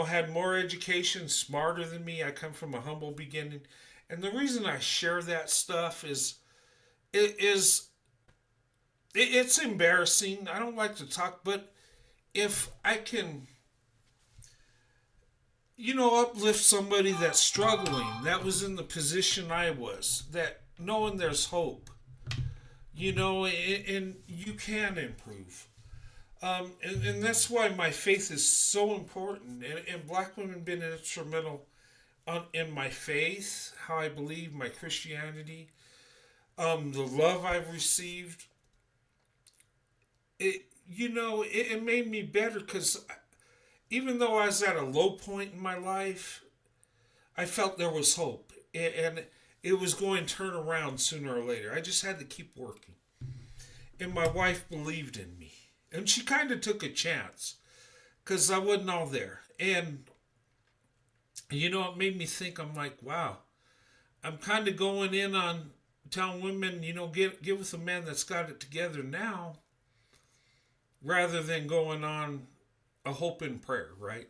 had more education, smarter than me. I come from a humble beginning. And the reason I share that stuff it is it's embarrassing. I don't like to talk, but if I can, uplift somebody that's struggling, that was in the position I was, that knowing there's hope, and you can improve. And that's why my faith is so important. And black women have been instrumental in my faith, how I believe, my Christianity, the love I've received. It made me better because even though I was at a low point in my life, I felt there was hope. And it was going to turn around sooner or later. I just had to keep working. And my wife believed in me. And she kind of took a chance because I wasn't all there. And, it made me think, I'm like, wow, I'm kind of going in on telling women, get with a man that's got it together now rather than going on a hope and prayer, right?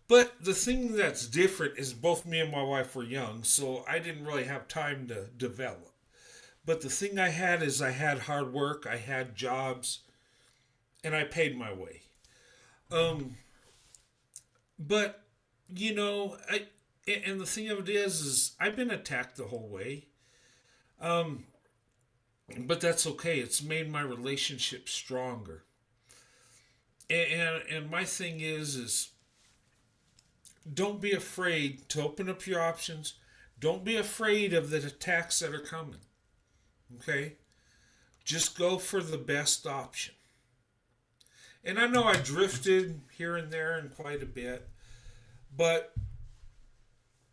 But the thing that's different is both me and my wife were young, so I didn't really have time to develop. But the thing I had is I had hard work, I had jobs, and I paid my way. But and the thing of it is I've been attacked the whole way. But that's okay. It's made my relationship stronger. And my thing is don't be afraid to open up your options. Don't be afraid of the attacks that are coming. Okay? Just go for the best option. And I know I drifted here and there and quite a bit, but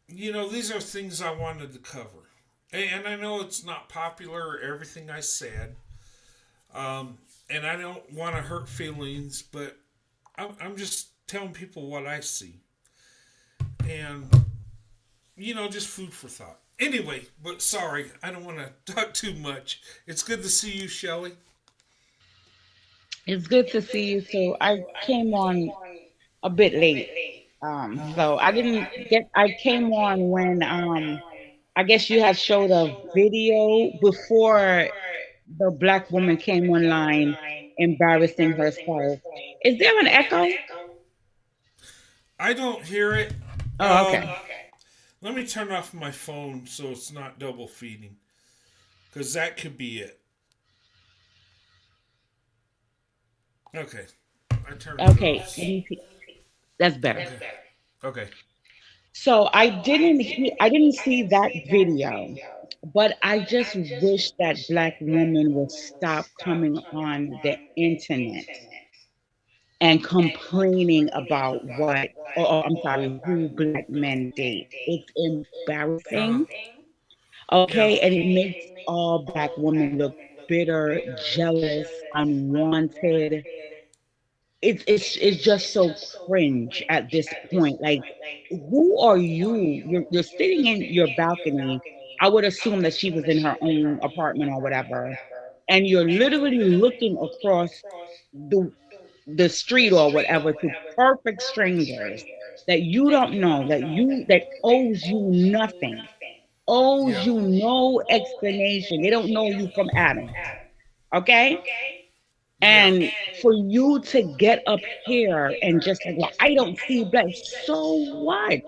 these are things I wanted to cover. And I know it's not popular, everything I said, and I don't want to hurt feelings, but I'm just telling people what I see. And, just food for thought. Anyway, but sorry, I don't want to talk too much. It's good to see you, Shelley. It's good to see you too. I came on a bit late. So I came on when I guess you had showed a video before the black woman came online embarrassing herself. Is there an echo? I don't hear it. Oh, okay. Let me turn off my phone so it's not double feeding. Because that could be it. Okay. I turned it Okay. off. That's better. Okay. So I didn't see that video, but I just wish that black women would stop coming on the internet and complaining about I'm sorry, who black men date. It's embarrassing. Yeah. Okay, and it makes all black women look bitter, jealous, unwanted. It's just so cringe at this point. Like, who are you? You're sitting in your balcony. I would assume that she was in her own apartment or whatever, and you're literally looking across the the street or whatever to perfect strangers that you don't know, that owes you nothing, owes Yeah. you no explanation. They don't know you from Adam. Okay? Yeah. And for you to get up here and just like, well, I don't see black. So what?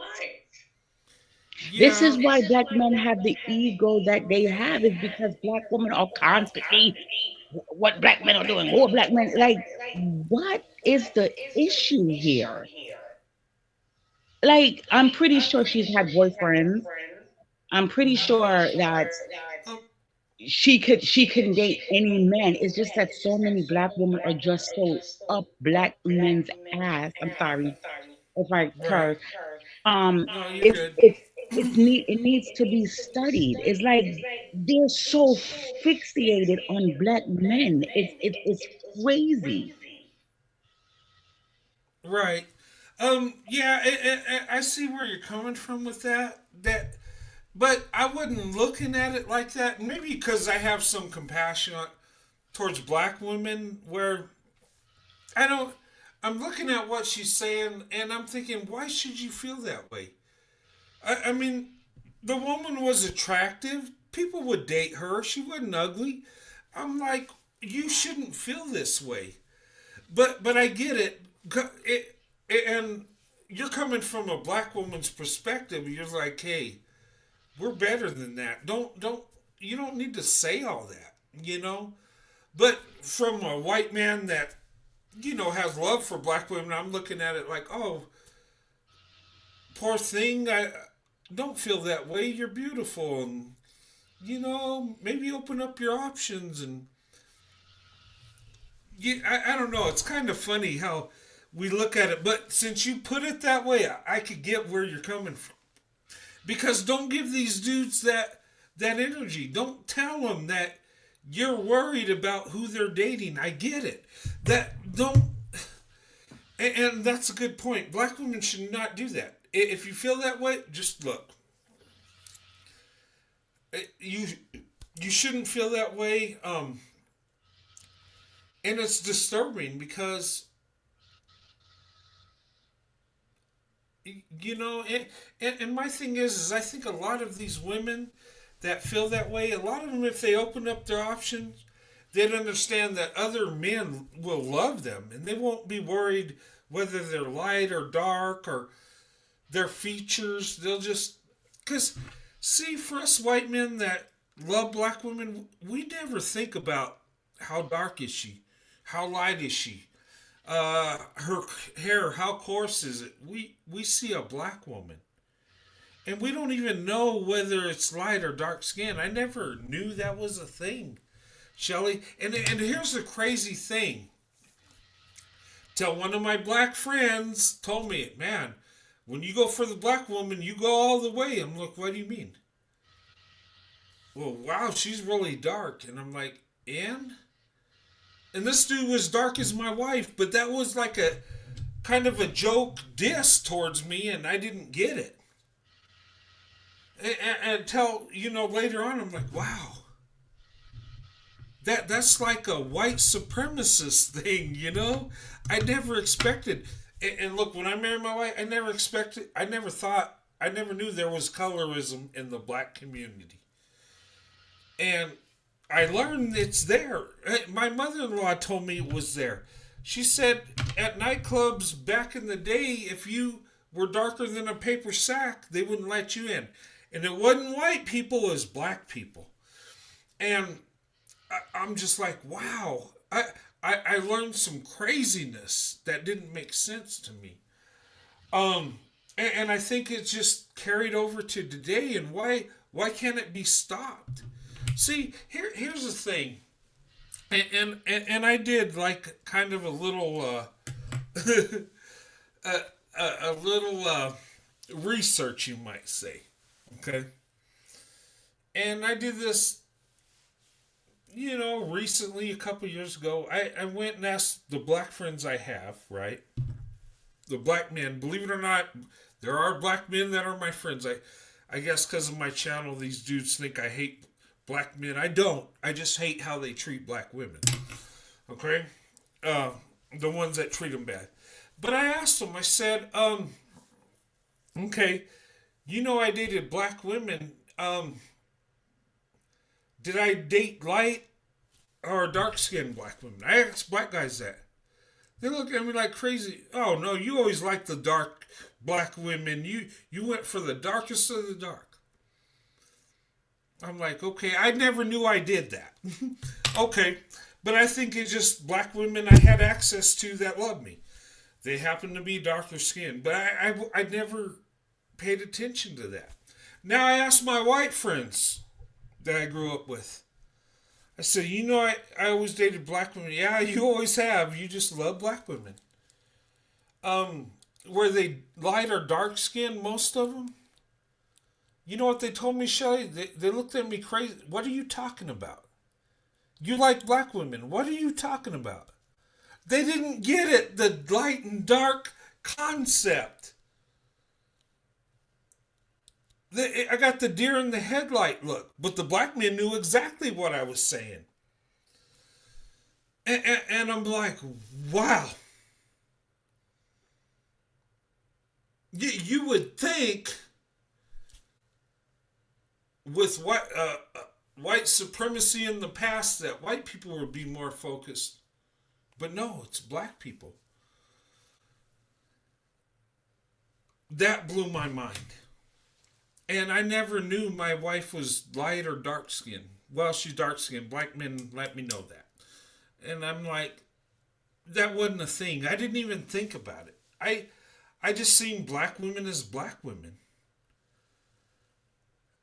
This Yeah. is why black men have the ego that they have, is because black women are constantly what black men are doing. Who are black men? Like, what is the issue here? Like, I'm pretty sure she's had boyfriends. I'm pretty sure that Um, she can date any man. It's just that so many black women are just so up black men's ass. I'm sorry if I right. curse. No, you're It's good. it's it needs to be studied. It's like they're so fixated on black men. It's crazy. Right. Yeah, I see where you're coming from with that. But I wasn't looking at it like that. Maybe because I have some compassion towards black women where I don't. I'm looking at what she's saying, and I'm thinking, why should you feel that way? I mean, the woman was attractive. People would date her. She wasn't ugly. I'm like, you shouldn't feel this way. But I get it. And you're coming from a black woman's perspective. You're like, hey, we're better than that. You don't need to say all that, you know? But from a white man that, has love for black women, I'm looking at it like, oh, poor thing. I don't feel that way. You're beautiful. And, maybe open up your options. And I don't know. It's kind of funny how we look at it. But since you put it that way, I could get where you're coming from. Because don't give these dudes that energy. Don't tell them that you're worried about who they're dating. I get it. And that's a good point. Black women should not do that. If you feel that way, just look. You shouldn't feel that way. And it's disturbing because and my thing is I think a lot of these women that feel that way, a lot of them, if they open up their options, they'd understand that other men will love them and they won't be worried whether they're light or dark or their features. They'll just, because see, for us white men that love black women, we never think about how dark is she, how light is she, her hair, how coarse is it. We see a black woman and we don't even know whether it's light or dark skin. I never knew that was a thing, Shelly. And here's the crazy thing. Till one of my black friends told me, man, when you go for the black woman, you go all the way. I'm like, what do you mean? Well, wow, she's really dark. And I'm like, and this dude was dark as my wife, but that was like a kind of a joke diss towards me, and I didn't get it. And until, later on, I'm like, wow. That's like a white supremacist thing, I never expected. And look, when I married my wife, I never knew there was colorism in the black community. And I learned it's there. My mother-in-law told me it was there. She said at nightclubs back in the day, if you were darker than a paper sack, they wouldn't let you in. And it wasn't white people, it was black people. And I'm just like, wow. I learned some craziness that didn't make sense to me. And I think it's just carried over to today. And why can't it be stopped? See, here's the thing. And I did like kind of a little a little research, you might say. Okay. And I did this, recently, a couple years ago. I went and asked the black friends I have, right? The black men, believe it or not, there are black men that are my friends. I guess because of my channel, these dudes think I hate black men. I don't. I just hate how they treat black women. Okay? The ones that treat them bad. But I asked them, I said, okay, I dated black women. Did I date light or dark-skinned black women? I asked black guys that. They look at me like crazy. Oh, no, you always liked the dark black women. You went for the darkest of the dark. I'm like, okay, I never knew I did that. Okay, but I think it's just black women I had access to that loved me. They happen to be darker skinned, but I never paid attention to that. Now I ask my white friends that I grew up with. I said, I always dated black women. Yeah, you always have. You just love black women. Were they light or dark skinned, most of them? You know what they told me, Shelly? They looked at me crazy. What are you talking about? You like black women. What are you talking about? They didn't get it, the light and dark concept. I got the deer in the headlight look, but the black men knew exactly what I was saying. And I'm like, wow. You would think with white supremacy in the past that white people would be more focused, but no, it's black people. That blew my mind. And I never knew my wife was light or dark skinned. Well, she's dark skinned. Black men let me know that. And I'm like, that wasn't a thing. I didn't even think about it. I just seen black women as black women.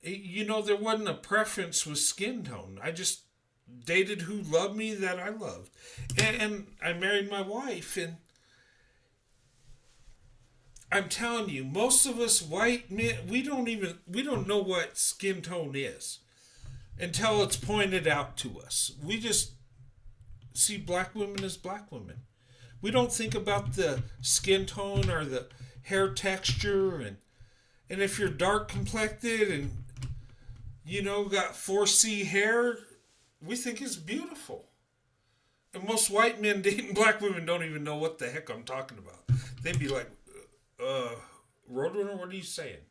You know, there wasn't a preference with skin tone. I just dated who loved me that I loved. And I married my wife, and I'm telling you, most of us white men, we don't know what skin tone is until it's pointed out to us. We just see black women as black women. We don't think about the skin tone or the hair texture, and if you're dark complected and got 4C hair, we think it's beautiful. And most white men dating black women don't even know what the heck I'm talking about. They'd be like, Roadrunner, what are you saying?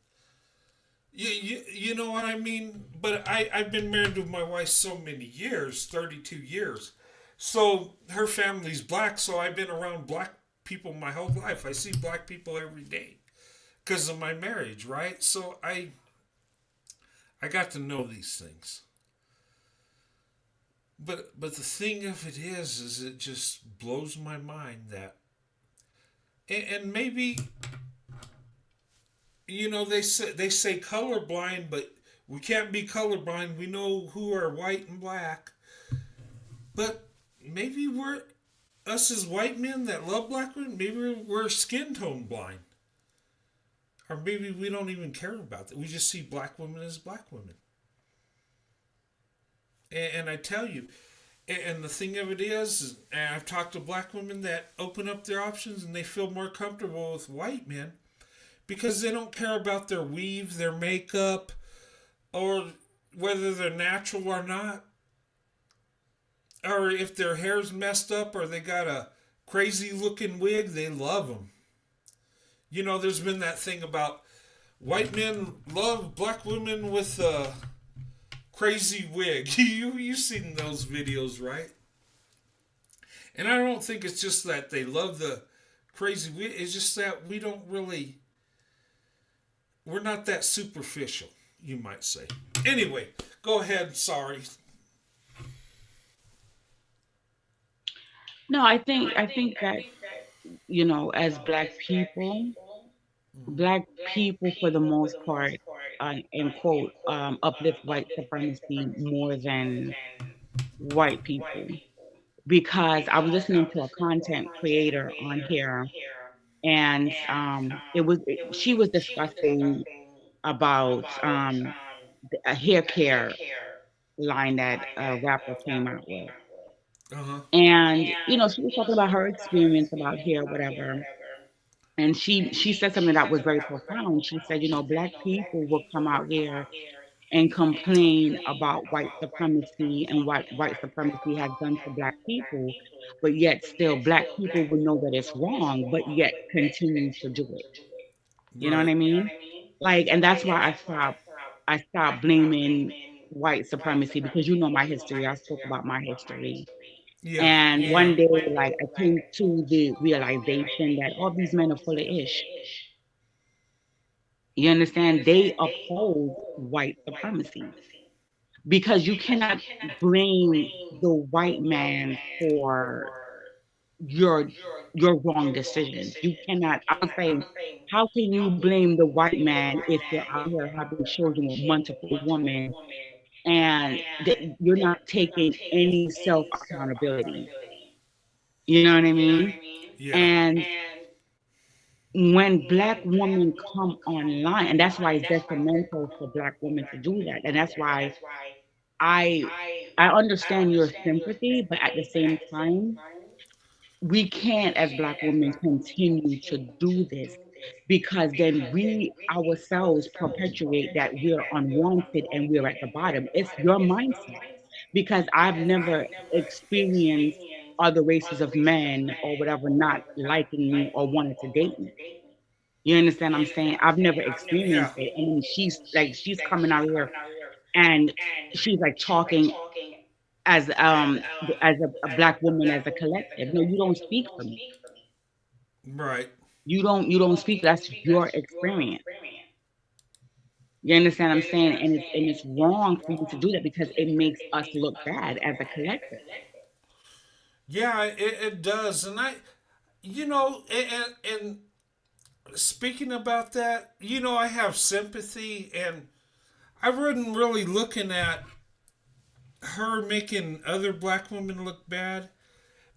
You know what I mean? But I've been married to my wife so many years, 32 years. So her family's black, so I've been around black people my whole life. I see black people every day because of my marriage, right? So I got to know these things. But the thing of it is it just blows my mind that, and maybe, they say colorblind, but we can't be colorblind. We know who are white and black, but maybe us as white men that love black women, maybe we're skin tone blind, or maybe we don't even care about that. We just see black women as black women. And I tell you, and the thing of it is, and I've talked to black women that open up their options and they feel more comfortable with white men because they don't care about their weave, their makeup, or whether they're natural or not, or if their hair's messed up or they got a crazy looking wig, they love them. There's been that thing about white men love black women with crazy wig. You've seen those videos, right? And I don't think it's just that they love the crazy wig. It's just that we're not that superficial, you might say. Anyway, go ahead. Sorry. No, I think that, as black people for the most part, end quote, uplift white supremacy more than white people. Because I was listening to a content creator on here, and she was discussing about a hair care line that a rapper came out with. And, she was talking about her experience about hair, whatever. And she said something that was very profound. She said, black people will come out here and complain about white supremacy and what white supremacy has done to black people, but yet still black people will know that it's wrong, but yet continue to do it. You know what I mean? Like, and that's why I stopped blaming white supremacy, because my history. I spoke about my history. Yeah. And one day, like, I came to the realization that all these men are full of ish. You understand? They uphold white supremacy, because you cannot blame the white man for your your wrong decisions. You cannot. I'm saying, how can you blame the white man if you're out here having children with multiple women and you're not taking any self accountability? You know what I mean? Yeah. And when black women come online, and that's why it's detrimental for black women to do that, and that's why I I understand your sympathy, but at the same time, we can't, as black women, continue to do this, because then we ourselves perpetuate that we're unwanted and we're at the bottom. It's your mindset, because I've never experienced other races of men or whatever not liking me or wanting to date me. You understand what I'm saying? I've never Yeah. experienced it. And then she's coming out here and she's like talking as a black woman as a collective. No, you don't speak for me. Right. You don't speak. That's your experience. You understand what I'm saying? And it's wrong for you to do that because it makes us look bad as a collective. Yeah, it does. And and speaking about that, I have sympathy, and I wasn't really looking at her making other black women look bad.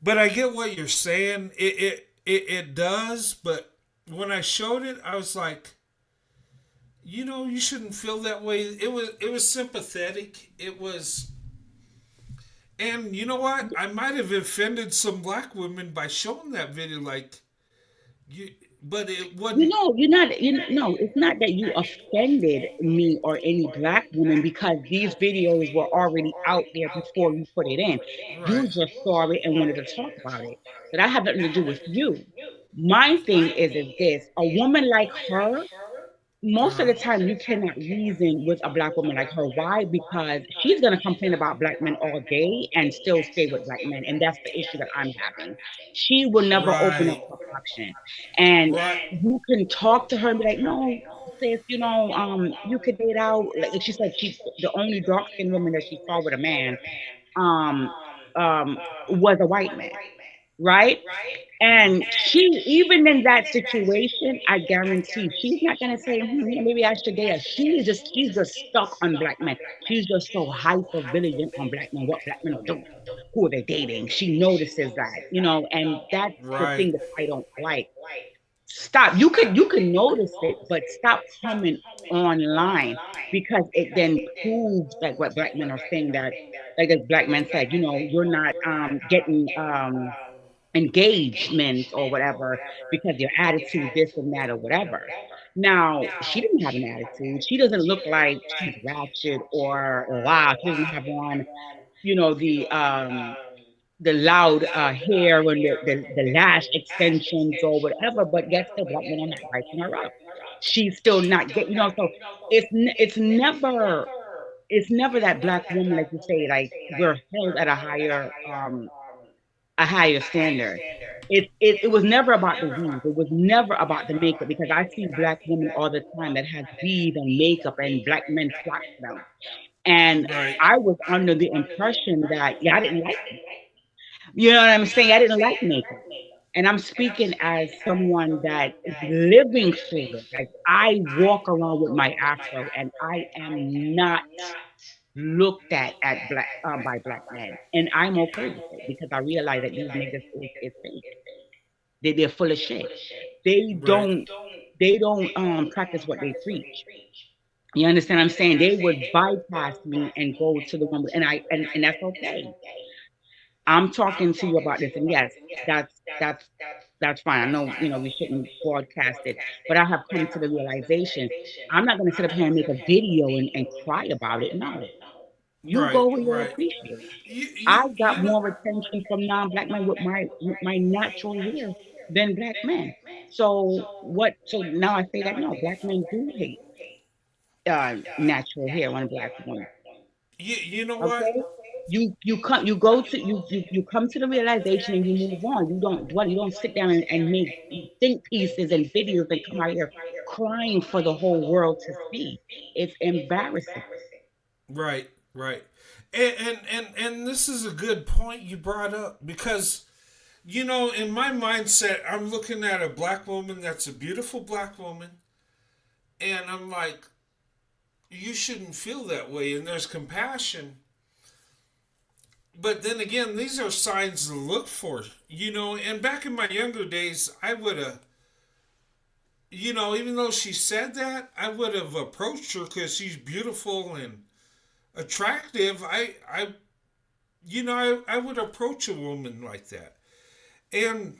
But I get what you're saying. It does. But when I showed it, I was like, you shouldn't feel that way. It was sympathetic. It was, and you know what? I might have offended some black women by showing that video. Like you, but it You wasn't. know, you're not, no, it's not that you offended me or any black woman because these videos were already out there before you put it in. You Right. just saw it and wanted to talk about it. So that had nothing to do with you. My thing is this, a woman like her, most of the time you cannot reason with a black woman like her. Why? Because she's going to complain about black men all day and still stay with black men. And that's the issue that I'm having. She will never open up Right. her option. And Right. you can talk to her and be like, no, sis, you could date out. Like she said, the only dark skinned woman that she saw with a man um, was a white man, right? And she, even in that situation, I guarantee she's not gonna say, maybe I should date her. She's just stuck on black men. She's just so hyper vigilant on black men, what black men are doing, who are they dating. She notices that, and that's the Right. thing that I don't like. Stop. You could notice it, but stop coming online because it then proves like what black men are saying that, like as black men said, you're not getting engagement or whatever because your attitude this and that or whatever. Now, she didn't have an attitude. She doesn't look like she's ratchet or loud. She doesn't have on, you know, the loud hair and the lash extensions or whatever, but yet still black men are not writing her up. She's still not getting, so it's never that black woman, like you say, like we're held at a higher standard. It was never about the weave. It was never about the makeup because I see black women all the time that has weave and makeup and black men flock to them. And Right. I was under the impression that I didn't like it. You know what I'm saying? I didn't like makeup. And I'm speaking as someone that is living through it. Like I walk around with my afro and I am not looked at by black men. And I'm okay with it because I realize that these niggas is fake. They're full of shit. They Right. don't they don't practice what they preach. You understand what I'm saying? They would bypass me and go to the one and that's okay. I'm talking to you about this, and yes, that's fine. I know, we shouldn't broadcast it, but I have come to the realization I'm not gonna sit up here and make a video and cry about it. No. You Right. go where you'll Right. appreciate it. You I you got you know. more attention from non-black men with my natural hair than black men. So now I say that no, black men do hate natural hair on a black woman. You know what? Okay? You come to the realization and you move on. You don't dwell, you don't sit down and make think pieces and videos and come out here crying for the whole world to see. It's embarrassing. Right. Right. And this is a good point you brought up because in my mindset, I'm looking at a black woman that's a beautiful black woman, and I'm like, you shouldn't feel that way, and there's compassion. But then again, these are signs to look for, And back in my younger days, I would have, even though she said that, I would have approached her because she's beautiful and attractive. I would approach a woman like that. And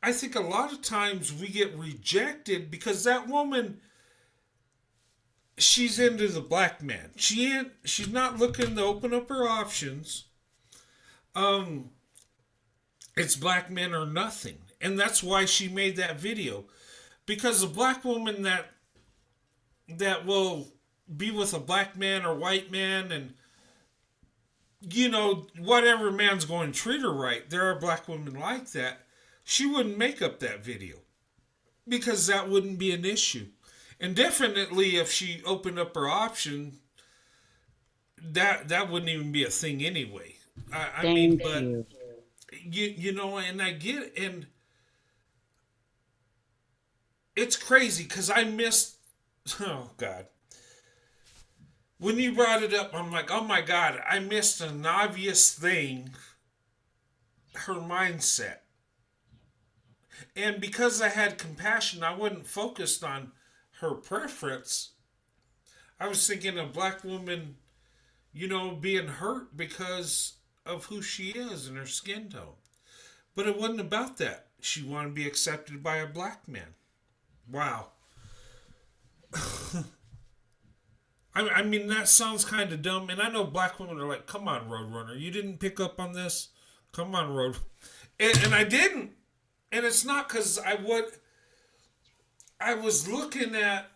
I think a lot of times we get rejected because that woman, she's into the black man. She's not looking to open up her options. It's black men or nothing. And that's why she made that video. Because a black woman that will be with a black man or white man and whatever man's going to treat her right, there are black women like that. She wouldn't make up that video because that wouldn't be an issue. And definitely if she opened up her option, that wouldn't even be a thing anyway. I mean, Thank but you. and I get it, and it's crazy because I missed. Oh God. When you brought it up, I'm like, oh my God, I missed an obvious thing. Her mindset. And because I had compassion, I wasn't focused on her preference. I was thinking a black woman, being hurt because of who she is and her skin tone. But it wasn't about that. She wanted to be accepted by a black man. Wow. I mean, that sounds kind of dumb. And I know black women are like, come on, Roadrunner. You didn't pick up on this? Come on, Road. And I didn't. And it's not because I was looking at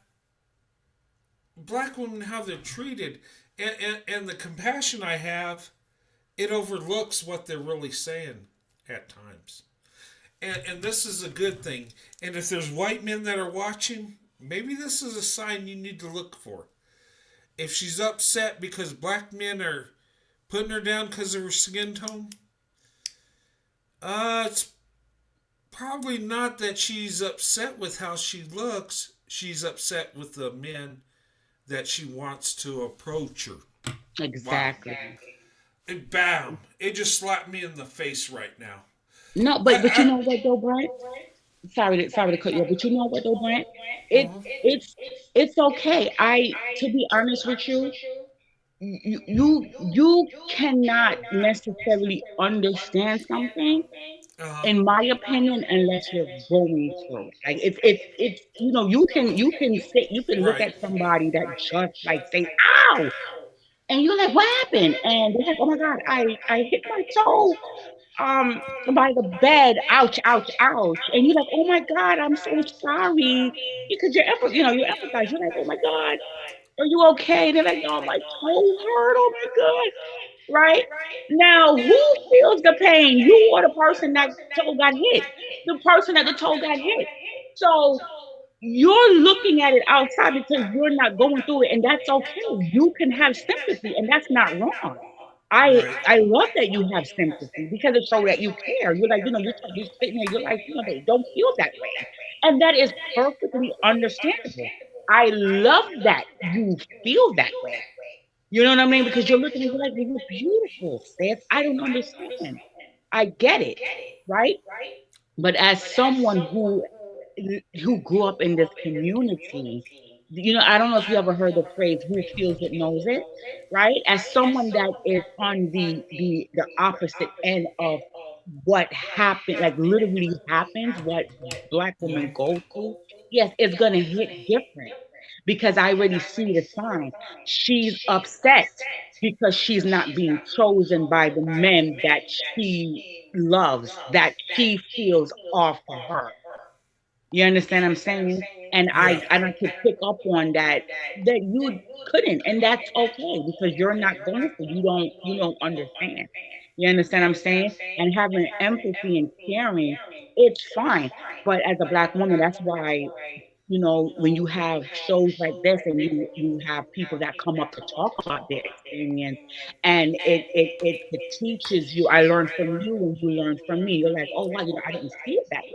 black women, how they're treated. And the compassion I have, it overlooks what they're really saying at times. And this is a good thing. And if there's white men that are watching, maybe this is a sign you need to look for. If she's upset because black men are putting her down because of her skin tone, it's probably not that she's upset with how she looks. She's upset with the men that she wants to approach her. Exactly. Wow. Bam. It just slapped me in the face right now. No, but you know what though, Brent? Sorry to cut you off, but you know what though, Brent? It it's it's okay. To be honest with you, you cannot necessarily understand something, in my opinion, unless you're going through it. Like it's you can look at somebody that just like say, ow, and you're like, what happened? And they're like, oh my God, I hit my toe by the bed, ouch, ouch, ouch. And you're like, oh my God, I'm so sorry. Because you empathize. You're like, oh my God, are you okay? They're like, no, my toe hurt. Oh my God. Right? Now, who feels the pain? You or the person that toe got hit? The person that the toe got hit. So you're looking at it outside because you're not going through it, and that's okay. You can have sympathy, and that's not wrong. I love that you have sympathy because it shows that you care. You're like, you're sitting there, you're like, they don't feel that way. And that is perfectly understandable. I love that you feel that way. You know what I mean? Because you're looking and you're like, well, you're beautiful, sis. I don't understand. I get it, right? But as someone who grew up in this community, I don't know if you ever heard the phrase "who feels it knows it," right? As someone that is on the opposite end of what happened, like literally happens, what black women go through, yes, it's gonna hit different because I already see the sign. She's upset because she's not being chosen by the men that she loves, that she feels are for her. You understand what I'm saying? And I could pick up on that you couldn't, and that's okay because you're not going through. You don't understand. You understand what I'm saying? And having empathy and caring, it's fine. But as a black woman, that's why when you have shows like this and you have people that come up to talk about their experience, and it teaches you. I learned from you and you learned from me. You're like, oh wow, I didn't see it that way.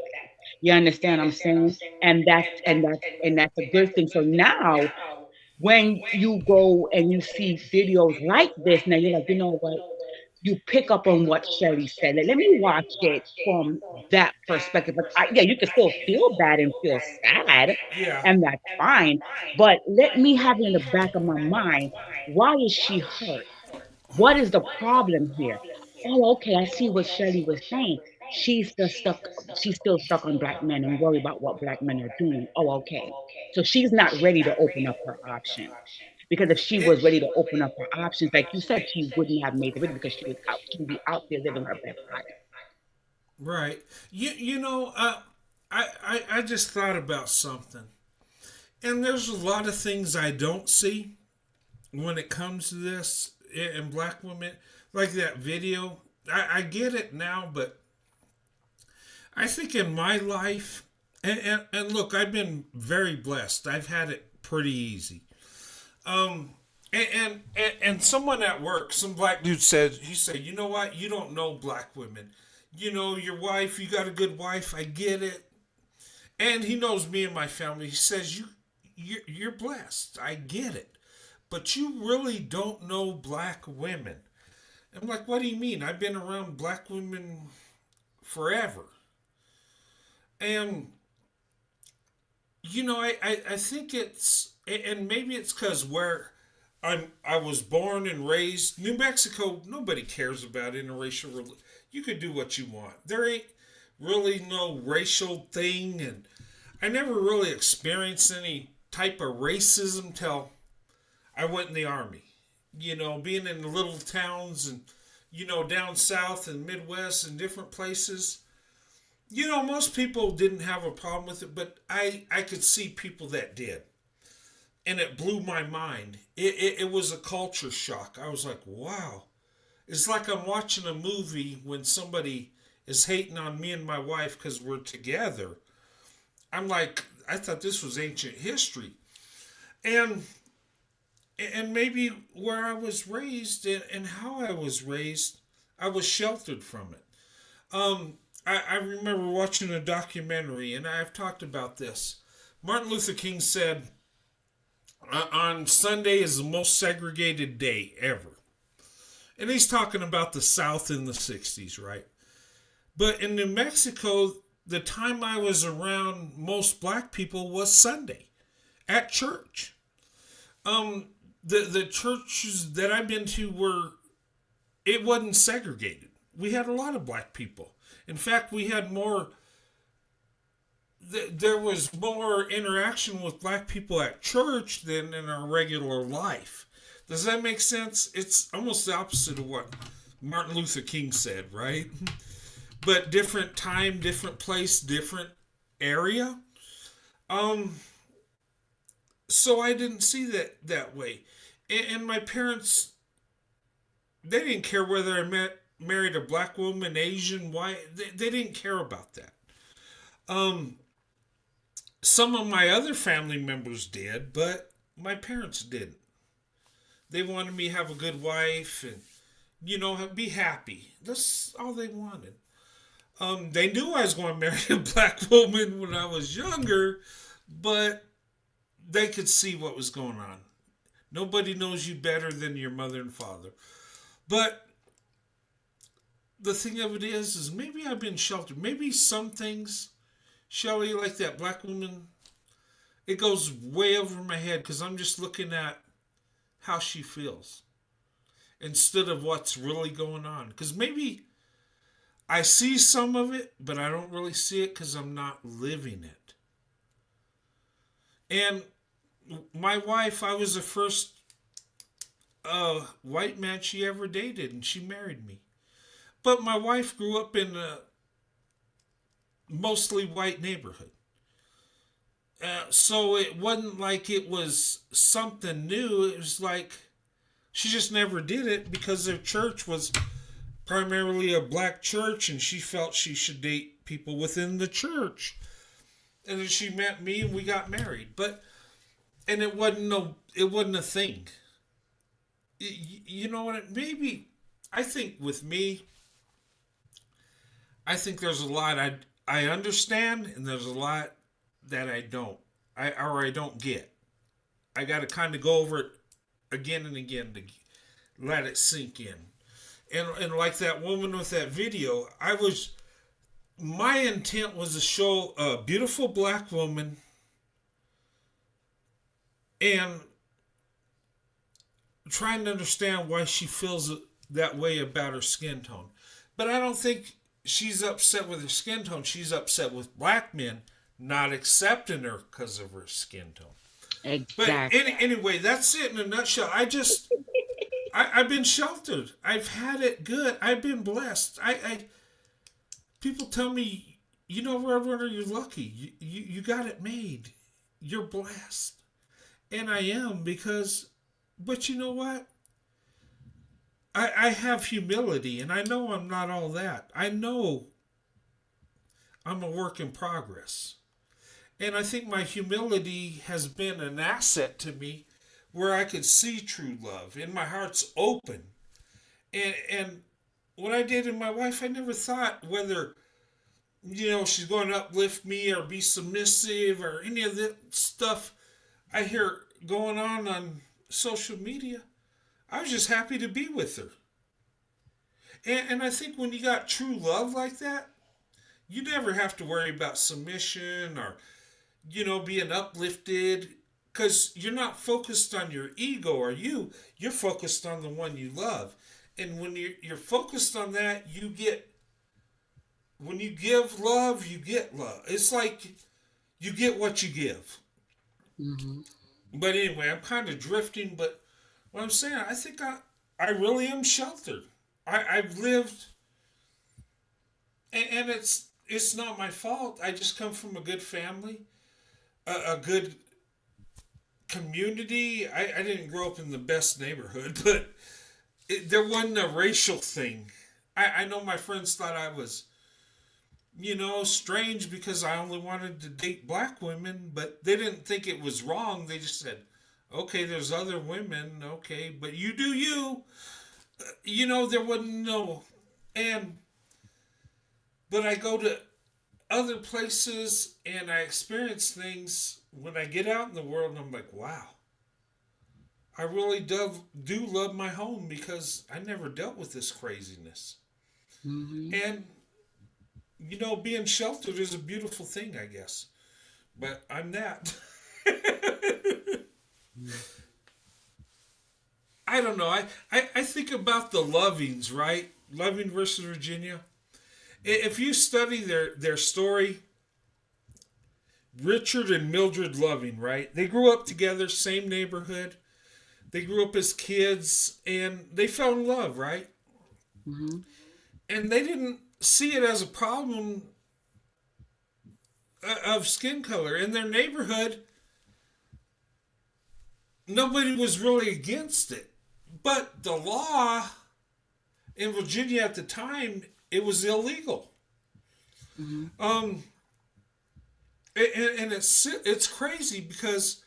You understand what I'm saying? And that's a good thing. So now when you go and you see videos like this, now you're like, you know what? You pick up on what Shelly said. Like, let me watch it from that perspective. Like, yeah, you can still feel bad and feel sad, Yeah. and that's fine. But let me have it in the back of my mind. Why is she hurt? What is the problem here? Oh, okay, I see what Shelley was saying. She's still stuck on black men and worry about what black men are doing. Oh, okay. So she's not ready to open up her options. Because if she was ready to open up her options, like you said, she wouldn't have made the video because she would be out there living her best life. Right. You know, I just thought about something. And there's a lot of things I don't see when it comes to this in black women. Like that video. I get it now, but I think in my life, and look, I've been very blessed. I've had it pretty easy. Um, and someone at work, some black dude said, he said, you know what? You don't know black women. You know, your wife, you got a good wife. I get it. And he knows me and my family. He says, you're blessed. I get it. But you really don't know black women. I'm like, what do you mean? I've been around black women forever. And, you know, I think it's, and maybe it's because where I was born and raised, New Mexico, nobody cares about interracial. You could do what you want. There ain't really no racial thing. And I never really experienced any type of racism till I went in the army. You know, being in the little towns and, you know, down south and Midwest and different places. You know, most people didn't have a problem with it, but I could see people that did. And it blew my mind. It was a culture shock. I was like, wow. It's like I'm watching a movie when somebody is hating on me and my wife because we're together. I'm like, I thought this was ancient history. And maybe where I was raised and how I was raised, I was sheltered from it. I remember watching a documentary, and I've talked about this. Martin Luther King said, on Sunday is the most segregated day ever. And he's talking about the South in the 60s, right? But in New Mexico, the time I was around most black people was Sunday at church. The churches that I've been to it wasn't segregated. We had a lot of black people. In fact, we had more, there was more interaction with black people at church than in our regular life. Does that make sense? It's almost the opposite of what Martin Luther King said, right? But different time, different place, different area. So I didn't see that way. And my parents, they didn't care whether I married a black woman, Asian, white. They didn't care about that. Some of my other family members did, but my parents didn't. They wanted me to have a good wife and, you know, be happy. That's all they wanted. They knew I was going to marry a black woman when I was younger, but they could see what was going on. Nobody knows you better than your mother and father. But the thing of it is maybe I've been sheltered. Maybe some things, Shelly, like that black woman, it goes way over my head because I'm just looking at how she feels instead of what's really going on. Because maybe I see some of it, but I don't really see it because I'm not living it. And my wife, I was the first white man she ever dated, and she married me. But my wife grew up in a mostly white neighborhood. So it wasn't like it was something new. It was like she just never did it because their church was primarily a black church, and she felt she should date people within the church. And then she met me, and we got married. And it wasn't a thing. You know what? Maybe I think with me, I think there's a lot I understand, and there's a lot that I don't. I don't get. I got to kind of go over it again and again to let it sink in. And like that woman with that video, my intent was to show a beautiful black woman and trying to understand why she feels that way about her skin tone. But I don't think she's upset with her skin tone. She's upset with black men not accepting her because of her skin tone. Exactly. But anyway, that's it in a nutshell. I've been sheltered. I've had it good. I've been blessed. People tell me, you know, Roadrunner, you're lucky. You got it made. You're blessed. And I am because, but you know what? I have humility and I know I'm not all that. I know I'm a work in progress. And I think my humility has been an asset to me where I could see true love and my heart's open. And when I dated my wife, I never thought whether, you know, she's going to uplift me or be submissive or any of the stuff I hear going on social media. I was just happy to be with her. And I think when you got true love like that, you never have to worry about submission or, you know, being uplifted because you're not focused on your ego or you're focused on the one you love. And when you're focused on that, when you give love, you get love. It's like you get what you give. Mm-hmm. But anyway, I'm kind of drifting, but what I'm saying, I think I really am sheltered. I've lived, and it's not my fault. I just come from a good family, a good community. I didn't grow up in the best neighborhood, but there wasn't a racial thing. I know my friends thought I was, you know, strange because I only wanted to date black women, but they didn't think it was wrong. They just said, okay, there's other women, okay, but you do you. You know, there wasn't no. But I go to other places and I experience things when I get out in the world and I'm like, wow. I really do love my home because I never dealt with this craziness. Mm-hmm. And, you know, being sheltered is a beautiful thing, I guess. But I'm that. I don't know. I think about the Lovings, right? Loving versus Virginia. If you study their story, Richard and Mildred Loving, right? They grew up together, same neighborhood. They grew up as kids and they fell in love, right? Mm-hmm. And they didn't see it as a problem of skin color. In their neighborhood, nobody was really against it. But the law in Virginia at the time, it was illegal. Mm-hmm. And it's crazy because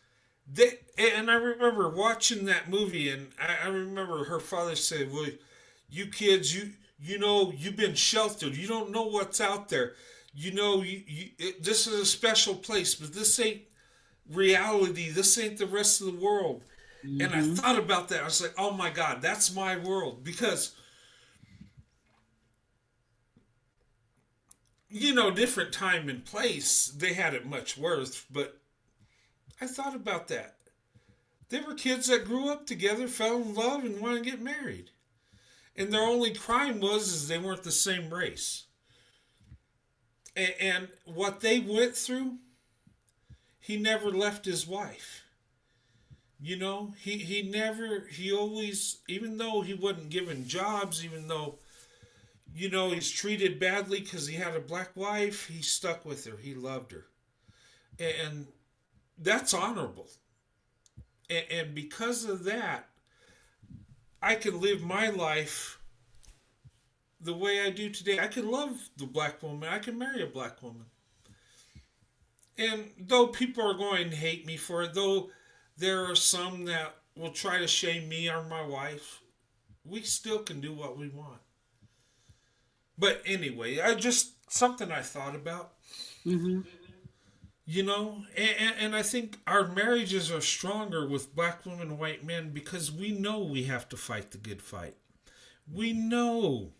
and I remember watching that movie, and I remember her father said, "Well, you kids, you know, you've been sheltered. You don't know what's out there. You know, this is a special place, but this ain't reality. This ain't the rest of the world." Mm-hmm. And I thought about that. I was like, "Oh my God, that's my world." Because, you know, different time and place, they had it much worse. But I thought about that. They were kids that grew up together, fell in love, and wanted to get married. And their only crime was they weren't the same race. And what they went through, he never left his wife. You know, he always, even though he wasn't given jobs, even though, you know, he's treated badly because he had a black wife, he stuck with her. He loved her. And that's honorable. And because of that, I can live my life the way I do today. I can love the black woman. I can marry a black woman. And though people are going to hate me for it, though there are some that will try to shame me or my wife, we still can do what we want. But anyway, something I thought about. Mm-hmm. You know, and I think our marriages are stronger with black women and white men because we know we have to fight the good fight. We know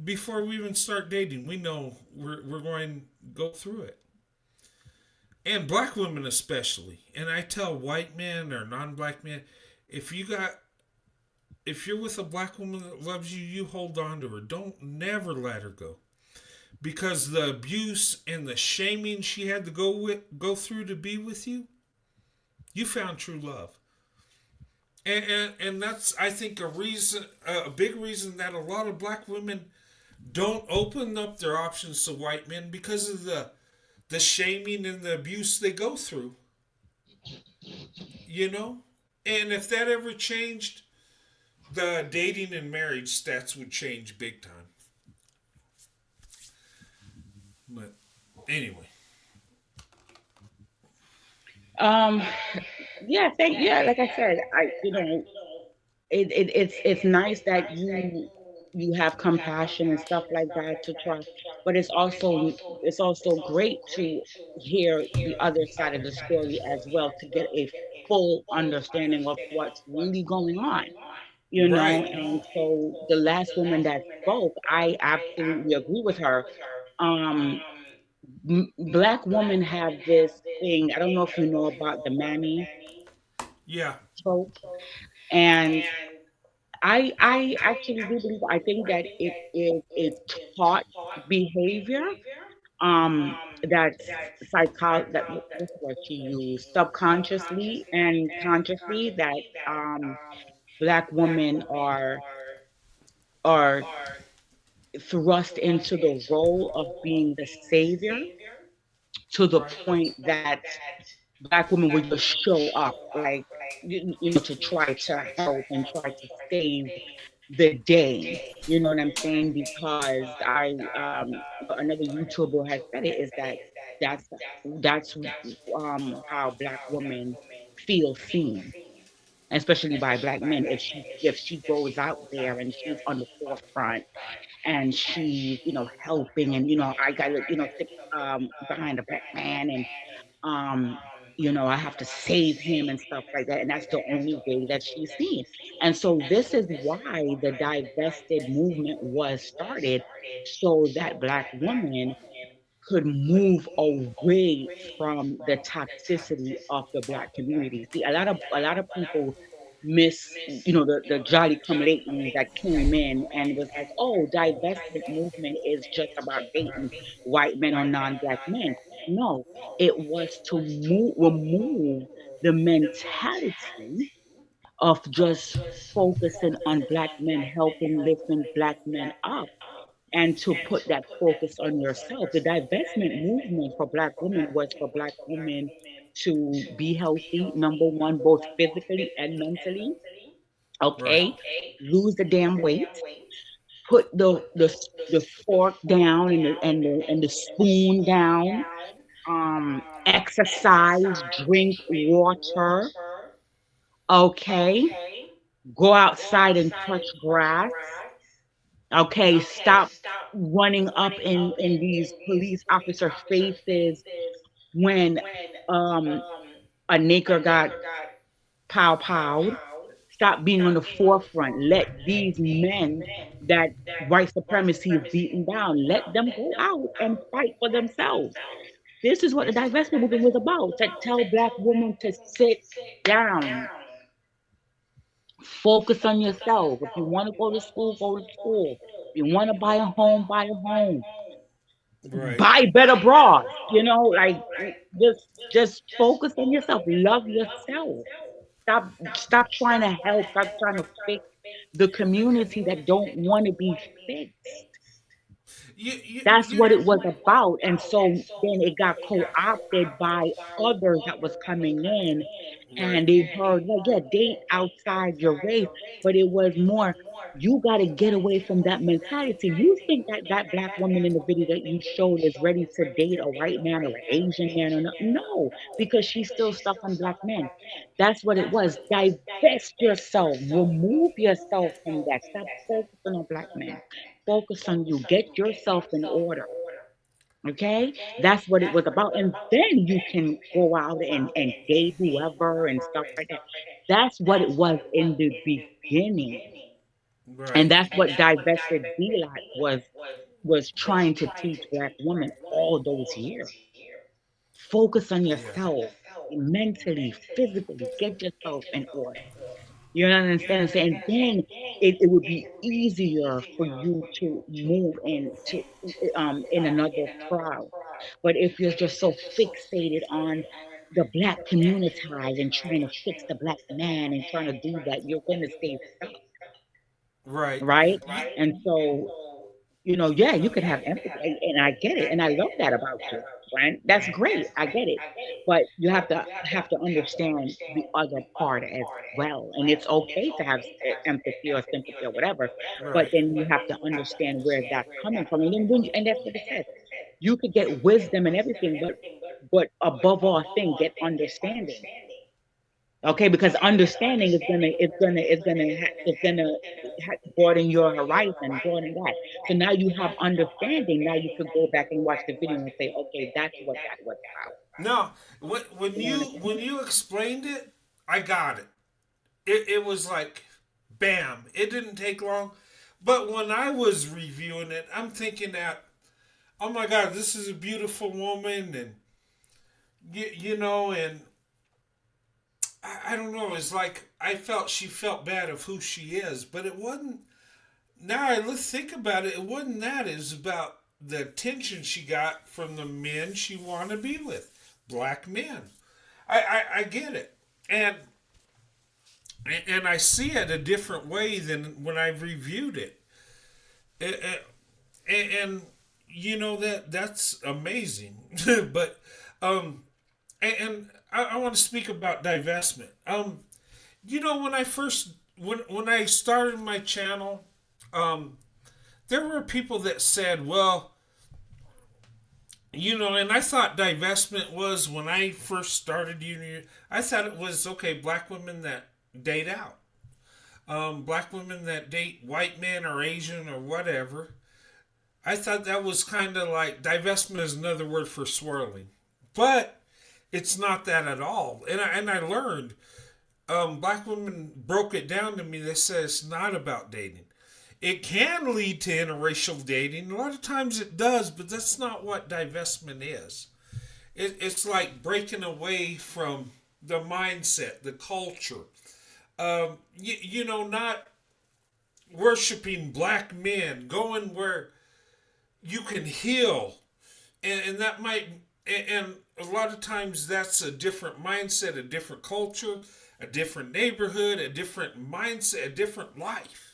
before we even start dating, we know we're going to go through it. And black women especially. And I tell white men or non-black men, if you're with a black woman that loves you, you hold on to her. Don't never let her go. Because the abuse and the shaming she had to go through to be with you, you found true love. And that's, I think, a big reason that a lot of black women don't open up their options to white men because of the shaming and the abuse they go through. You know, and if that ever changed, the dating and marriage stats would change big time. But anyway, Um, yeah, yeah, like I said, it's nice that you have compassion and stuff like that to try, but it's also great to hear the other side of the story as well to get a full understanding of what's really going on, you know. right, And so the last woman that spoke, I absolutely agree with her. Um, Black women have this thing. I don't know if you know about the mammy yeah, trope, and I actually do believe. I think that it is a taught behavior. That's what's the word she used? Subconsciously and consciously that Black women are thrust into the role of being the savior to the right, point that Black women would just show up, like, to try to help and try to save the day. You know what I'm saying? Because another YouTuber has said it, is that that's how Black women feel seen, especially by Black men. If she goes out there and she's on the forefront and she's helping, and I gotta stick behind a Black man, and um I have to save him and stuff like that, and that's the only way that she's seen. And so this is why the divested movement was started, so that Black women could move away from the toxicity of the Black community. See, a lot of people miss, the jolly come lately that came in and was like, oh, divestment movement is just about dating white men or non-Black men. No, it was to remove the mentality of just focusing on Black men, helping lifting Black men up, and to put that focus on yourself. The divestment movement for Black women was for Black women to be healthy, number one, both physically and mentally. right, Okay, lose the damn weight, put the fork down and the spoon down. Exercise, drink water. Okay, go outside and touch grass. Okay, stop running up in these police officer faces when um a nigger got powed. Stop being on the forefront. Let these men that white supremacy is beating down, let them go out and fight for themselves. This is what the divestment movement was about, to tell Black women to sit down, focus on yourself. If you want to go to school, go to school. If you want to buy a home, buy a home. right. Buy better bras, like, just focus on yourself. Love yourself. Stop trying to help. Stop trying to fix the community that don't want to be fixed. That's You what it was about. And so then it got co-opted by others that was coming in, right, and they heard, like, yeah, date outside your race. But it was more, you got to get away from that mentality. You think that that Black woman in the video that you showed is ready to date a white man or an Asian man or not? No, because she's still stuck on Black men. That's what it was. Divest yourself, remove yourself from that. Stop focusing on Black men. Focus on you. Get yourself in order. Okay? That's what it was about. And then you can go out and date whoever and stuff like that. That's what it was in the beginning. And right. that's what divested Belot was trying to teach Black women all those years. Focus on Yeah. yourself mentally, physically, get yourself in order. You understand what I'm saying? Then it would be easier for you to move into in another crowd. But if you're just so fixated on the Black community and trying to fix the Black man and trying to do that, you're gonna stay stuck, Right. right? You, And so, Yeah, you could have empathy, and I get it, and I love that about you, right? That's great. I get it, but you have to understand the other part as well, and it's okay to have empathy or sympathy or whatever, but Right. then you have to understand where that's coming from, and then and that's what it says. You could get wisdom and everything, but above all things, get understanding. Okay, because understanding is gonna broaden your horizon, broaden that. So now you have understanding. Now you could go back and watch the video and say, okay, that's what that was about. No, when You know what you I'm when saying? you explained it, I got it. It was like, bam! It didn't take long. But when I was reviewing it, I'm thinking that, oh my God, this is a beautiful woman, and and I don't know. It's like I felt she felt bad of who she is, but it wasn't. Now let's think about it. It wasn't that. It was about the attention she got from the men she wanted to be with, black men. I get it, and I see it a different way than when I reviewed it. And that's amazing. But and I want to speak about divestment. When I first when I started my channel, there were people that said, well, and I thought divestment was, when I first started union, I thought it was, okay, black women that date out, black women that date white men or Asian or whatever. I thought that was kind of like, divestment is another word for swirling, but it's not that at all. And I learned, black women broke it down to me. They said it's not about dating. It can lead to interracial dating. A lot of times it does, but that's not what divestment is. It's like breaking away from the mindset, the culture. Not worshiping black men, going where you can heal. And that might, and a lot of times that's a different mindset, a different culture, a different neighborhood, a different mindset, a different life.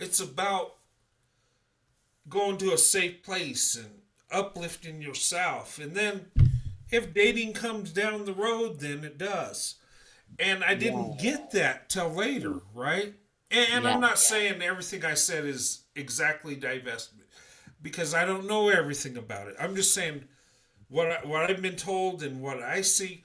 It's about going to a safe place and uplifting yourself. And then if dating comes down the road, then it does. And I Yeah, didn't get that till later, right? And I'm yeah, not saying everything I said is exactly divestment, because I don't know everything about it. I'm just saying what I've been told and what I see.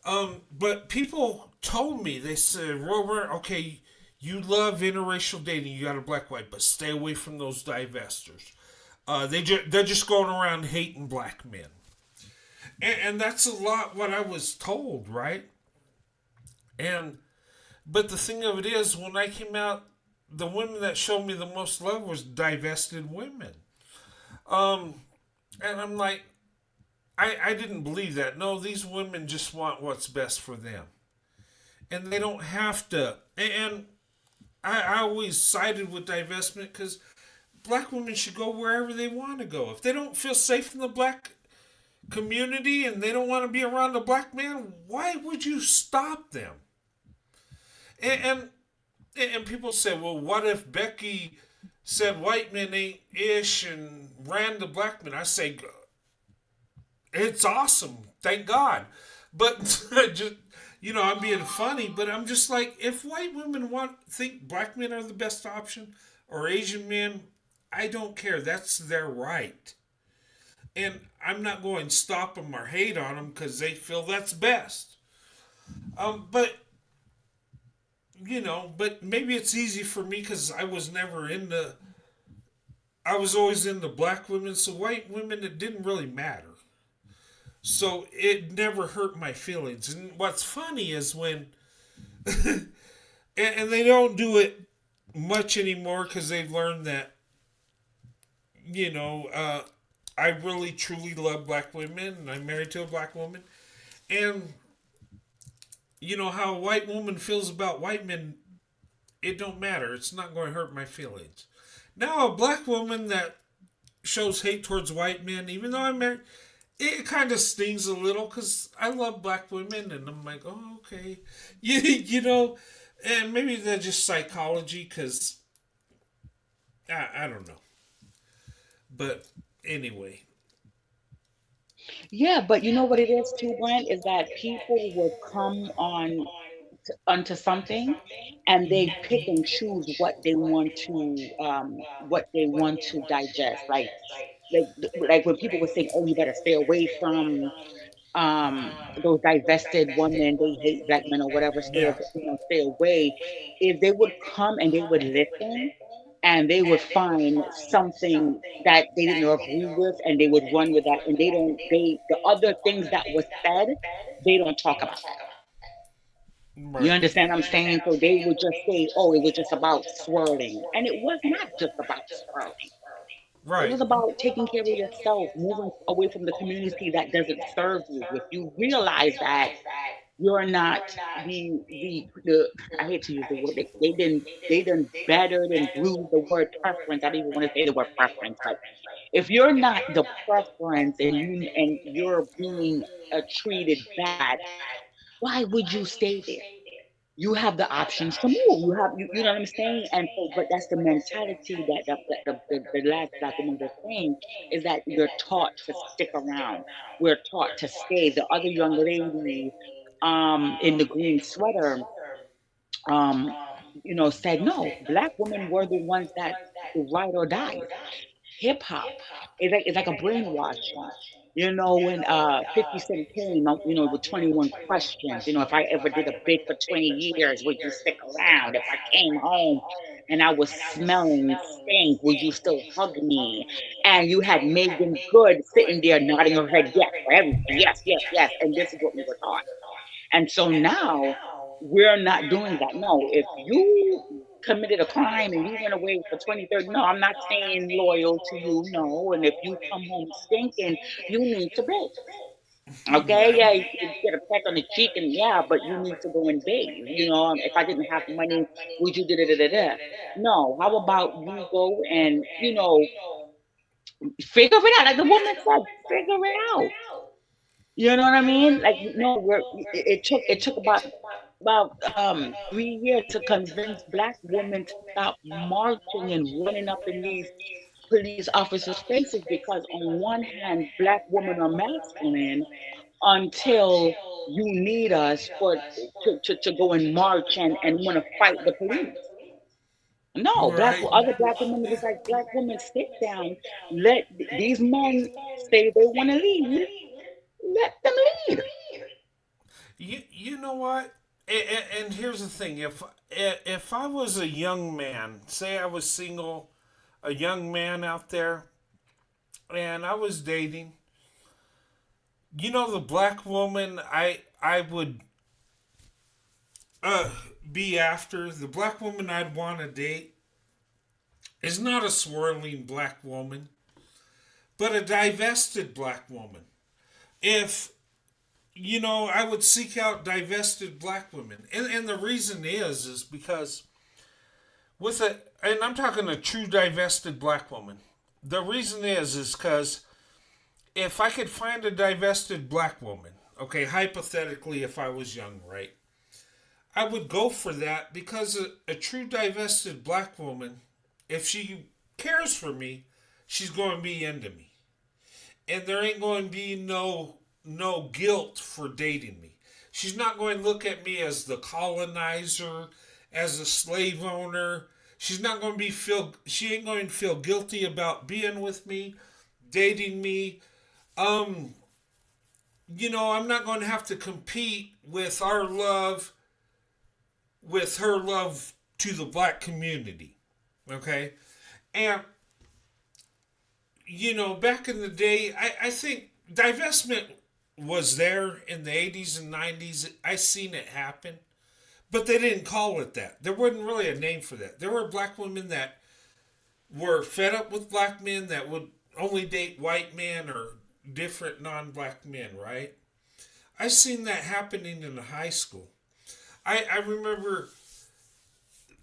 But people told me, they said, Robert, okay, you love interracial dating. You got a black white, but stay away from those divestors. They're just going around hating black men, and that's a lot what I was told, right? And but the thing of it is, when I came out, the women that showed me the most love was divested women. Um, and I'm like, I didn't believe that. No, these women just want what's best for them, and they don't have to. And I always sided with divestment, because black women should go wherever they want to go. If they don't feel safe in the black community and they don't want to be around a black man, why would you stop them? And and people say, well, what if Becky said white men ain't ish and ran the black men? I say, it's awesome, thank God. But just, I'm being funny, but I'm just like, if white women think black men are the best option, or Asian men, I don't care. That's their right. And I'm not going to stop them or hate on them because they feel that's best. But but maybe it's easy for me because I was never into. I was always into black women, so white women, it didn't really matter. So it never hurt my feelings. And what's funny is when, and they don't do it much anymore because they've learned that, I really truly love black women, and I'm married to a black woman. And how a white woman feels about white men, it don't matter. It's not going to hurt my feelings. Now, a black woman that shows hate towards white men, even though I'm married, it kind of stings a little because I love black women, and I'm like, oh, okay. And maybe they're just psychology, because I don't know. But anyway, Yeah, but you know what it is too, Brent, is that people would come on onto something and they pick and choose what they want to digest. Like when people were saying, "Oh, you better stay away from those divested women, they hate black men or whatever, yeah, stay away." If they would come and they would listen and they would find something that they didn't agree with and they would run with that, and the other things that was said, they don't talk about that. You right, understand what I'm saying? So they would just say, "Oh, it was just about swirling." And it was not just about swirling. It right, was about taking care of yourself, moving away from the community that doesn't serve you. If you realize that you're not the I hate to use the word, they didn't battered and bruised the word preference. I don't even want to say the word preference, but if you're not the preference and you're being treated bad, why would you stay there? You have the options to move. You know what I'm saying? And so, but that's the mentality that the last black woman was saying, is that we're taught to stick around. We're taught to stay. The other young lady in the green sweater um said no, black women were the ones that ride or die. Hip hop it's like a brainwashing. When 50 Cent came out, with 21 questions, if I ever did a bid for 20 years, would you stick around? If I came home and I was smelling stink, would you still hug me? And you had Megan Good sitting there nodding her head yes for everything. Yes, yes, yes. And this is what we were taught. And so now we're not doing that. No, if you committed a crime and you went away for 20, 30, no, I'm not staying loyal to you. No. And if you come home stinking, you need to bathe. Okay. yeah, Yeah. You can get a peck on the cheek and yeah, but you need to go and bathe. If I didn't have money, would you da da da da da? No. How about you go and, figure it out? Like the woman said, figure it out. You know what I mean? Like, no, it took about 3 years to convince black women to stop marching and running up in these police officers' faces, because on one hand, black women are masculine until you need us to go and march and want to fight the police. No, right. other black women, it was like, black women, sit down, let these men say they want to lead, let them lead. You know what? And here's the thing: if I was a young man, say I was single, a young man out there, and I was dating, the black woman I would be after, the black woman I'd want to date is not a swirling black woman, but a divested black woman. If I would seek out divested black women. And the reason is because and I'm talking a true divested black woman. The reason is because if I could find a divested black woman, okay, hypothetically, if I was young, right, I would go for that because a true divested black woman, if she cares for me, she's going to be into me. And there ain't going to be no guilt for dating me. She's not going to look at me as the colonizer, as a slave owner. She's not going to she ain't going to feel guilty about being with me, dating me. I'm not going to have to compete with our love with her love to the black community. Okay? And back in the day, I think divestment was there in the 80s and 90s. I seen it happen, but they didn't call it that. There wasn't really a name for that. There were black women that were fed up with black men that would only date white men or different non-black men, right? I seen that happening in high school. I remember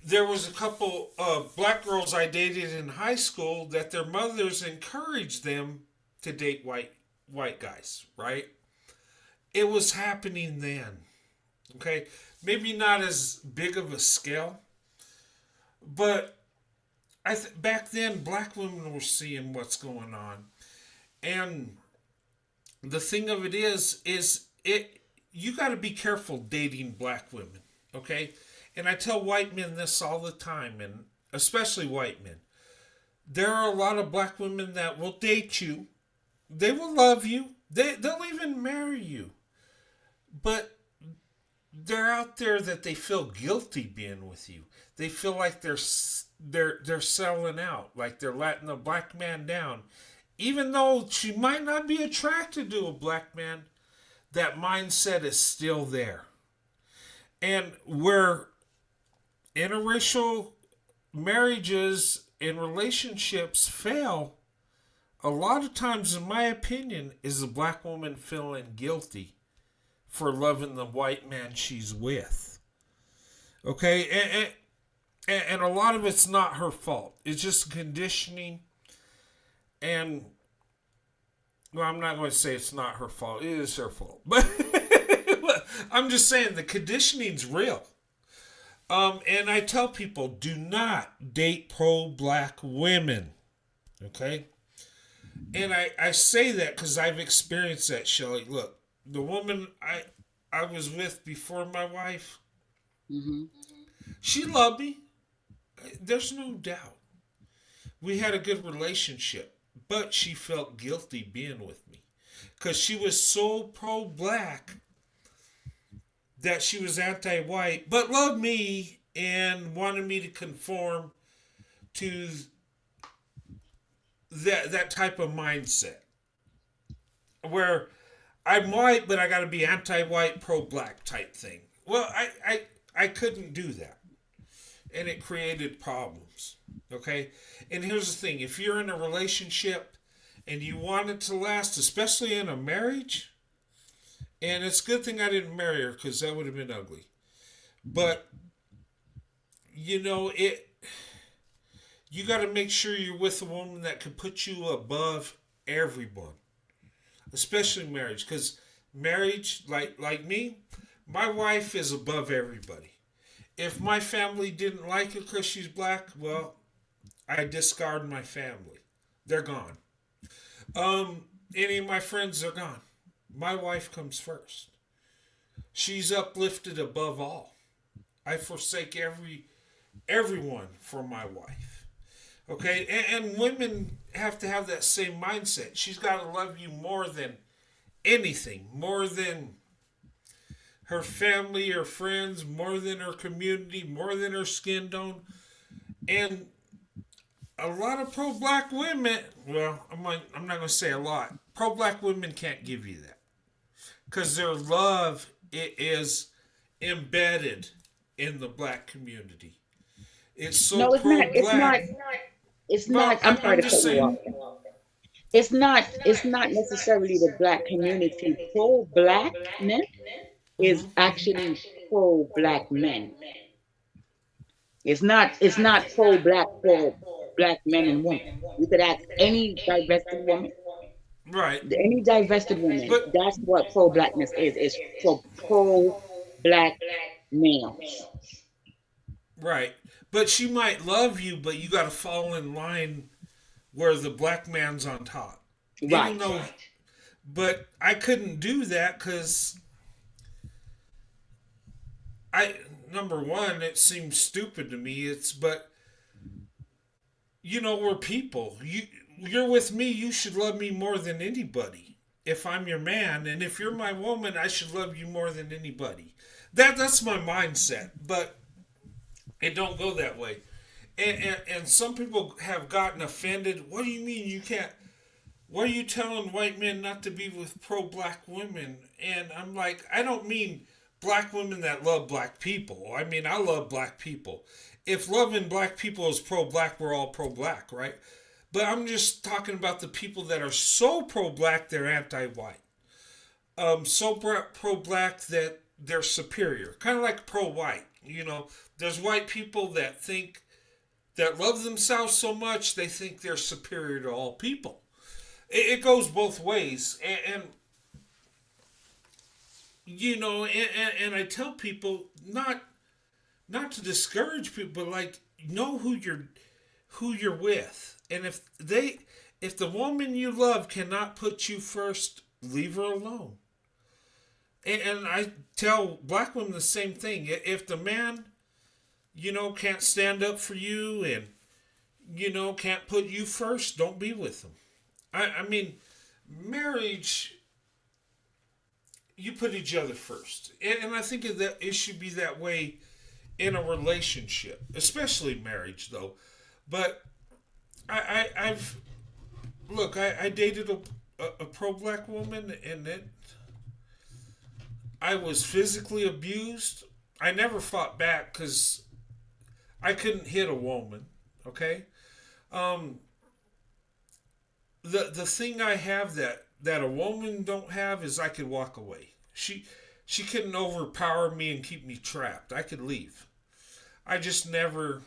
there was a couple of black girls I dated in high school that their mothers encouraged them to date white guys, right? It was happening then. Okay? Maybe not as big of a scale, but back then black women were seeing what's going on, and the thing of it is it you got to be careful dating black women, okay? And I tell white men this all the time, and especially white men. There are a lot of black women that will date you. They will love you. They'll even marry you. But they're out there that they feel guilty being with you. They feel like they're selling out, like they're letting a black man down. Even though she might not be attracted to a black man, that mindset is still there. And where interracial marriages and relationships fail, a lot of times, in my opinion, is the black woman feeling guilty for loving the white man she's with. Okay? And a lot of it's not her fault. It's just conditioning. And, well, I'm not going to say it's not her fault. It is her fault. But I'm just saying the conditioning's real. And I tell people, do not date pro-black women. Okay? And I say that because I've experienced that, Shelly. Look, the woman I was with before my wife, she loved me. There's no doubt. We had a good relationship, but she felt guilty being with me because she was so pro-black that she was anti-white, but loved me and wanted me to conform to that type of mindset where I'm white, but I got to be anti-white, pro-black type thing. Well, I couldn't do that, and it created problems. Okay, and here's the thing: if you're in a relationship and you want it to last, especially in a marriage, and it's a good thing I didn't marry her because that would have been ugly. But you know it. You got to make sure you're with a woman that can put you above everyone, especially marriage. Because marriage, like me, my wife is above everybody. If my family didn't like her because she's black, well, I discard my family. They're gone. Any of my friends are gone. My wife comes first. She's uplifted above all. I forsake everyone for my wife. Okay, and women have to have that same mindset. She's got to love you more than anything, more than her family or friends, more than her community, more than her skin tone. And a lot of pro-black women, well, I'm not going to say a lot. Pro-black women can't give you that because their love is embedded in the black community. It's so No, it's not. pro-black. It's not. It's not. I'm sorry to cut you off. It's not. It's not necessarily the black community. Pro-blackness is actually pro-black men. It's not. It's not pro-black for black men and women. You could ask any divested woman. Right. Any divested woman. But that's what pro-blackness is. It's for pro-black males. Right. But she might love you, but you got to fall in line where the black man's on top. Right. Even though, but I couldn't do that because number one, it seems stupid to me. But we're people. You're with me. You should love me more than anybody. If I'm your man, and if you're my woman, I should love you more than anybody. That's my mindset. But it don't go that way. And some people have gotten offended. What do you mean you can't? Why are you telling white men not to be with pro-black women? And I'm like, I don't mean black women that love black people. I mean, I love black people. If loving black people is pro-black, we're all pro-black, right? But I'm just talking about the people that are so pro-black, they're anti-white. So pro-black that they're superior. Kind of like pro-white, There's white people that love themselves so much they think they're superior to all people. It goes both ways, and I tell people not to discourage people, but know who who you're with. And if the woman you love cannot put you first, leave her alone. And I tell black women the same thing. If the man, can't stand up for you and, can't put you first, don't be with him. I mean, marriage, you put each other first. And I think that it should be that way in a relationship, especially marriage, though. But I've dated a pro-black woman, and I was physically abused. I never fought back because I couldn't hit a woman. Okay, the thing I have that a woman don't have is I could walk away. She couldn't overpower me and keep me trapped. I could leave. I just never,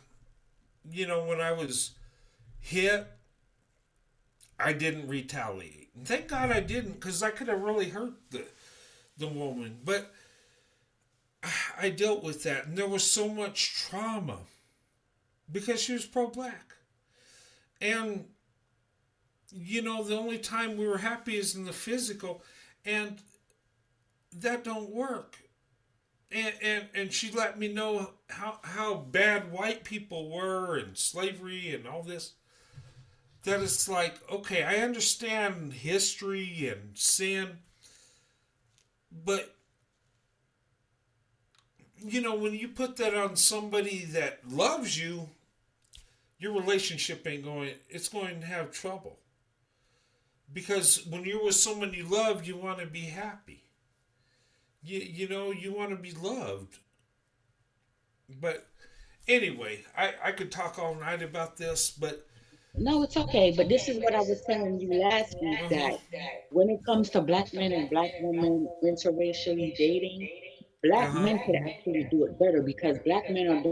when I was hit, I didn't retaliate. And thank God I didn't, because I could have really hurt the woman. But I dealt with that, and there was so much trauma because she was pro-black. And, the only time we were happy is in the physical, and that don't work. And she let me know how bad white people were and slavery and all this. That it's like, okay, I understand history and sin, but when you put that on somebody that loves you, your relationship it's going to have trouble. Because when you're with someone you love, you want to be happy. You want to be loved. But anyway, I could talk all night about this, but No, it's okay. But this is what I was telling you last week, that when it comes to black men and black women interracially dating, black men could actually do it better, because black men are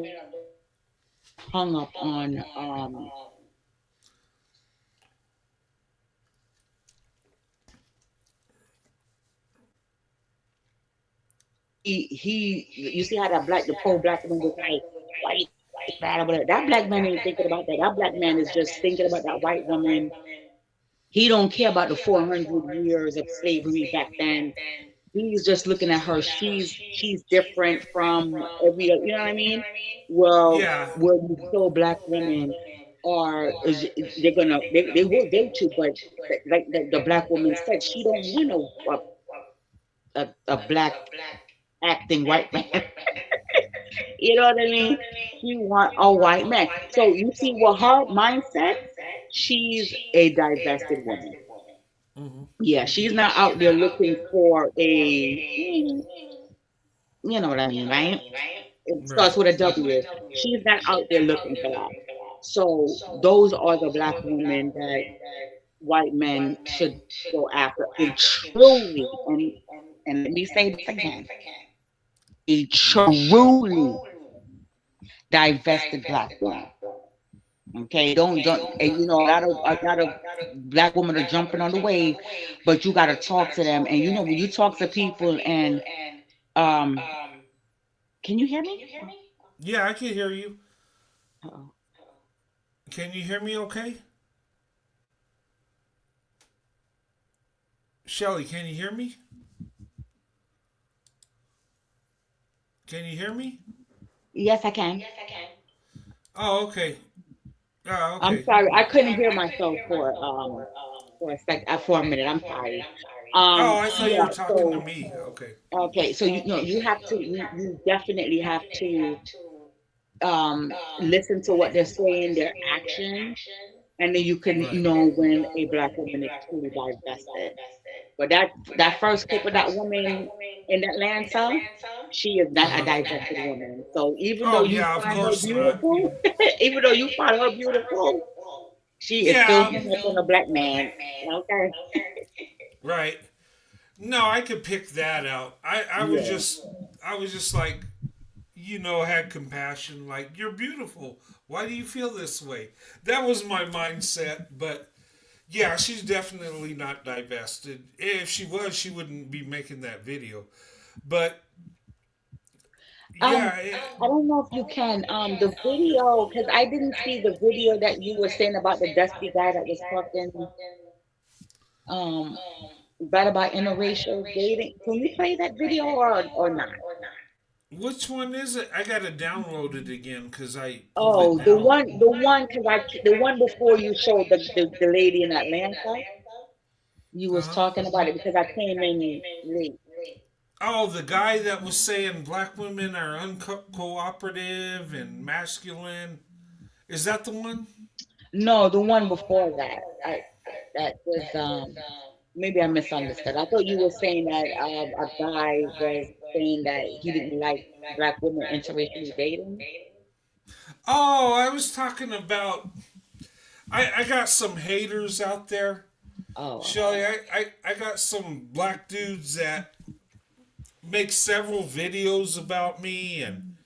hung up on he you see how the pro black woman was like white bad or whatever. That black man ain't thinking about that. That black man is just thinking about that white woman. He don't care about the 400 years of slavery back then. He's just looking at her. She's different from every, you know what I mean? Well, yeah, where you show black women they will date you, but like the black woman said, she don't want a black acting white man. You know what I mean? She want a white man. So you see what her mindset? She's a divested woman. Yeah, she's not out there looking for you know what I mean, right? It starts with a W. She's not out there looking for that. So those are the black women that white men should go after. A truly, and let me say this again, a truly divested black woman. Okay, don't and a lot of black women are jumping on the wave, but you gotta talk to them. And when you talk to people and um can you hear me? yeah, I can hear you. Uh-oh. Can you hear me okay? Shelly, can you hear me? Can you hear me? Yes, I can. Oh, okay. Oh, okay. I'm sorry, I couldn't hear myself for a minute. I'm sorry. Oh, I thought you Yeah, were talking to so me. Okay. okay, so you have to you definitely have to listen to what they're saying, their actions, and then you can Right. know when a black woman is truly divested. But that first clip of that woman in Atlanta, she is not a divested woman. So even though Oh, you yeah, of find her course not. beautiful, even though you find her beautiful, she is still Yeah, hung up on a black man. Okay. right. No, I could pick that out. Yeah. I was just like, had compassion. Like, you're beautiful. Why do you feel this way? That was my mindset. But yeah, she's definitely not divested. If she was, she wouldn't be making that video. But Yeah, it, I don't know if you can. The video, because I didn't see the video that you were saying about the dusty guy that was talking um bad about interracial dating. Can you play that video or not? which one is it? I gotta download it again because I pulled it Oh, down. because the one before you showed the lady in Atlanta, you was Uh-huh. talking about it because I came in late. Oh, the guy that was saying black women are uncooperative and masculine. Is that the one? No, the one before that. That was maybe I misunderstood. I thought you were saying that a guy was saying that he didn't like black women interracially dating. Oh, I was talking about. I got some haters out there, Oh, Shelly. I got some black dudes that make several videos about me and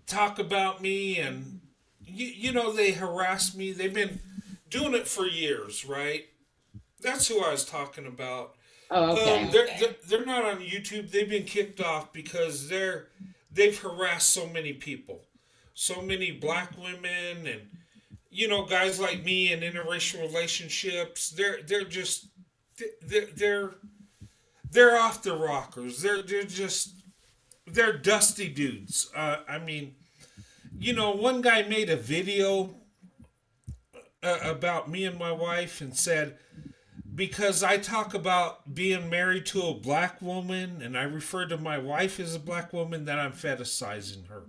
talk about me and they harass me. They've been doing it for years, right? That's who I was talking about. oh, okay. They're not on YouTube. They've been kicked off because they've harassed so many people, so many black women, and guys like me in interracial relationships. They're just they're they're off the rockers. They're dusty dudes. I mean, one guy made a video about me and my wife and said, because I talk about being married to a black woman and I refer to my wife as a black woman, that I'm fetishizing her.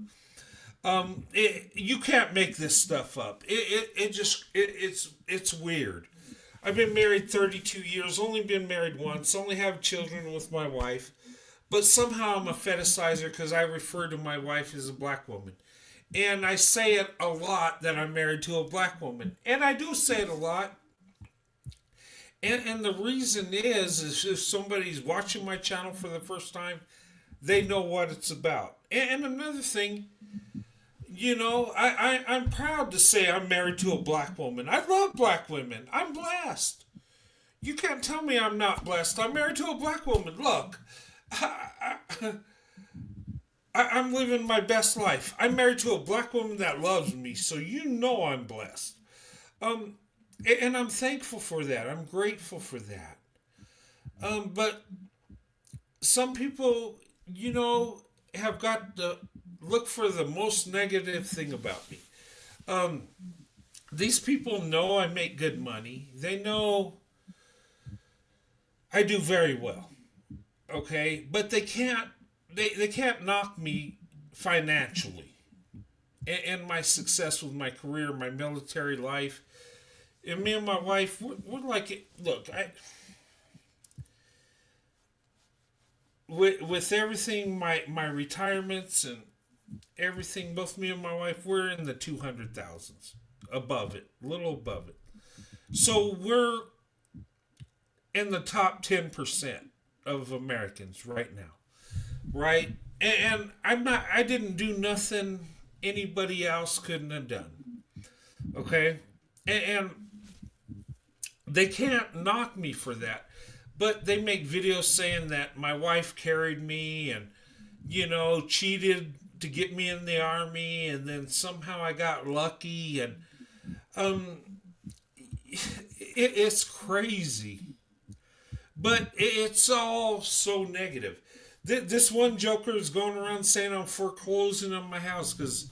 You can't make this stuff up. It's weird. I've been married 32 years, only been married once, only have children with my wife, but somehow I'm a fetishizer because I refer to my wife as a black woman. And I say it a lot that I'm married to a black woman. And I do say it a lot. And the reason is if somebody's watching my channel for the first time, they know what it's about. And another thing, I'm proud to say I'm married to a black woman. I love black women. I'm blessed. You can't tell me I'm not blessed. I'm married to a black woman. Look, I'm living my best life. I'm married to a black woman that loves me, so I'm blessed. And I'm thankful for that. I'm grateful for that. But some people, have got to look for the most negative thing about me. These people know I make good money. They know I do very well. Okay, but they can't knock me financially and my success with my career, my military life. And me and my wife, we're like, look, with everything, my retirements and everything, both me and my wife, we're in the 200,000s, above it, a little above it. So we're in the top 10% of Americans right now, right? And I didn't do nothing anybody else couldn't have done, okay? And they can't knock me for that, but they make videos saying that my wife carried me and, cheated to get me in the army, and then somehow I got lucky, and it's crazy. But it's all so negative. This one joker is going around saying I'm foreclosing on my house because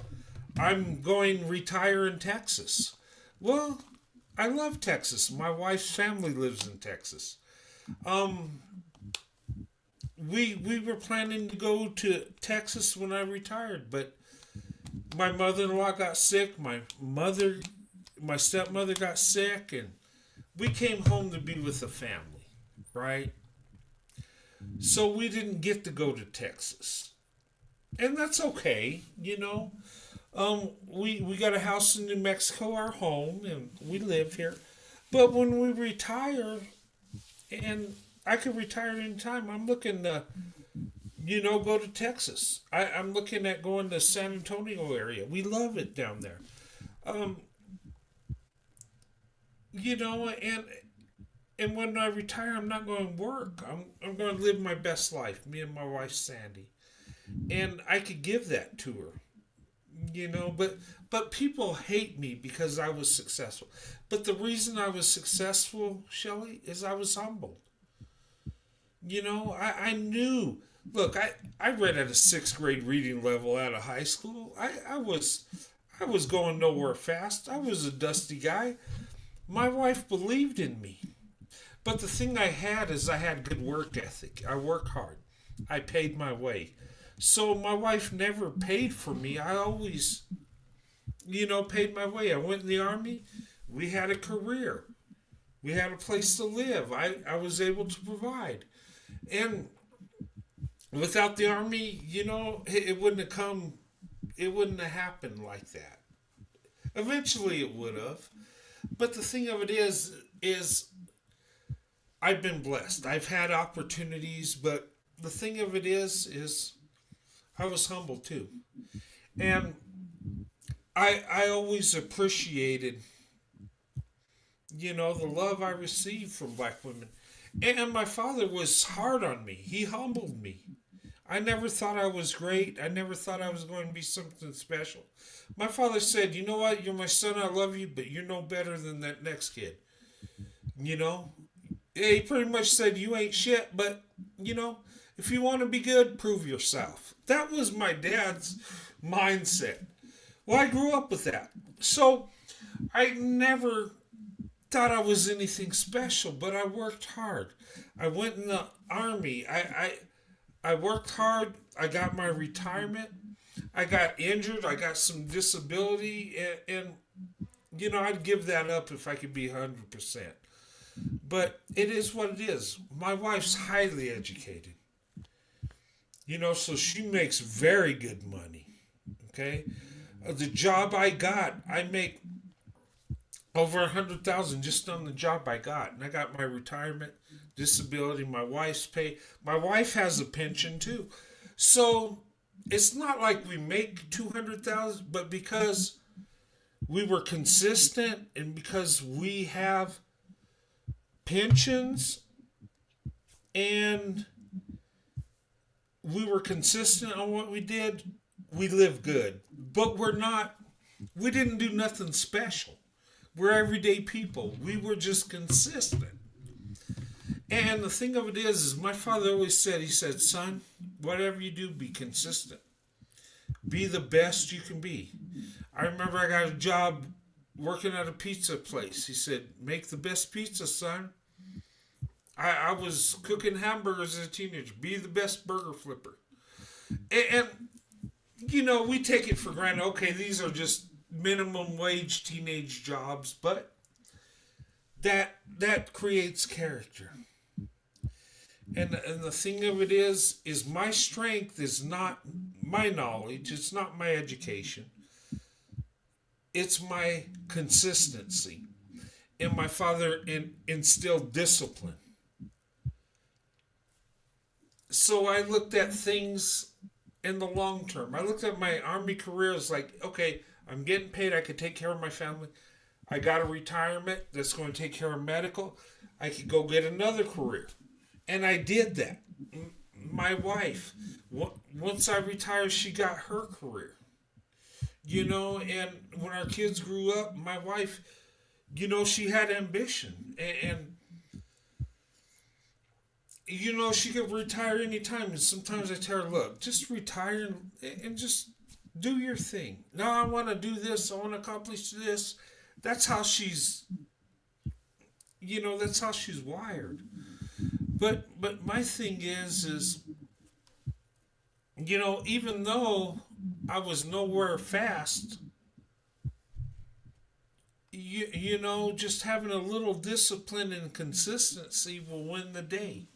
I'm going retire in Texas. Well, I love Texas. My wife's family lives in Texas. We were planning to go to Texas when I retired, but my mother-in-law got sick. My stepmother got sick, and we came home to be with the family, right? So we didn't get to go to Texas, and that's okay, We got a house in New Mexico, our home, and we live here. But when we retire, and I could retire anytime, I'm looking to, go to Texas. I'm looking at going to San Antonio area. We love it down there. And And when I retire, I'm not going to work. I'm going to live my best life, me and my wife, Sandy. And I could give that to her, but people hate me because I was successful. But the reason I was successful, Shelley, is I was humbled. I knew. Look, I read at a 6th grade reading level out of high school. I was going nowhere fast. I was a dusty guy. My wife believed in me. But the thing I had is I had good work ethic. I worked hard. I paid my way. So my wife never paid for me. I always, paid my way. I went in the Army. We had a career. We had a place to live. I was able to provide. And without the Army, it wouldn't have happened like that. Eventually it would have. But the thing of it is I've been blessed. I've had opportunities, but the thing of it is I was humble too. And I always appreciated, the love I received from black women. And my father was hard on me. He humbled me. I never thought I was great. I never thought I was going to be something special. My father said, you know what? You're my son. I love you, but you're no better than that next kid. He pretty much said, you ain't shit, but, if you want to be good, prove yourself. That was my dad's mindset. Well, I grew up with that. So I never thought I was anything special, but I worked hard. I went in the Army. I worked hard. I got my retirement. I got injured. I got some disability. And I'd give that up if I could be 100%. But it is what it is. My wife's highly educated. So she makes very good money. Okay? The job I got, I make over 100,000 just on the job I got. And I got my retirement, disability, my wife's pay. My wife has a pension too. So it's not like we make 200,000, but because we were consistent and because we have pensions and we were consistent on what we did, we live good. But we didn't do nothing special. We're everyday people. We were just consistent. And the thing of it is my father always said, he said, son, whatever you do, be consistent. Be the best you can be. I remember I got a job working at a pizza place. He said, make the best pizza, son. I was cooking hamburgers as a teenager. Be the best burger flipper. And we take it for granted. Okay, these are just minimum wage teenage jobs, but that creates character. And the thing of it is my strength is not my knowledge. It's not my education. It's my consistency. And my father instilled discipline. So I looked at things in the long term. I looked at my Army career as like, okay, I'm getting paid. I could take care of my family. I got a retirement that's going to take care of medical. I could go get another career. And I did that. My wife, once I retired, she got her career. And when our kids grew up, my wife, she had ambition. And she could retire anytime. And sometimes I tell her, look, just retire and just do your thing. Now I want to do this. I want to accomplish this. That's how she's, that's how she's wired. But my thing is, even though I was nowhere fast, just having a little discipline and consistency will win the day.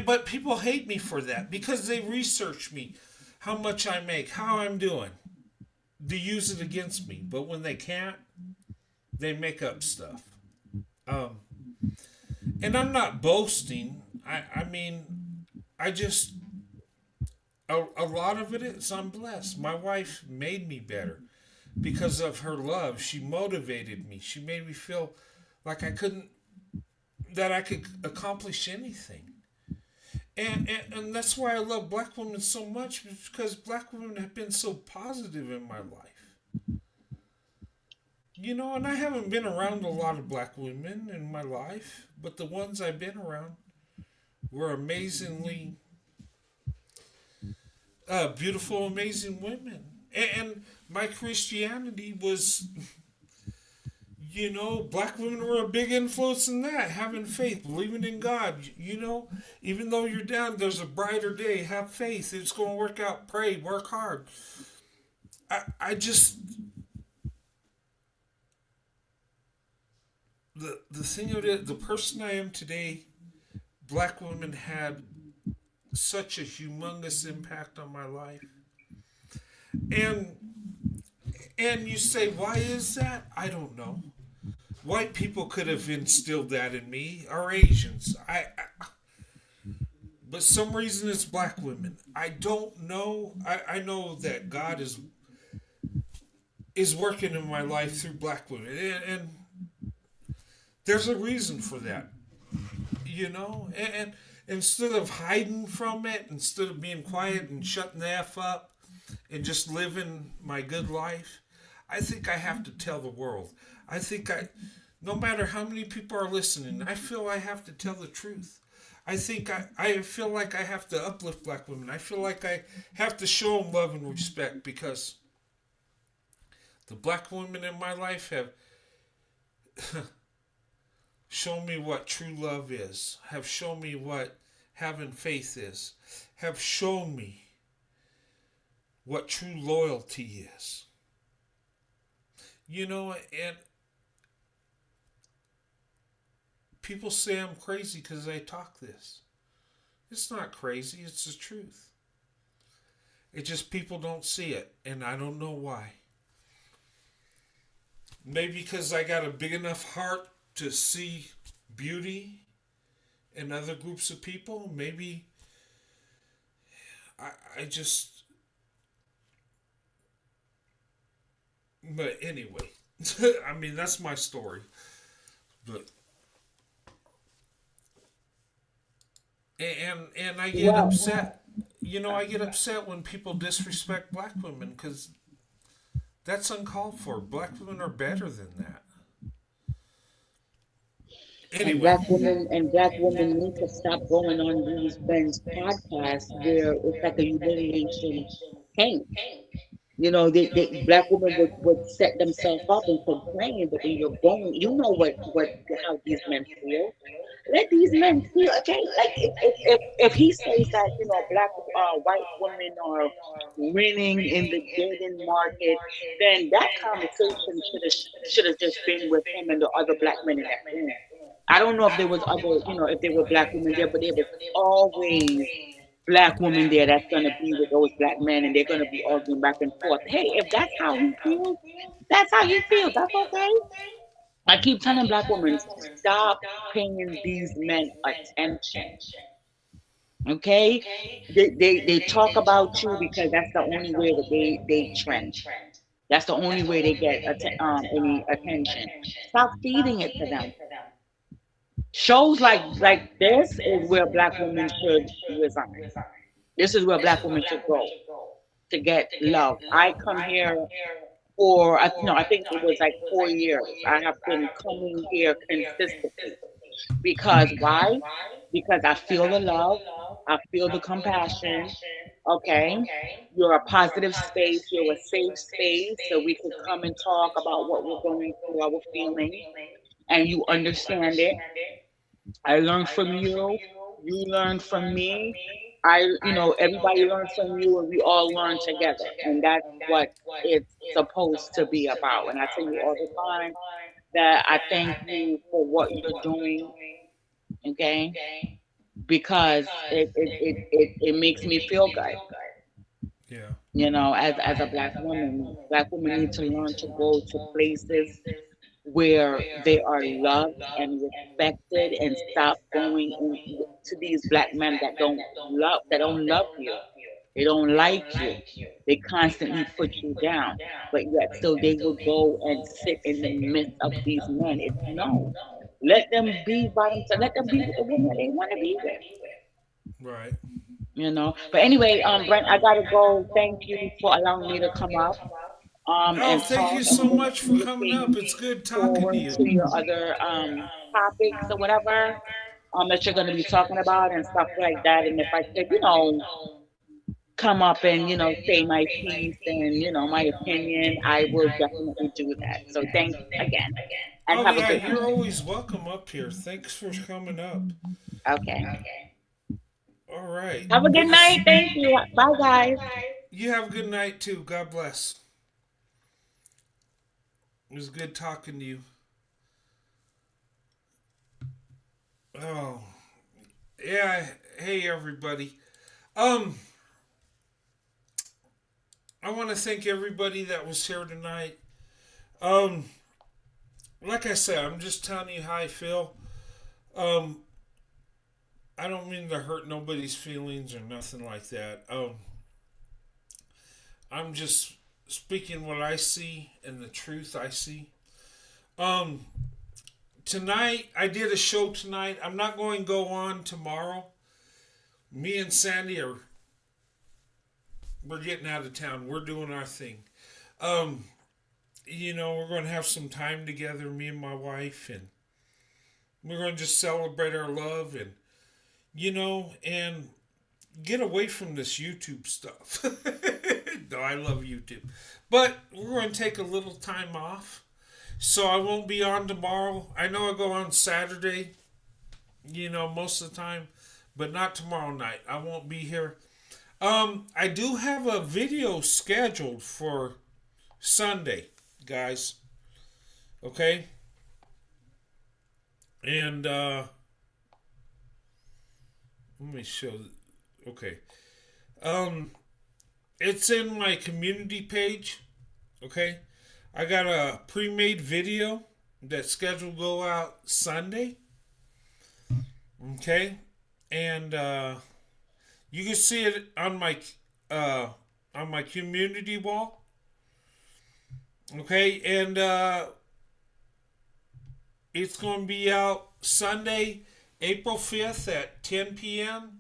But people hate me for that because they research me, how much I make, how I'm doing, to use it against me. But when they can't, they make up stuff. And I'm not boasting. I mean, a lot of it is I'm blessed. My wife made me better because of her love. She motivated me. She made me feel like I couldn't, that I could accomplish anything. And that's why I love black women so much, because black women have been so positive in my life. And I haven't been around a lot of black women in my life, but the ones I've been around were amazingly beautiful, amazing women. And my Christianity was, black women were a big influence in that. Having faith, believing in God. Even though you're down, there's a brighter day. Have faith. It's going to work out. Pray, work hard. I just, the thing of it, the person I am today, black women had such a humongous impact on my life. And you say, why is that? I don't know. White people could have instilled that in me, or Asians. But some reason it's black women. I don't know. I know that God is working in my life through black women, and there's a reason for that. And instead of hiding from it, instead of being quiet and shutting the F up and just living my good life, I think I have to tell the world. I think no matter how many people are listening, I feel I have to tell the truth. I think I feel like I have to uplift black women. I feel like I have to show them love and respect, because the black women in my life have shown me what true love is, have shown me what having faith is, have shown me what true loyalty is. And people say I'm crazy because I talk this. It's not crazy, it's the truth. It's just people don't see it, and I don't know why. Maybe because I got a big enough heart to see beauty in other groups of people. Maybe I just... But anyway, I mean, that's my story. But and I get upset. I get upset when people disrespect black women, because that's uncalled for. Black women are better than that. Anyway. And black women need to stop going on these men's podcasts where it's like a humiliation tank. Black women would set themselves up and complain, but when you're going, how these men feel. Let these men feel, okay? Like if he says that black white women are winning in the dating market, then that conversation should have just been with him and the other black men in that room. I don't know if there was other, if there were black women there, but there was always black women there that's gonna be with those black men, and they're gonna be arguing back and forth. Hey, if that's how he feels, that's how he feels. That's okay. I keep telling black women, stop paying these men attention. Okay? They talk about you because that's the only way that they trend. That's the only way they get any attention. Stop feeding it to them. Shows like this is where black women should resign. This is where black women should go to get love. I come here for I think it was like 4 years. I have been coming here consistently. Because why? Because I feel the love, I feel the compassion. Okay, you're a positive space, you're a safe space, so we can come and talk about what we're going through, our feelings, and you understand it. I learn from you. You learn from me. Everybody learns from you, and we all learn together. And that's what it's supposed to be about. And I tell you all the time that I thank you for what you're doing, okay? Because it makes me feel good. Yeah. As a black women need to learn to go to places where they are loved and respected, and stop going to these black men that don't love you. They don't like you. They constantly put you down. But yet still they will go and sit in the midst of these men. No. Let them be by themselves. Let them be with the woman that they want to be with. Right. But anyway, Brent, I gotta go. Thank you for allowing me to come up Oh, and thank talk, you and so we're much for gonna coming take up. It's good talking to forward you. to your other topics or whatever that you're gonna be talking about and stuff like that. And if I could, come up and say my piece and my opinion, I will definitely do that. So thanks again, and Oh have a yeah, good you're one. always welcome up here. Thanks for coming up. Okay. All right. Have a good night. Thank you. Bye, guys. You have a good night too. God bless. It was good talking to you. Oh, yeah. Hey, everybody. Um, I want to thank everybody that was here tonight. Um, like I said, I'm just telling you how I feel. Um, I don't mean to hurt nobody's feelings or nothing like that. I'm just speaking what I see and the truth I see. Um, Tonight I did a show tonight. I'm not going to go on tomorrow. Me and Sandy we're getting out of town. We're doing our thing. Um, we're going to have some time together, me and my wife, and we're going to just celebrate our love and get away from this YouTube stuff. No, I love YouTube. But we're going to take a little time off. So I won't be on tomorrow. I know I go on Saturday, most of the time, but not tomorrow night. I won't be here. I do have a video scheduled for Sunday, guys. Okay? And let me show. Okay. It's in my community page. Okay? I got a pre-made video that's scheduled to go out Sunday. Okay? And you can see it on my community wall. Okay? And it's going to be out Sunday, April 5th at 10 p.m.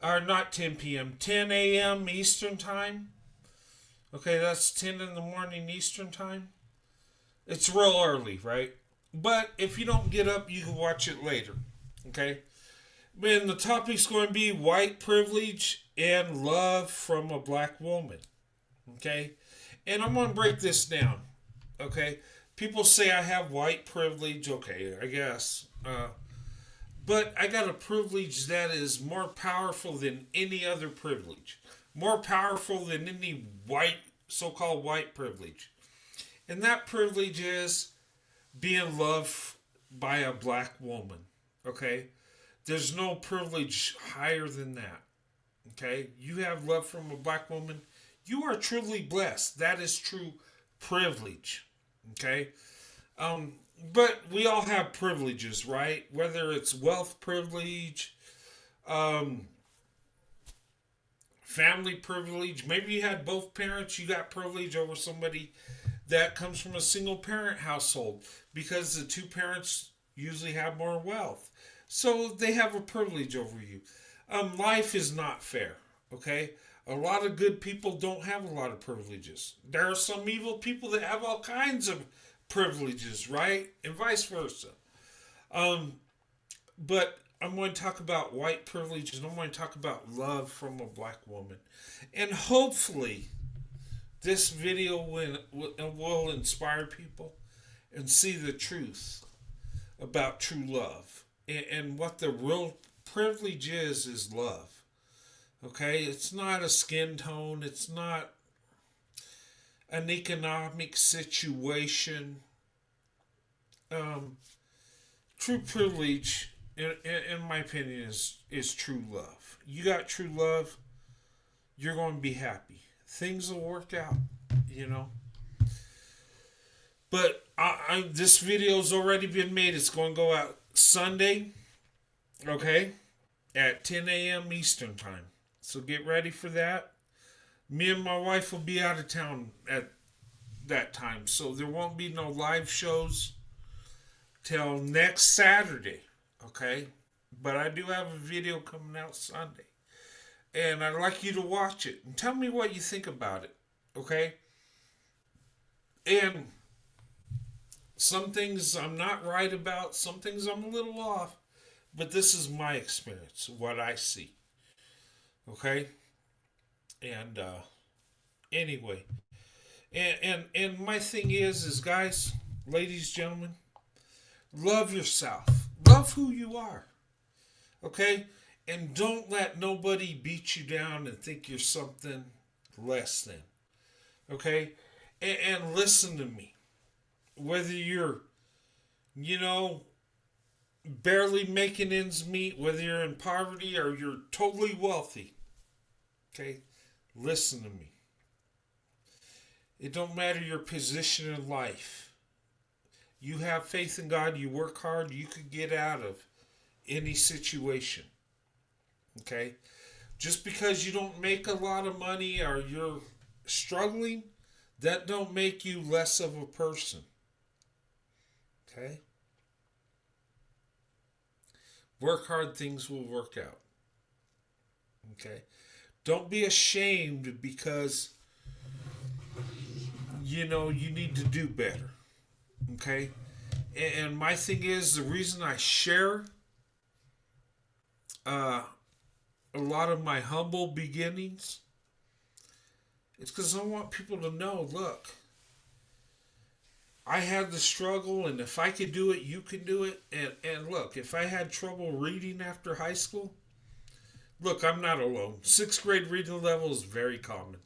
Or not 10 p.m., 10 a.m. Eastern Time. Okay, that's 10 in the morning Eastern Time. It's real early, right? But if you don't get up, you can watch it later. Okay? And the topic's going to be white privilege and love from a black woman. Okay? And I'm going to break this down. Okay? People say I have white privilege. Okay, I guess. But I got a privilege that is more powerful than any other privilege. More powerful than any so-called white privilege. And that privilege is being loved by a black woman. Okay? There's no privilege higher than that. Okay? You have love from a black woman. You are truly blessed. That is true privilege. Okay? But we all have privileges, right? Whether it's wealth privilege, family privilege. Maybe you had both parents. You got privilege over somebody that comes from a single parent household because the two parents usually have more wealth. So they have a privilege over you. Life is not fair, okay? A lot of good people don't have a lot of privileges. There are some evil people that have all kinds of privileges, right? And vice versa. But I'm going to talk about white privilege and I'm going to talk about love from a black woman. And hopefully this video will inspire people and see the truth about true love. And what the real privilege is love. Okay? It's not a skin tone. It's not an economic situation. True privilege, in my opinion, is true love. You got true love, you're going to be happy. Things will work out, But this video's already been made. It's going to go out Sunday, okay, at 10 a.m. Eastern Time. So get ready for that. Me and my wife will be out of town at that time, so there won't be no live shows till next Saturday, okay? But I do have a video coming out Sunday. And I'd like you to watch it and tell me what you think about it, okay? And some things I'm not right about, some things I'm a little off, but this is my experience, what I see, okay? And anyway, and my thing is guys, ladies, gentlemen, love yourself, love who you are, okay? And don't let nobody beat you down and think you're something less than. Okay? And listen to me. Whether you're, barely making ends meet, whether you're in poverty or you're totally wealthy. Okay? Listen to me. It don't matter your position in life. You have faith in God, you work hard, you could get out of any situation. Okay? Just because you don't make a lot of money or you're struggling, that don't make you less of a person. Okay? Work hard, things will work out. Okay? Don't be ashamed because, you need to do better. Okay? And my thing is, the reason I share a lot of my humble beginnings, it's because I want people to know, look, I had the struggle, and if I could do it, you can do it. And look, if I had trouble reading after high school, look, I'm not alone. 6th grade reading level is very common.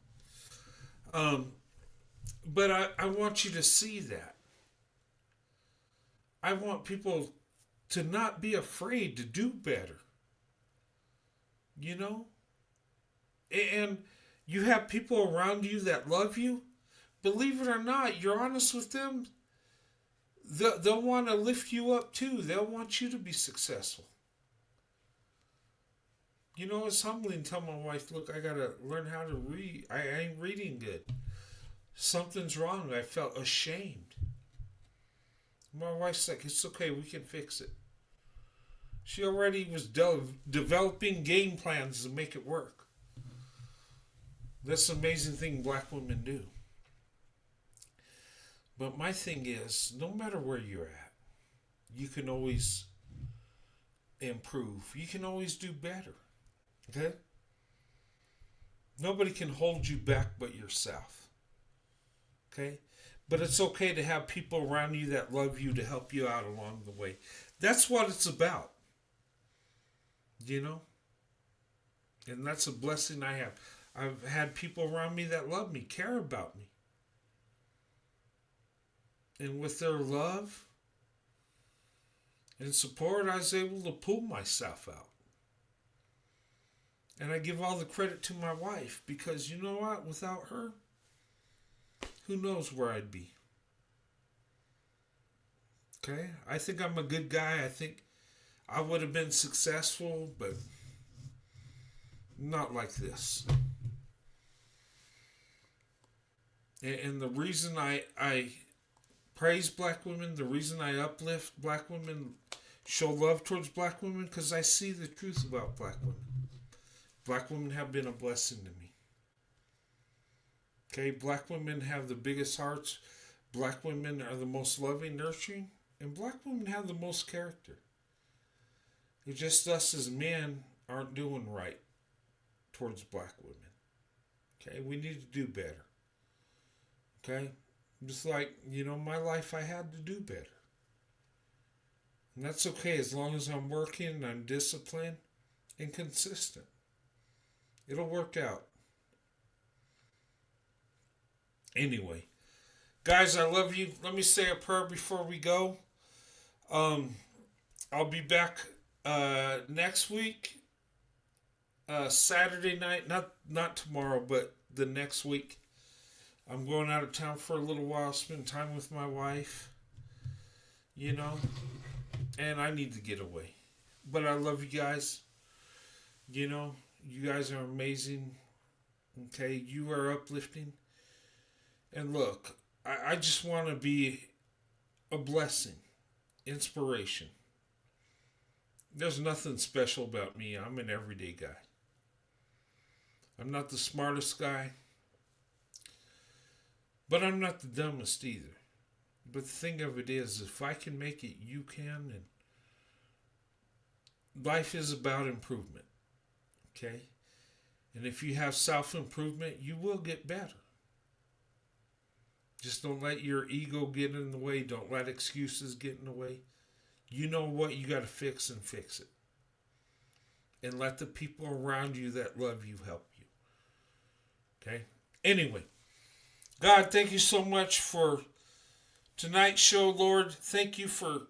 But I want you to see that. I want people to not be afraid to do better. And you have people around you that love you. Believe it or not, you're honest with them, they'll want to lift you up too. They'll want you to be successful. It's humbling to tell my wife, look, I got to learn how to read. I ain't reading good. Something's wrong. I felt ashamed. My wife's like, it's okay, we can fix it. She already was developing game plans to make it work. That's an amazing thing black women do. But my thing is, no matter where you're at, you can always improve. You can always do better. Okay? Nobody can hold you back but yourself. Okay? But it's okay to have people around you that love you to help you out along the way. That's what it's about. And that's a blessing I have. I've had people around me that love me, care about me. And with their love and support, I was able to pull myself out. And I give all the credit to my wife because you know what? Without her, who knows where I'd be. Okay? I think I'm a good guy. I think I would have been successful, but not like this. And the reason I praise black women, the reason I uplift black women, show love towards black women, because I see the truth about black women. Black women have been a blessing to me. Okay, black women have the biggest hearts. Black women are the most loving, nurturing, and black women have the most character. It's just us as men aren't doing right towards black women. Okay, we need to do better. Okay, just like, my life, I had to do better. And that's okay as long as I'm working and I'm disciplined and consistent. It'll work out. Anyway, guys, I love you. Let me say a prayer before we go. I'll be back next week, Saturday night. Not tomorrow, but the next week. I'm going out of town for a little while, spend time with my wife. And I need to get away. But I love you guys. You guys are amazing. Okay, you are uplifting. And look, I just want to be a blessing. inspiration. There's nothing special about me. I'm an everyday guy. I'm not the smartest guy, but I'm not the dumbest either. But the thing of it is, if I can make it, you can. And life is about improvement. Okay? And if you have self-improvement, you will get better. Just don't let your ego get in the way. Don't let excuses get in the way. You know what you got to fix and fix it. And let the people around you that love you help you. Okay? Anyway, God, thank you so much for tonight's show, Lord. Thank you for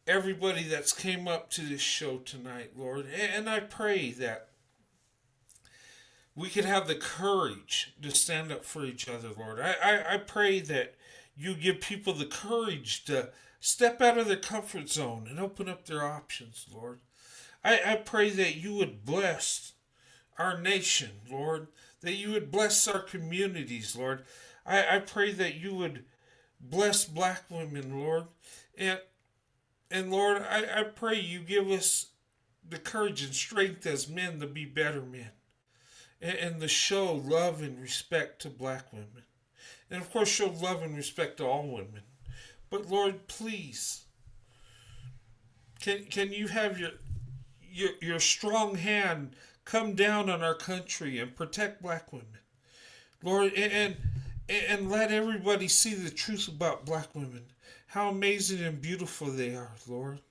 everybody that's came up to this show tonight, Lord. And I pray that we could have the courage to stand up for each other, Lord. I pray that you give people the courage to step out of their comfort zone and open up their options, Lord. I pray that you would bless our nation, Lord, that you would bless our communities, Lord. I pray that you would bless black women, Lord. And Lord, I pray you give us the courage and strength as men to be better men. And to show love and respect to black women. And of course, show love and respect to all women. But Lord, please, can you have your strong hand come down on our country and protect black women, Lord, and let everybody see the truth about black women, how amazing and beautiful they are, Lord.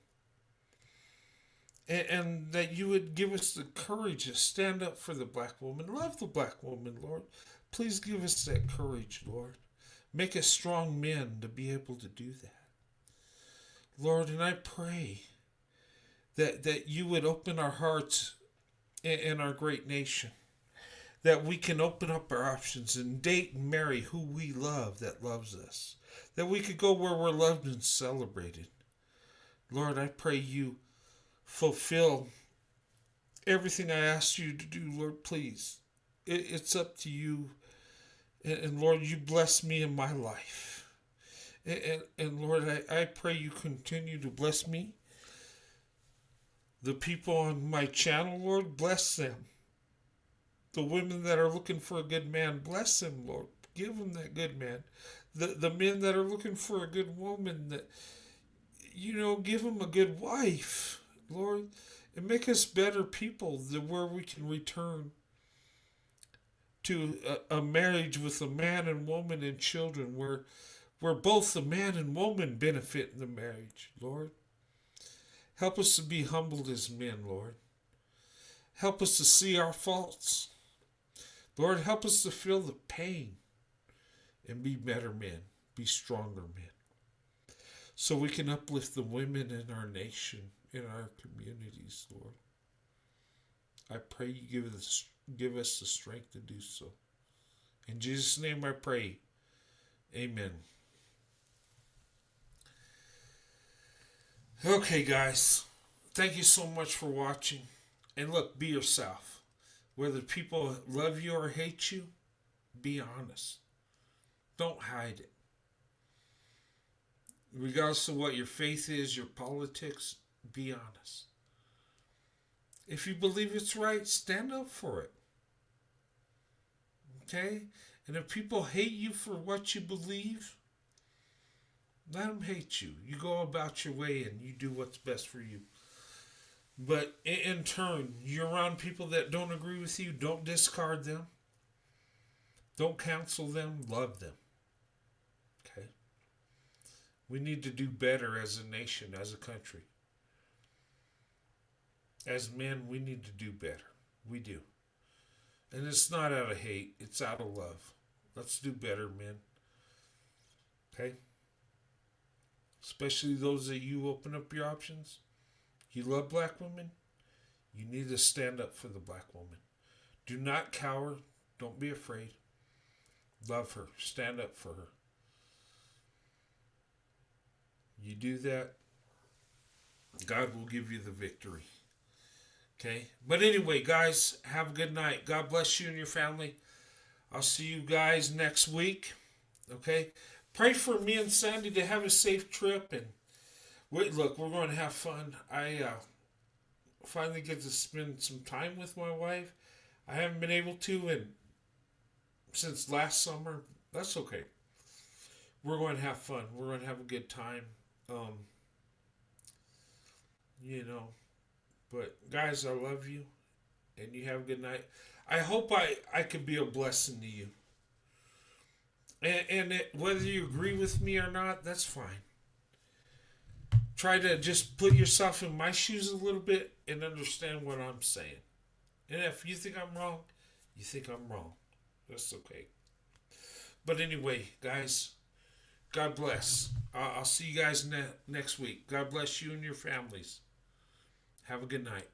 And that you would give us the courage to stand up for the black woman. Love the black woman, Lord. Please give us that courage, Lord. Make us strong men to be able to do that. Lord, and I pray that you would open our hearts in our great nation. That we can open up our options and date and marry who we love that loves us. That we could go where we're loved and celebrated. Lord, I pray you fulfill everything I asked you to do, Lord, please. It's up to you. And Lord, you bless me in my life. And Lord, I pray you continue to bless me. The people on my channel, Lord, bless them. The women that are looking for a good man, bless them, Lord. Give them that good man. The men that are looking for a good woman, that, give them a good wife, Lord, and make us better people where we can return to a marriage with a man and woman and children where both the man and woman benefit in the marriage, Lord. Help us to be humbled as men, Lord. Help us to see our faults. Lord, help us to feel the pain and be better men, be stronger men, so we can uplift the women in our nation, in our communities, Lord. I pray you give us the strength to do so. In Jesus' name I pray. Amen. Okay, guys. Thank you so much for watching. And look, be yourself. Whether people love you or hate you, be honest. Don't hide it. Regardless of what your faith is, your politics, be honest. If you believe it's right, stand up for it. Okay? And if people hate you for what you believe, let them hate you. You go about your way and you do what's best for you. But in turn, you're around people that don't agree with you. Don't discard them. Don't counsel them. Love them. Okay? We need to do better as a nation, as a country. As men, we need to do better. We do. And it's not out of hate. It's out of love. Let's do better, men. Okay? Especially those that you open up your options. You love black women. You need to stand up for the black woman. Do not cower. Don't be afraid. Love her. Stand up for her. You do that, God will give you the victory. Okay? But anyway, guys, have a good night. God bless you and your family. I'll see you guys next week. Okay? Pray for me and Sandy to have a safe trip, and Wait, look, we're going to have fun. I finally get to spend some time with my wife. I haven't been able to since last summer. That's okay. We're going to have fun. We're going to have a good time. You know, but guys, I love you, and you have a good night. I hope I could be a blessing to you. And whether you agree with me or not, that's fine. Try to just put yourself in my shoes a little bit and understand what I'm saying. And if you think I'm wrong, you think I'm wrong. That's okay. But anyway, guys, God bless. I'll see you guys next week. God bless you and your families. Have a good night.